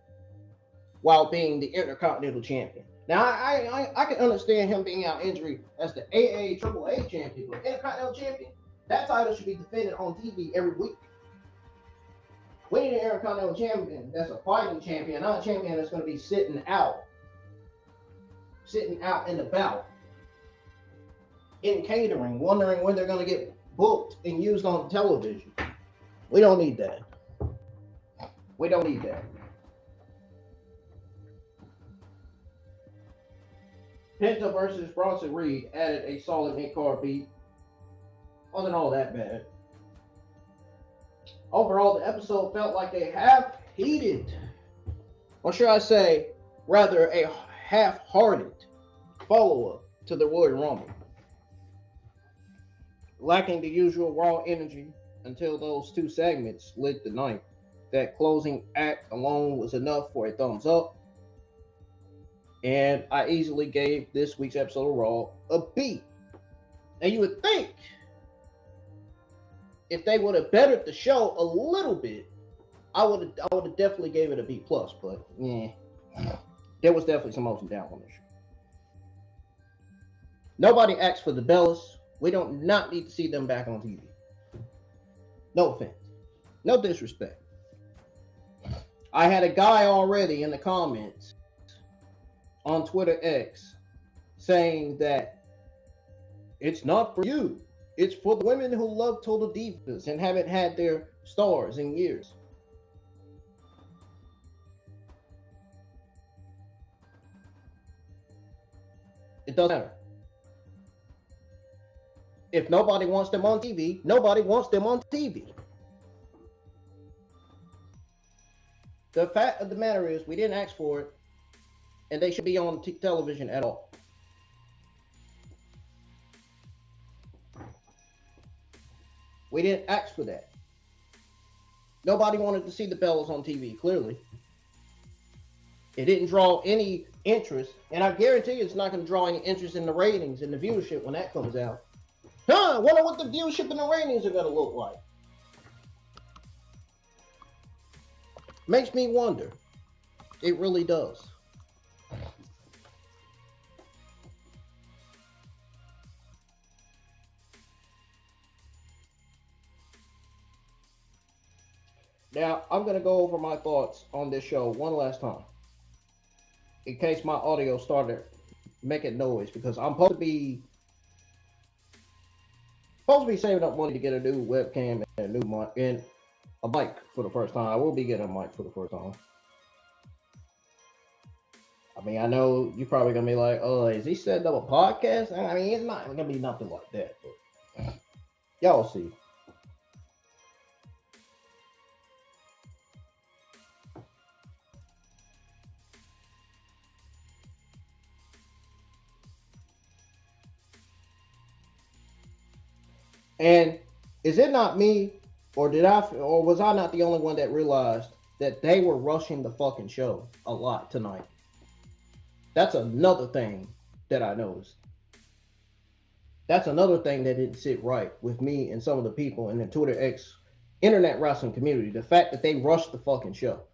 S1: while being the Intercontinental Champion. Now, I can understand him being out injury as the AA AAA Champion, but Intercontinental Champion, that title should be defended on TV every week. We need an Intercontinental Champion that's a fighting champion, not a champion that's going to be sitting out and about in catering, wondering when they're going to get booked and used on television. We don't need that. We don't need that. Penta versus Bronson Reed added a solid mid-card beat. Wasn't all that bad. Overall, the episode felt like a half-heated, or should I say, rather a half-hearted follow-up to the Royal Rumble. Lacking the usual raw energy until those two segments lit the night. That closing act alone was enough for a thumbs up. And I easily gave this week's episode of Raw a B. And you would think if they would have bettered the show a little bit, I would have definitely gave it a B plus. But yeah, there was definitely some ups and downs on this show. Nobody asked for the Bellas. We don't not need to see them back on TV. No offense, no disrespect. I had a guy already in the comments on Twitter X saying that it's not for you. It's for the women who love Total Divas and haven't had their stars in years. It doesn't matter. If nobody wants them on TV, nobody wants them on TV. The fact of the matter is, we didn't ask for it, and they should be on television at all. We didn't ask for that. Nobody wanted to see the Bellas on TV, clearly. It didn't draw any interest, and I guarantee you it's not going to draw any interest in the ratings and the viewership when that comes out. I wonder what the viewership and the ratings are going to look like. Makes me wonder. It really does. Now, I'm going to go over my thoughts on this show one last time, in case my audio started making noise, because I'm supposed to be saving up money to get a new webcam and a new mic and a mic for the first time. I will be getting a mic for the first time. I mean, I know you're probably going to be like, oh, is he setting up a podcast? I mean, it's not going to be nothing like that, but y'all see. And is it not me, or was I not the only one that realized that they were rushing the fucking show a lot tonight? That's another thing that I noticed. That's another thing that didn't sit right with me and some of the people in the Twitter X internet wrestling community. The fact that they rushed the fucking show.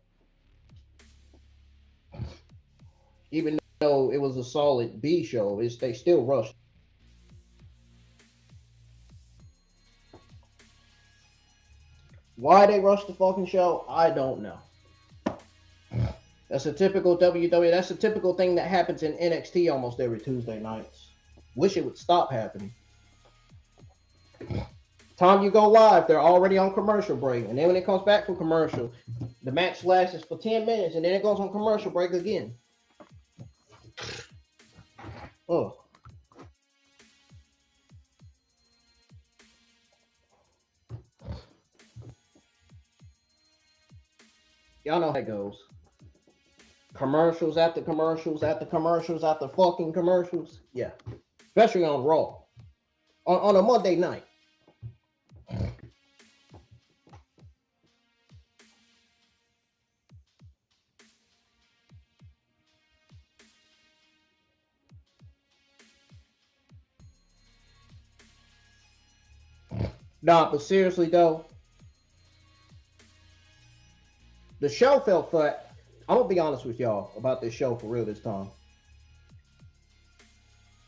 S1: Even though it was a solid B show, they still rushed. Why they rushed the fucking show, I don't know. That's a typical WWE. That's a typical thing that happens in NXT almost every Tuesday nights. Wish it would stop happening. Time you go live, they're already on commercial break. And then when it comes back from commercial, the match lasts for 10 minutes and then it goes on commercial break again. Oh. Y'all know how it goes. Commercials after commercials after commercials after fucking commercials. Yeah. Especially on Raw. On a Monday night. Nah, but seriously though, the show fell flat. I'm gonna be honest with y'all about this show for real this time.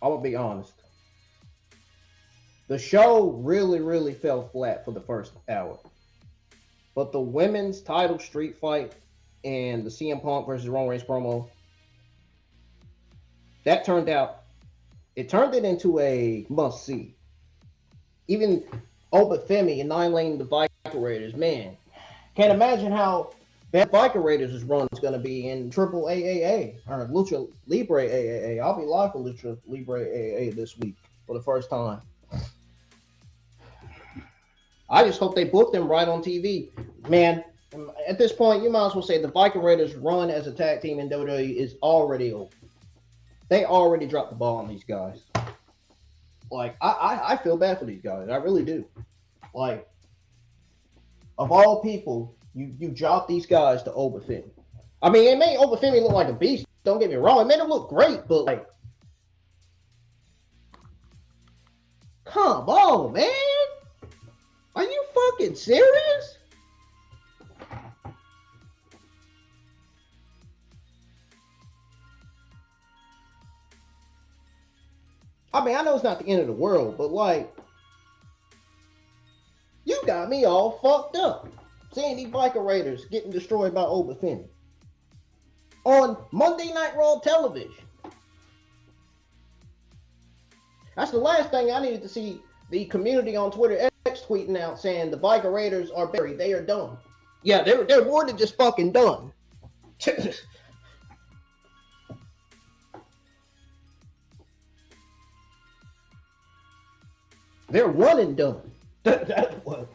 S1: I'm gonna be honest. The show really fell flat for the first hour. But the women's title street fight and the CM Punk versus Roman Reigns promo, that turned it into a must see. Even Obafemi and Nine Lane the Viper Raiders, man, can't imagine how bad Viper Raiders' run is going to be in Triple AAA or Lucha Libre AAA. I'll be live for Lucha Libre AAA this week for the first time. I just hope they book them right on TV. Man, at this point, you might as well say the Viking Raiders' run as a tag team in WWE is already over. They already dropped the ball on these guys. Like, I feel bad for these guys. I really do. Like, of all people, you dropped these guys to Obafemi. I mean, it made Obafemi look like a beast. Don't get me wrong. It made him look great, but, like, come on, man. Are you fucking serious? I mean, I know it's not the end of the world, but like, you got me all fucked up. Seeing these Viking Raiders getting destroyed by Obafemi on Monday Night Raw television. That's the last thing I needed to see the community on Twitter X tweeting out saying the Viking Raiders are buried. They are done. Yeah, they're more than just fucking done. They're one and done. That's what.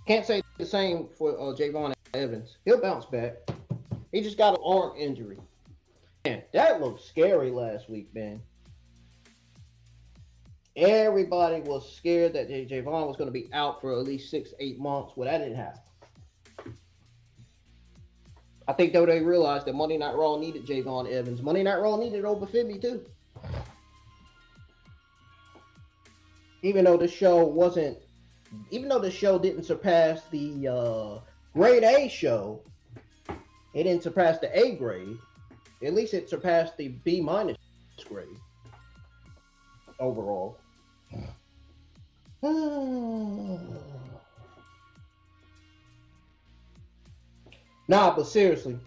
S1: Can't say the same for Javon Evans. He'll bounce back. He just got an arm injury. Man, that looked scary last week, man. Everybody was scared that Javon was going to be out for at least 6-8 months. Well, that didn't happen. I think though they realized that Monday Night Raw needed Javon Evans. Monday Night Raw needed Obafemi too. Even though the show didn't surpass the grade A show, it didn't surpass the A grade. At least it surpassed the B- grade overall. Nah, but seriously,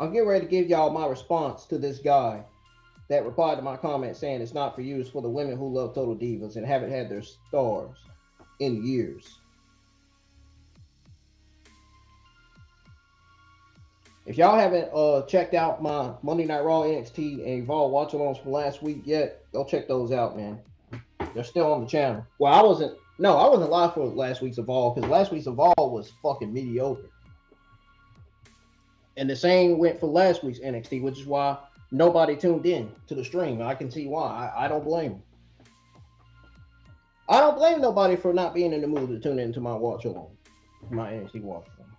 S1: I'm getting ready to give y'all my response to this guy that replied to my comment saying it's not for you, it's for the women who love Total Divas and haven't had their stars in years. If y'all haven't checked out my Monday Night Raw, NXT, and Evolve watch-alongs from last week yet, go check those out, man. They're still on the channel. Well, I wasn't live for last week's Evolve because last week's Evolve was fucking mediocre. And the same went for last week's NXT, which is why nobody tuned in to the stream. I can see why. I don't blame them. I don't blame nobody for not being in the mood to tune into my watch-along, my NXT watch-along.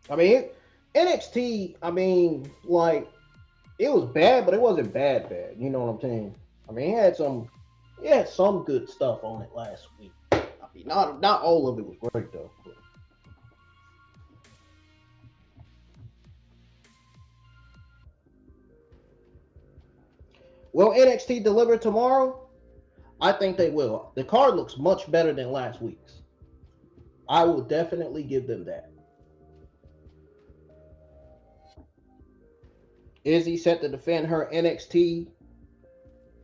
S1: I mean, NXT, I mean, like, it was bad, but it wasn't bad. You know what I'm saying? I mean, it had some good stuff on it last week. I mean, not all of it was great, though. But. Will NXT deliver tomorrow? I think they will. The card looks much better than last week's. I will definitely give them that. Izzy set to defend her NXT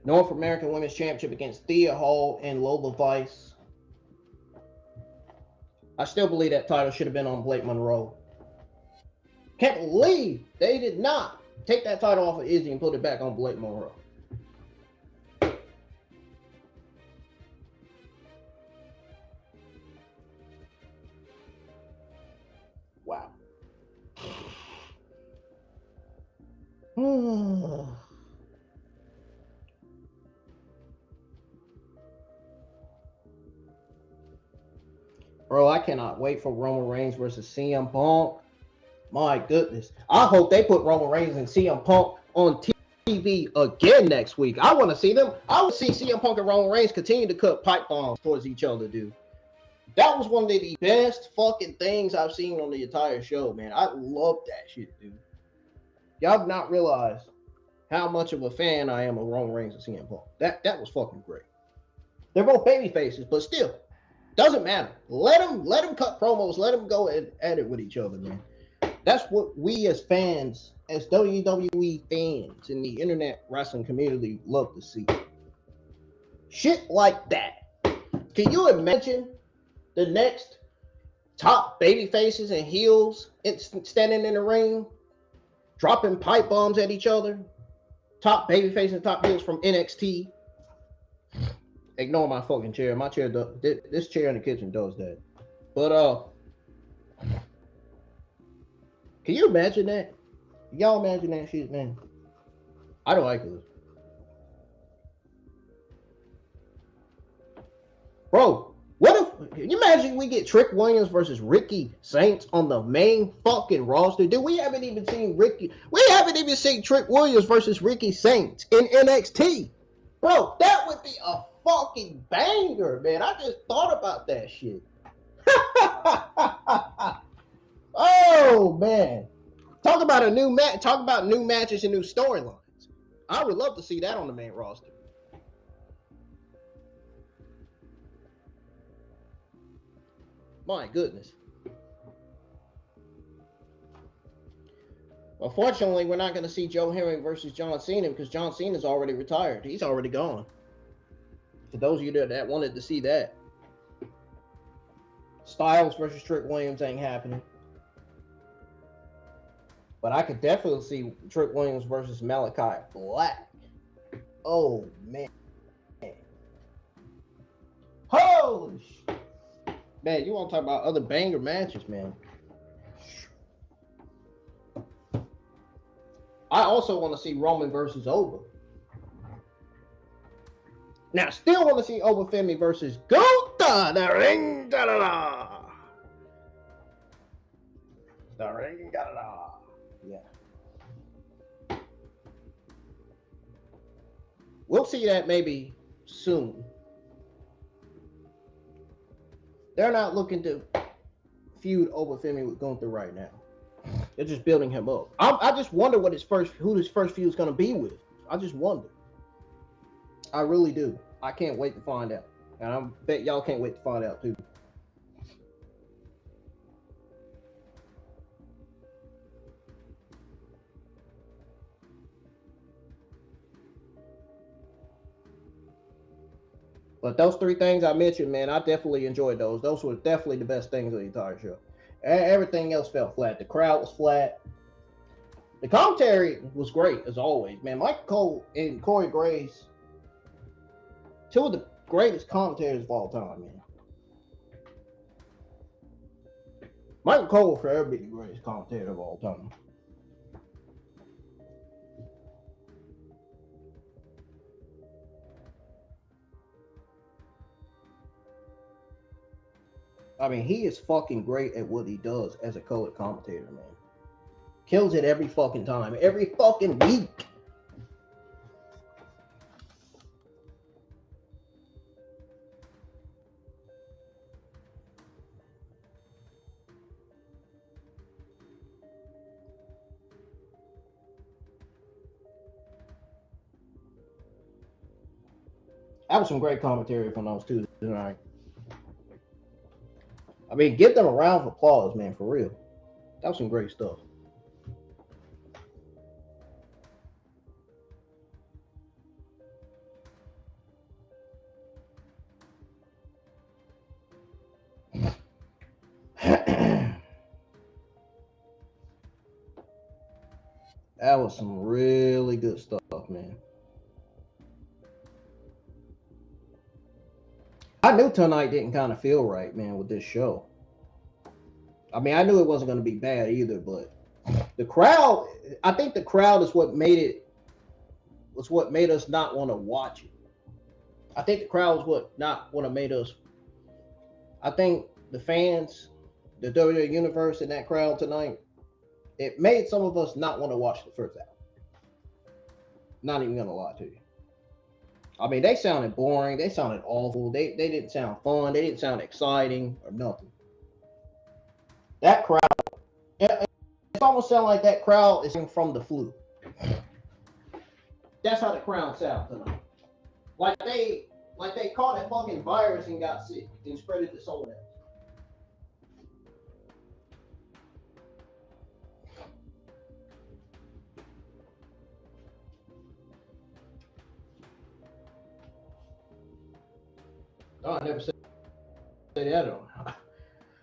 S1: North American Women's Championship against Thea Hall and Lola Vice. I still believe that title should have been on Blake Monroe. Can't believe they did not take that title off of Izzy and put it back on Blake Monroe. Wow. Bro, I cannot wait for Roman Reigns versus CM Punk. My goodness. I hope they put Roman Reigns and CM Punk on TV again next week. I want to see them. I want to see CM Punk and Roman Reigns continue to cut pipe bombs towards each other, dude. That was one of the best fucking things I've seen on the entire show, man. I love that shit, dude. Y'all have not realized how much of a fan I am of Roman Reigns and CM Punk. That was fucking great. They're both baby faces, but still, doesn't matter. Let them cut promos. Let them go at it with each other, man. That's what we as fans, as WWE fans in the internet wrestling community, love to see. Shit like that. Can you imagine the next top baby faces and heels standing in the ring, dropping pipe bombs at each other? Top baby faces and top heels from NXT. Ignore my fucking chair. My chair does, this chair in the kitchen does that. But can you imagine that? Y'all imagine that shit, man? I don't like this. Bro, what if, can you imagine we get Trick Williams versus Ricky Saints on the main fucking roster? Dude, we haven't even seen Trick Williams versus Ricky Saints in NXT. Bro, that would be a fucking banger, man. I just thought about that shit. Oh, man. Talk about a new match. Talk about new matches and new storylines. I would love to see that on the main roster. My goodness. Unfortunately, we're not going to see Joe Henry versus John Cena because John Cena's already retired. He's already gone. For those of you that wanted to see that. Styles versus Trick Williams ain't happening. But I could definitely see Trick Williams versus Malachi Black. Oh, man. Holy shit. Man, you want to talk about other banger matches, man. I also want to see Roman versus Oba. Now, still want to see Oba Femi versus Gunther. The ring, da-da-da. The ring, da-da-da. Yeah. We'll see that maybe soon. They're not looking to feud Oba Femi with Gunther right now. They're just building him up. I just wonder who his first feud is going to be with. I just wonder. I really do. I can't wait to find out. And I bet y'all can't wait to find out too. But those three things I mentioned, man, I definitely enjoyed those. Those were definitely the best things of the entire show. Everything else felt flat. The crowd was flat. The commentary was great, as always, man. Michael Cole and Corey Graves, two of the greatest commentators of all time, man. Michael Cole will forever be the greatest commentator of all time. I mean, he is fucking great at what he does as a color commentator, man. Kills it every fucking time, every fucking week. That was some great commentary from those two tonight. I mean, give them a round of applause, man, for real. That was some great stuff. That was some really good stuff, man. I knew tonight didn't kind of feel right, man, with this show. I mean, I knew it wasn't going to be bad either, but the crowd, I think the crowd is what made us not want to watch it. I think the crowd was what made us. I think the fans, the WWE Universe in that crowd tonight, it made some of us not want to watch the first hour. Not even gonna lie to you. I mean, they sounded boring. They sounded awful. They didn't sound fun. They didn't sound exciting or nothing. That crowd, it almost sounded like that crowd is from the flu. That's how the crowd sounds tonight. Like they caught a fucking virus and got sick and spread it to someone else. Oh, I never said that on.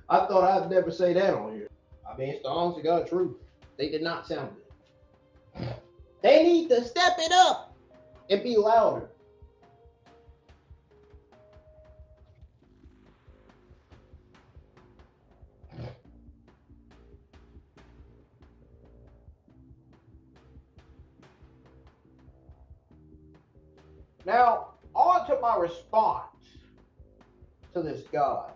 S1: I thought I'd never say that on here. I mean, it's the honest to God truth. They did not sound good. They need to step it up and be louder. Now, on to my response to this guy.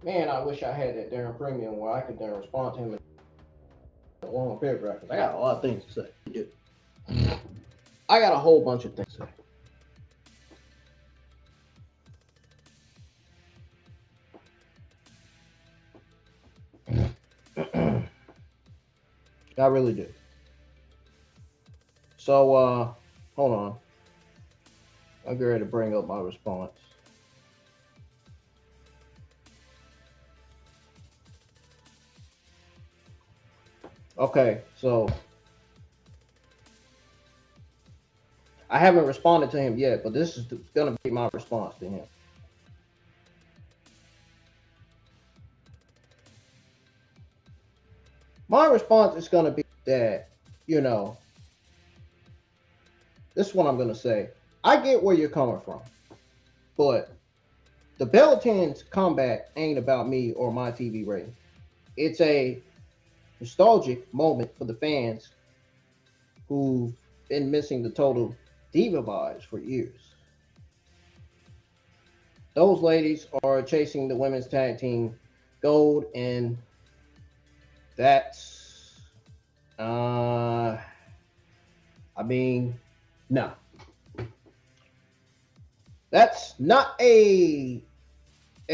S1: Man, I wish I had that Darren Premium where I could respond to him in a long paragraph. I got a lot of things to say. I got a whole bunch of things to say. I really do. So, hold on. I'm ready to bring up my response. Okay, so I haven't responded to him yet, but this is going to be my response to him. My response is going to be that, you know, this is what I'm going to say. I get where you're coming from, but the Bellatin's comeback ain't about me or my TV rating. It's a nostalgic moment for the fans who've been missing the total diva vibes for years. Those ladies are chasing the women's tag team gold, and that's, I mean, no. That's not a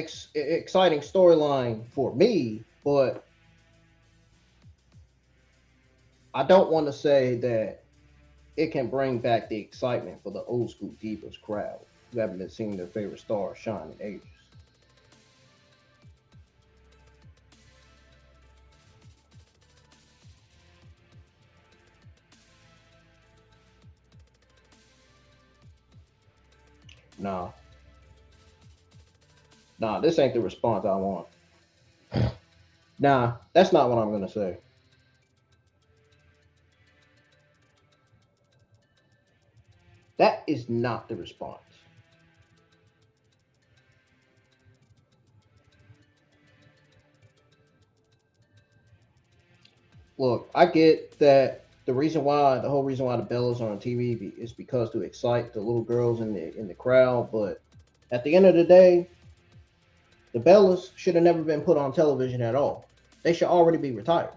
S1: exciting storyline for me, but I don't want to say that it can bring back the excitement for the old school divas crowd who haven't been seeing their favorite star shine in ages. Nah, this ain't the response I want. Nah, that's not what I'm going to say. That is not the response. Look, I get that the whole reason why the Bellas are on TV is because to excite the little girls in the crowd, but at the end of the day, the Bellas should have never been put on television at all. They should already be retired.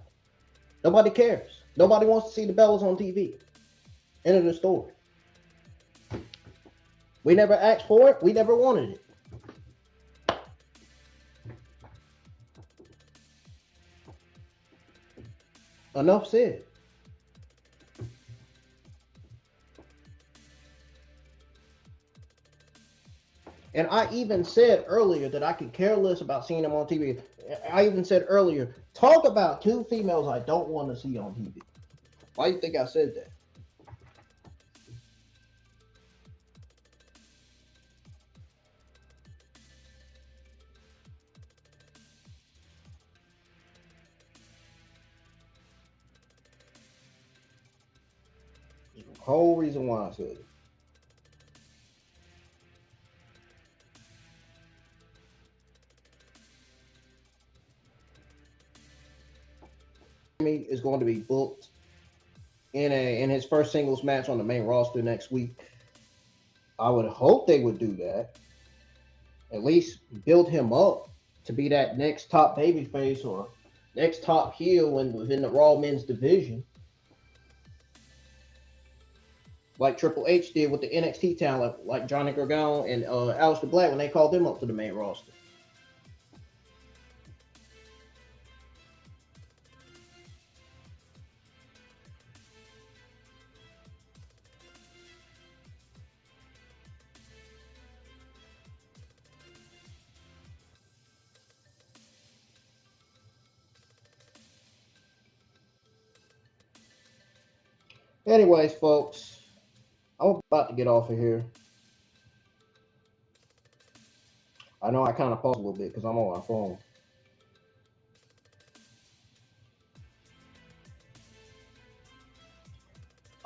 S1: Nobody cares. Nobody wants to see the Bellas on TV. End of the story. We never asked for it. We never wanted it. Enough said. And I even said earlier that I could care less about seeing them on TV. I even said earlier, talk about two females I don't want to see on TV. Why do you think I said that? The whole reason why I said it. Is going to be booked in his first singles match on the main roster next week. I would hope they would do that. At least build him up to be that next top babyface or next top heel within the Raw men's division. Like Triple H did with the NXT talent, like Johnny Gargano and Aleister Black when they called them up to the main roster. Anyways, folks, I'm about to get off of here. I know I kind of paused a little bit because I'm on my phone.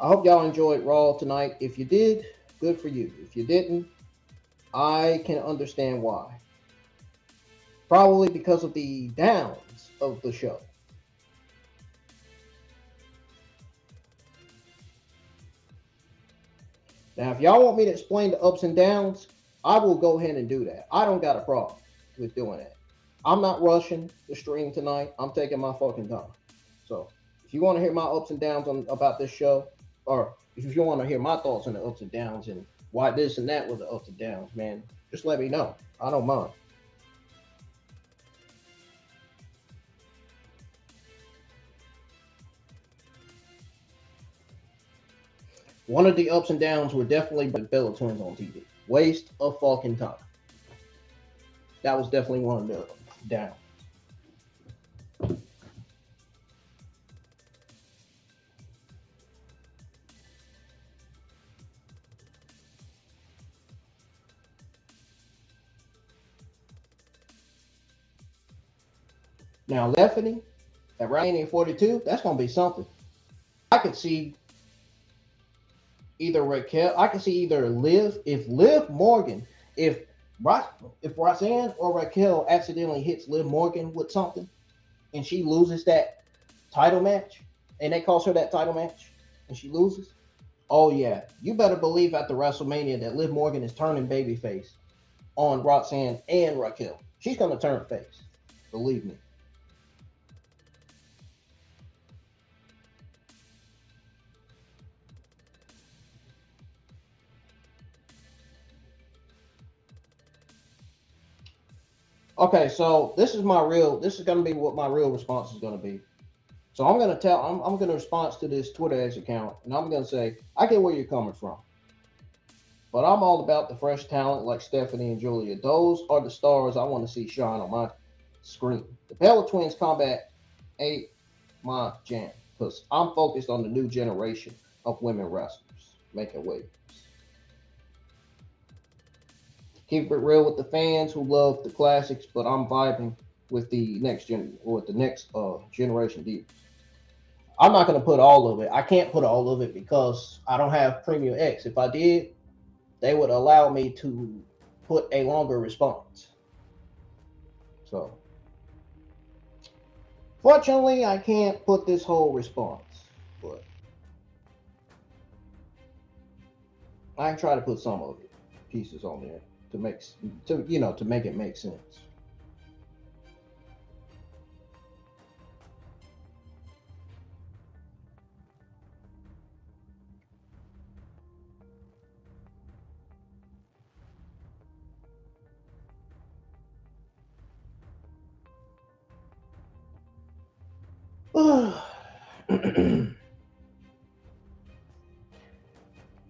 S1: I hope y'all enjoyed Raw tonight. If you did, good for you. If you didn't, I can understand why. Probably because of the downs of the show. Now, if y'all want me to explain the ups and downs, I will go ahead and do that. I don't got a problem with doing that. I'm not rushing the stream tonight. I'm taking my fucking time. So, if you want to hear my ups and downs about this show, or if you want to hear my thoughts on the ups and downs and why this and that were the ups and downs, man, just let me know. I don't mind. One of the ups and downs were definitely the Bella Twins on TV. Waste of fucking time. That was definitely one of the downs. Now, Stephanie at WrestleMania 42, that's going to be something. I could see either Raquel, I can see either Liv, if Liv Morgan, if Roxanne or Raquel accidentally hits Liv Morgan with something and she loses that title match, and they cost her that title match and she loses, oh yeah, you better believe after WrestleMania that Liv Morgan is turning babyface on Roxanne and Raquel. She's going to turn face. Believe me. Okay, so this is going to be what my real response is going to be. So I'm going to respond to this Twitter X account, and I'm going to say, I get where you're coming from. But I'm all about the fresh talent like Stephanie and Julia. Those are the stars I want to see shine on my screen. The Bella Twins combat ain't my jam, because I'm focused on the new generation of women wrestlers making waves. Keep it real with the fans who love the classics, but I'm vibing with the next generation divas. I'm not going to put all of it. I can't put all of it because I don't have Premium X. If I did, they would allow me to put a longer response. So, fortunately, I can't put this whole response, but I can try to put some of it, pieces on there to make it make sense.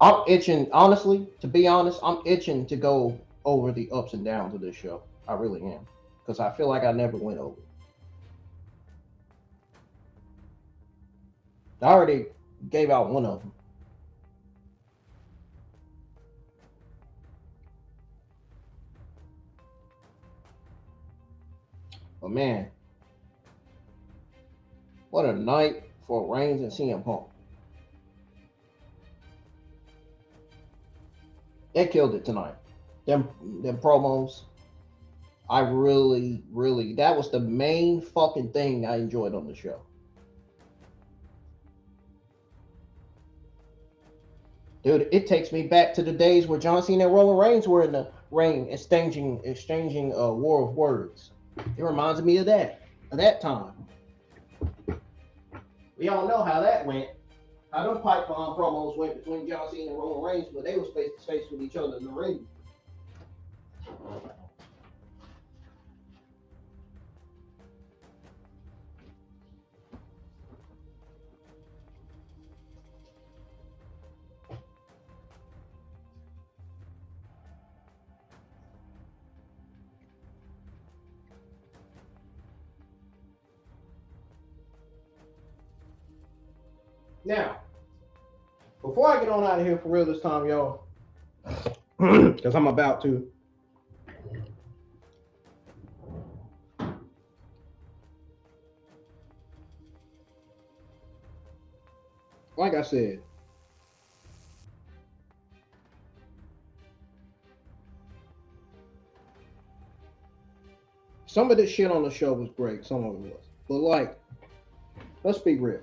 S1: I'm itching, honestly, to be honest, I'm itching to go over the ups and downs of this show. I really am. Because I feel like I never went over it. I already gave out one of them. But man, what a night for Reigns and CM Punk. They killed it tonight. Them promos, I really, that was the main fucking thing I enjoyed on the show. Dude, it takes me back to the days where John Cena and Roman Reigns were in the ring exchanging a war of words. It reminds me of that time. We all know how that went. How them pipe bomb promos went between John Cena and Roman Reigns, but they was face to face with each other in the ring. Now, before I get on out of here for real this time, y'all, because I'm about to. Like I said, some of this shit on the show was great, some of it was. But like, let's be real.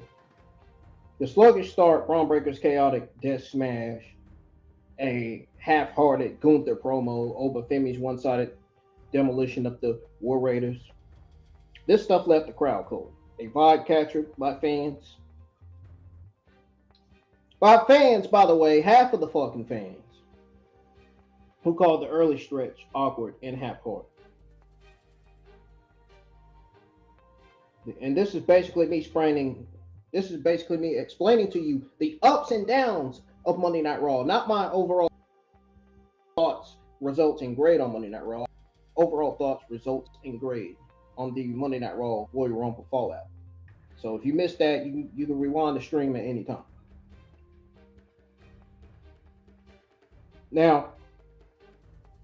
S1: The sluggish start, Braun Breaker's chaotic death smash, a half-hearted Gunther promo over Femi's one-sided demolition of the War Raiders. This stuff left the crowd cold. A vibe captured by fans. By fans, by the way, half of the fucking fans who called the early stretch awkward and half-hearted. And this is basically me explaining to you the ups and downs of Monday Night Raw. Not my overall thoughts, results, and grade on Monday Night Raw. Overall thoughts, results, and grade on the Monday Night Raw Royal Rumble Fallout. So if you missed that, you can rewind the stream at any time. Now,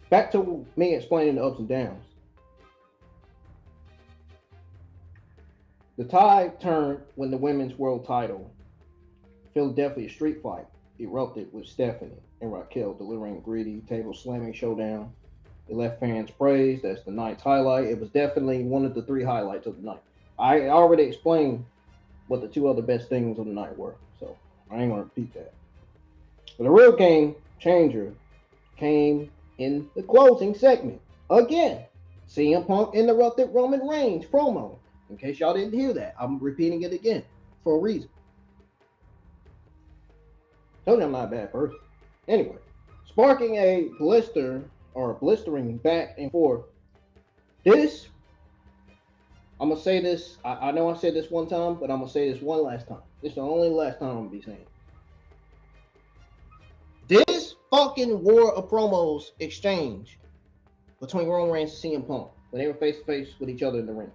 S1: back to me explaining the ups and downs. The tide turned when the women's world title, Philadelphia Street Fight, erupted with Stephanie and Raquel delivering a greedy table slamming showdown. It left fans praised as the night's highlight. It was definitely one of the three highlights of the night. I already explained what the two other best things of the night were, so I ain't gonna repeat that. But the real game changer came in the closing segment. Again, CM Punk interrupted Roman Reigns promo. In case y'all didn't hear that, I'm repeating it again for a reason. Told you I'm not a bad person. Anyway, sparking a blistering back and forth. This, I'm gonna say this. I know I said this one time, but I'm gonna say this one last time. This is the only last time I'm gonna be saying it. This fucking war of promos exchange between Roman Reigns and CM Punk when they were face to face with each other in the ring.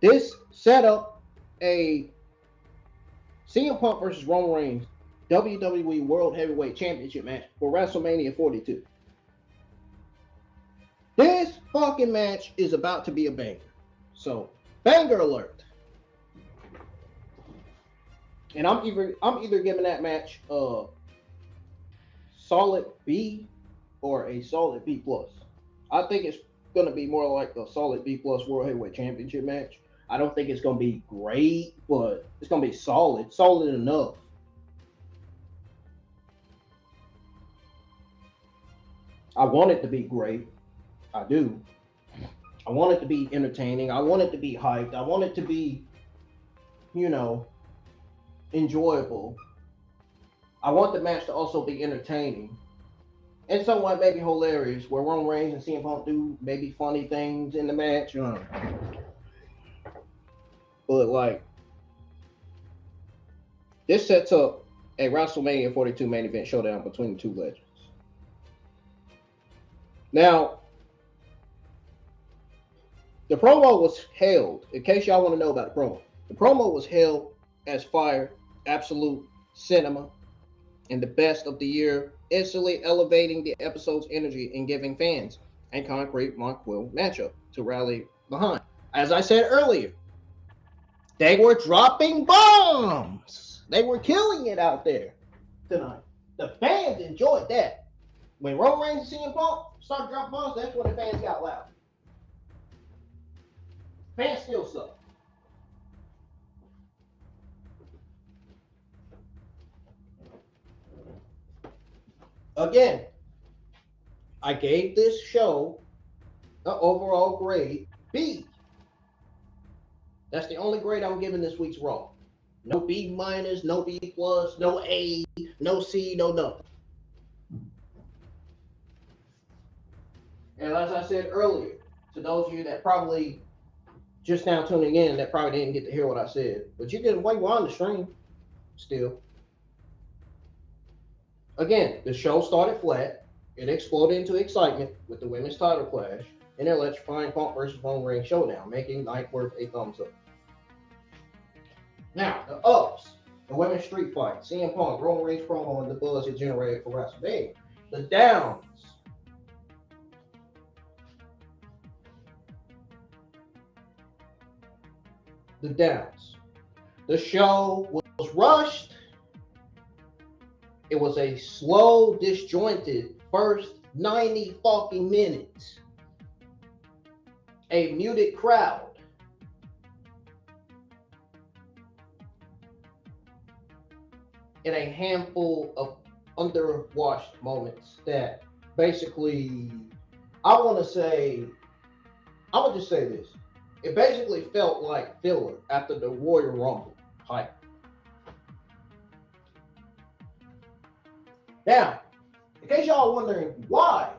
S1: This set up a CM Punk versus Roman Reigns WWE World Heavyweight Championship match for WrestleMania 42. This fucking match is about to be a banger. So, banger alert. And I'm either giving that match a solid B or a solid B plus. I think it's gonna be more like a solid B plus World Heavyweight Championship match. I don't think it's gonna be great, but it's gonna be solid enough. I want it to be great. I do. I want it to be entertaining. I want it to be hyped. I want it to be, enjoyable. I want the match to also be entertaining. And somewhat maybe hilarious, where Roman Reigns and CM Punk do maybe funny things in the match. But like, this sets up a WrestleMania 42 main event showdown between the two legends. Now, the promo was hailed, in case y'all want to know about the promo was hailed as fire, absolute cinema, and the best of the year, instantly elevating the episode's energy and giving fans a concrete Monk-Will matchup to rally behind. As I said earlier, they were dropping bombs. They were killing it out there tonight. The fans enjoyed that. When Roman Reigns and CM Punk started dropping bombs, that's when the fans got loud. Fans still suck. Again, I gave this show an overall grade B. That's the only grade I'm giving this week's Raw. No B minus, no B plus, no A, no C, no nothing. And as I said earlier, to those of you that probably just now tuning in, that probably didn't get to hear what I said, but you can wait on the stream still. Again, the show started flat. It exploded into excitement with the women's title clash and their electrifying Punk versus Roman Reigns showdown, making night worth a thumbs up. Now, the ups, the women's street fight, CM Punk, Roman Reigns promo, and the buzz it generated for WrestleMania. The downs, The show was rushed. It was a slow, disjointed first 90 fucking minutes. A muted crowd. And a handful of underwashed moments that basically, I would just say this. It basically felt like filler after the Royal Rumble hype. Now, in case y'all wondering why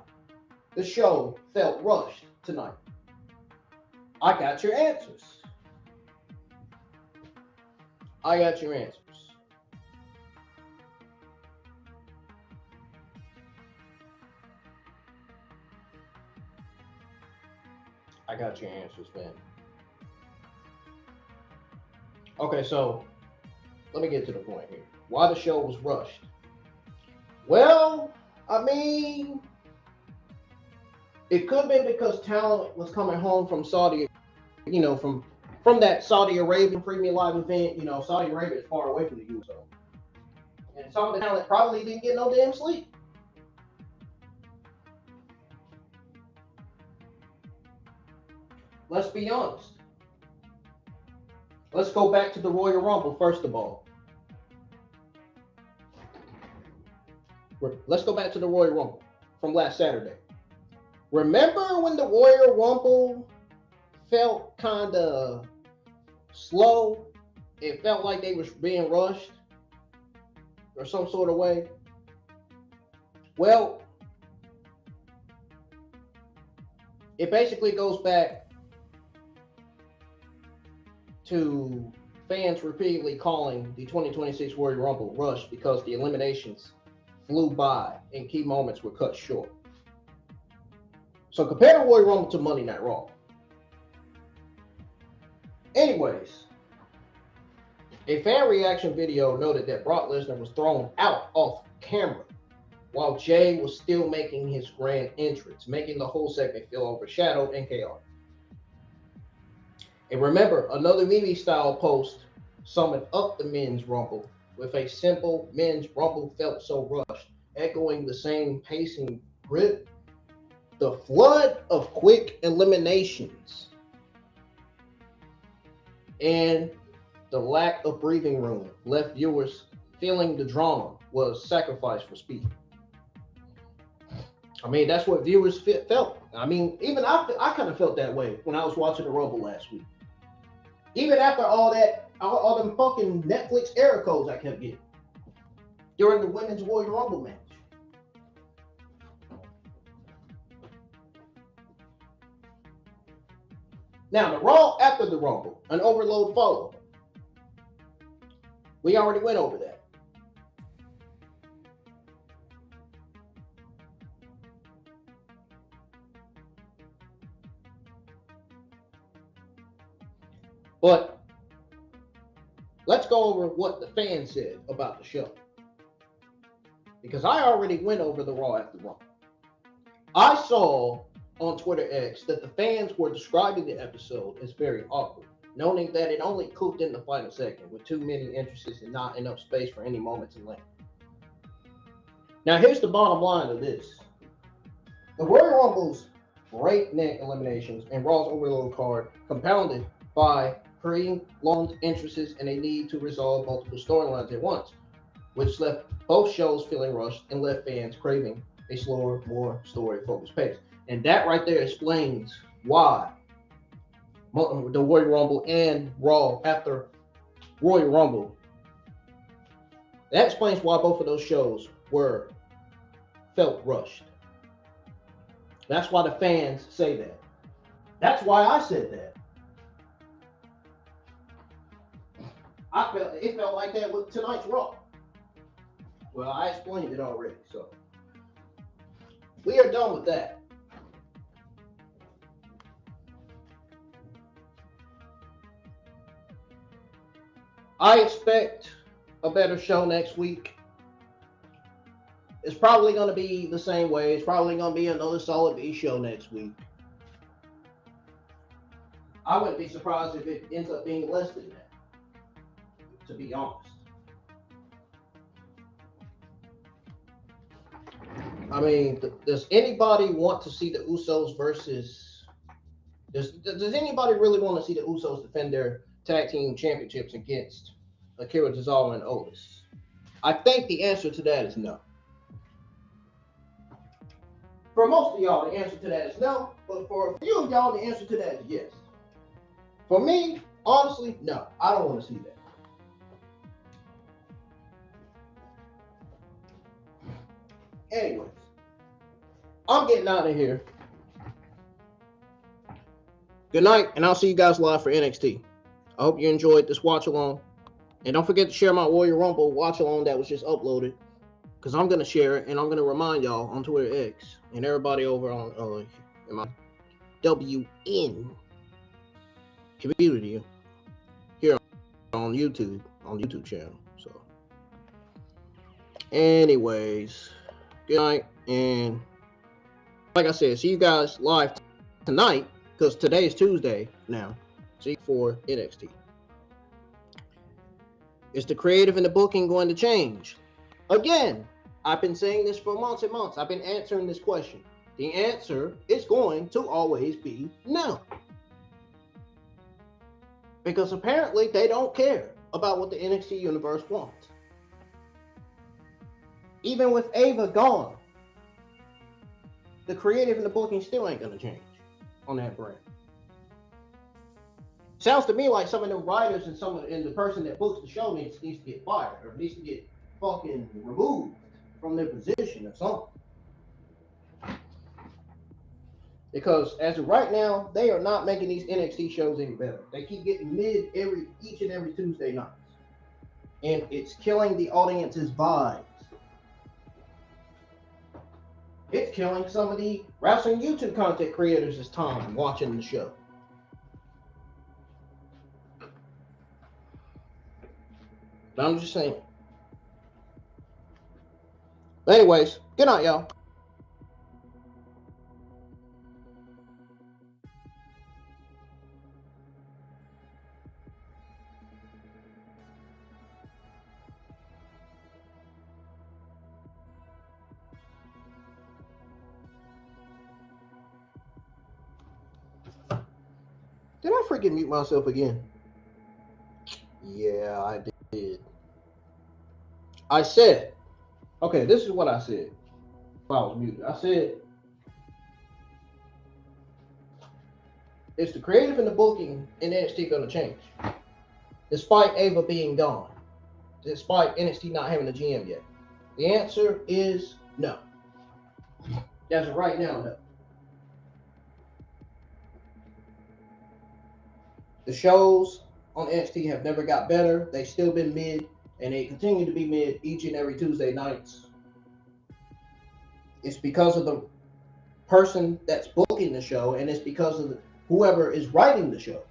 S1: the show felt rushed tonight, I got your answers. I got your answers. Man. Okay, so let me get to the point here. Why the show was rushed? Well, I mean, it could have been because talent was coming home from Saudi, from that Saudi Arabian premium live event. Saudi Arabia is far away from the US, and some of the talent probably didn't get no damn sleep. Let's be honest. Let's go back to the Royal Rumble, first of all. Let's go back to the Royal Rumble from last Saturday. Remember when the Royal Rumble felt kind of slow? It felt like they was being rushed or some sort of way. Well, it basically goes back to fans repeatedly calling the 2026 Royal Rumble rushed because the eliminations flew by and key moments were cut short. So compare the Royal Rumble to Monday Night Raw. Anyways, a fan reaction video noted that Brock Lesnar was thrown out off camera while Jey was still making his grand entrance, making the whole segment feel overshadowed and chaotic. And remember, another Mimi-style post summed up the men's Rumble with a simple men's Rumble felt so rushed, echoing the same pacing grip. The flood of quick eliminations and the lack of breathing room left viewers feeling the drama was sacrificed for speed. I mean, that's what viewers felt. I mean, even I kind of felt that way when I was watching the Rumble last week. Even after all them fucking Netflix error codes I kept getting during the women's Royal Rumble match. Now, the Raw after the Rumble, an overload followed. We already went over that. But let's go over what the fans said about the show. Because I already went over the Raw after Raw. I saw on Twitter X that the fans were describing the episode as very awkward, noting that it only cooked in the final segment with too many entrances and not enough space for any moments in length. Now here's the bottom line of this. The Royal Rumble's breakneck eliminations and Raw's overload card compounded by prolonged entrances and a need to resolve multiple storylines at once which left both shows feeling rushed and left fans craving a slower, more story-focused pace. And that right there explains why the Royal Rumble and Raw after Royal Rumble. That explains why both of those shows felt rushed. That's why the fans say that. That's why I said that. It felt like that with tonight's Raw. Well, I explained it already, so we are done with that. I expect a better show next week. It's probably going to be the same way. It's probably going to be another solid B show next week. I wouldn't be surprised if it ends up being less than that, to be honest. I mean, does anybody want to see the Usos versus... Does anybody really want to see the Usos defend their tag team championships against Akira Tozawa and Otis? I think the answer to that is no. For most of y'all, the answer to that is no. But for a few of y'all, the answer to that is yes. For me, honestly, no. I don't want to see that. Anyways, I'm getting out of here. Good night, and I'll see you guys live for NXT. I hope you enjoyed this watch along. And don't forget to share my Royal Rumble watch along that was just uploaded, because I'm going to share it, and I'm going to remind y'all on Twitter X and everybody over on in my WN community here on YouTube channel. So, anyways, good night, and like I said, see you guys live tonight, because today is Tuesday now. See for NXT. Is the creative and the booking going to change? Again, I've been saying this for months and months. I've been answering this question. The answer is going to always be no. Because apparently they don't care about what the NXT universe wants. Even with Ava gone, the creative and the booking still ain't going to change on that brand. Sounds to me like some of the writers and the person that books the show needs to get fired or needs to get fucking removed from their position or something. Because as of right now, they are not making these NXT shows any better. They keep getting mid each and every Tuesday night. And it's killing the audience's vibes. It's killing some of the wrestling YouTube content creators' time watching the show. But I'm just saying. But anyways, good night, y'all. Did I freaking mute myself again? Yeah, I did. I said, okay, this is what I said while I was muted. I said, is the creative and the booking in NXT going to change? Despite Ava being gone. Despite NXT not having a GM yet. The answer is no. As of right now, no. The shows on NXT have never got better. They've still been mid, and they continue to be mid each and every Tuesday nights. It's because of the person that's booking the show, and it's because of whoever is writing the shows.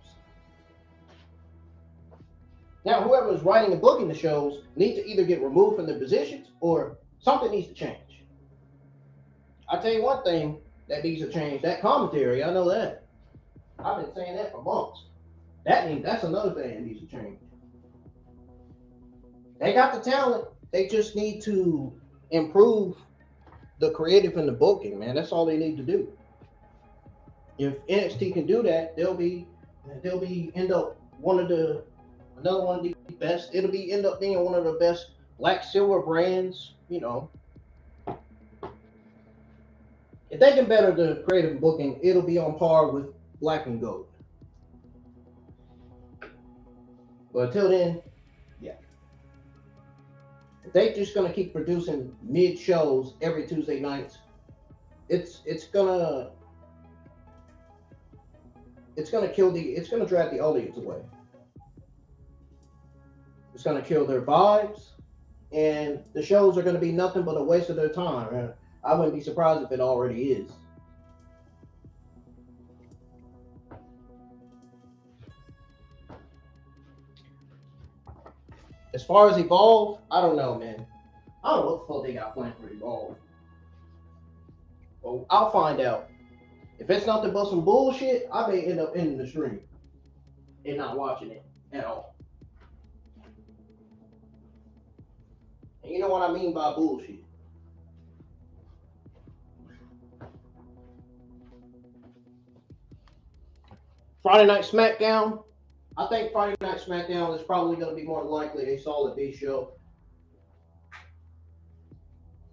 S1: Now, whoever is writing and booking the shows needs to either get removed from their positions or something needs to change. I tell you one thing that needs to change, that commentary, I know that. I've been saying that for months. That's another thing that needs to change. They got the talent. They just need to improve the creative and the booking, man. That's all they need to do. If NXT can do that, they'll end up end up being one of the best black silver brands, you know. If they can better the creative booking, it'll be on par with black and gold. But until then, yeah. If they just gonna keep producing mid shows every Tuesday nights, it's gonna drive the audience away. It's gonna kill their vibes, and the shows are gonna be nothing but a waste of their time. And I wouldn't be surprised if it already is. As far as Evolve, I don't know, man. I don't know what the fuck they got planned for Evolve. Well, I'll find out. If it's nothing but some bullshit, I may end up ending the stream and not watching it at all. And you know what I mean by bullshit. Friday Night SmackDown. I think Friday Night SmackDown is probably going to be more likely a solid B show.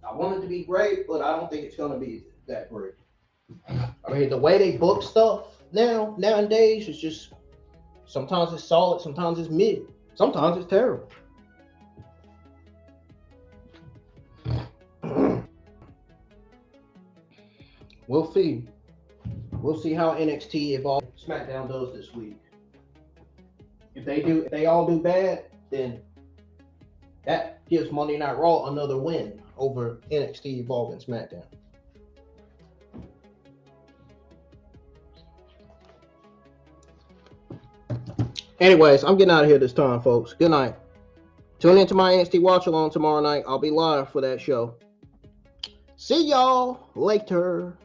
S1: I want it to be great, but I don't think it's going to be that great. I mean, the way they book stuff nowadays is just, sometimes it's solid, sometimes it's mid, sometimes it's terrible. We'll see. We'll see how NXT Evolve SmackDown does this week. If they all do bad, then that gives Monday Night Raw another win over NXT Evolve and SmackDown. Anyways, I'm getting out of here this time, folks. Good night. Tune into my NXT Watch Along tomorrow night. I'll be live for that show. See y'all later.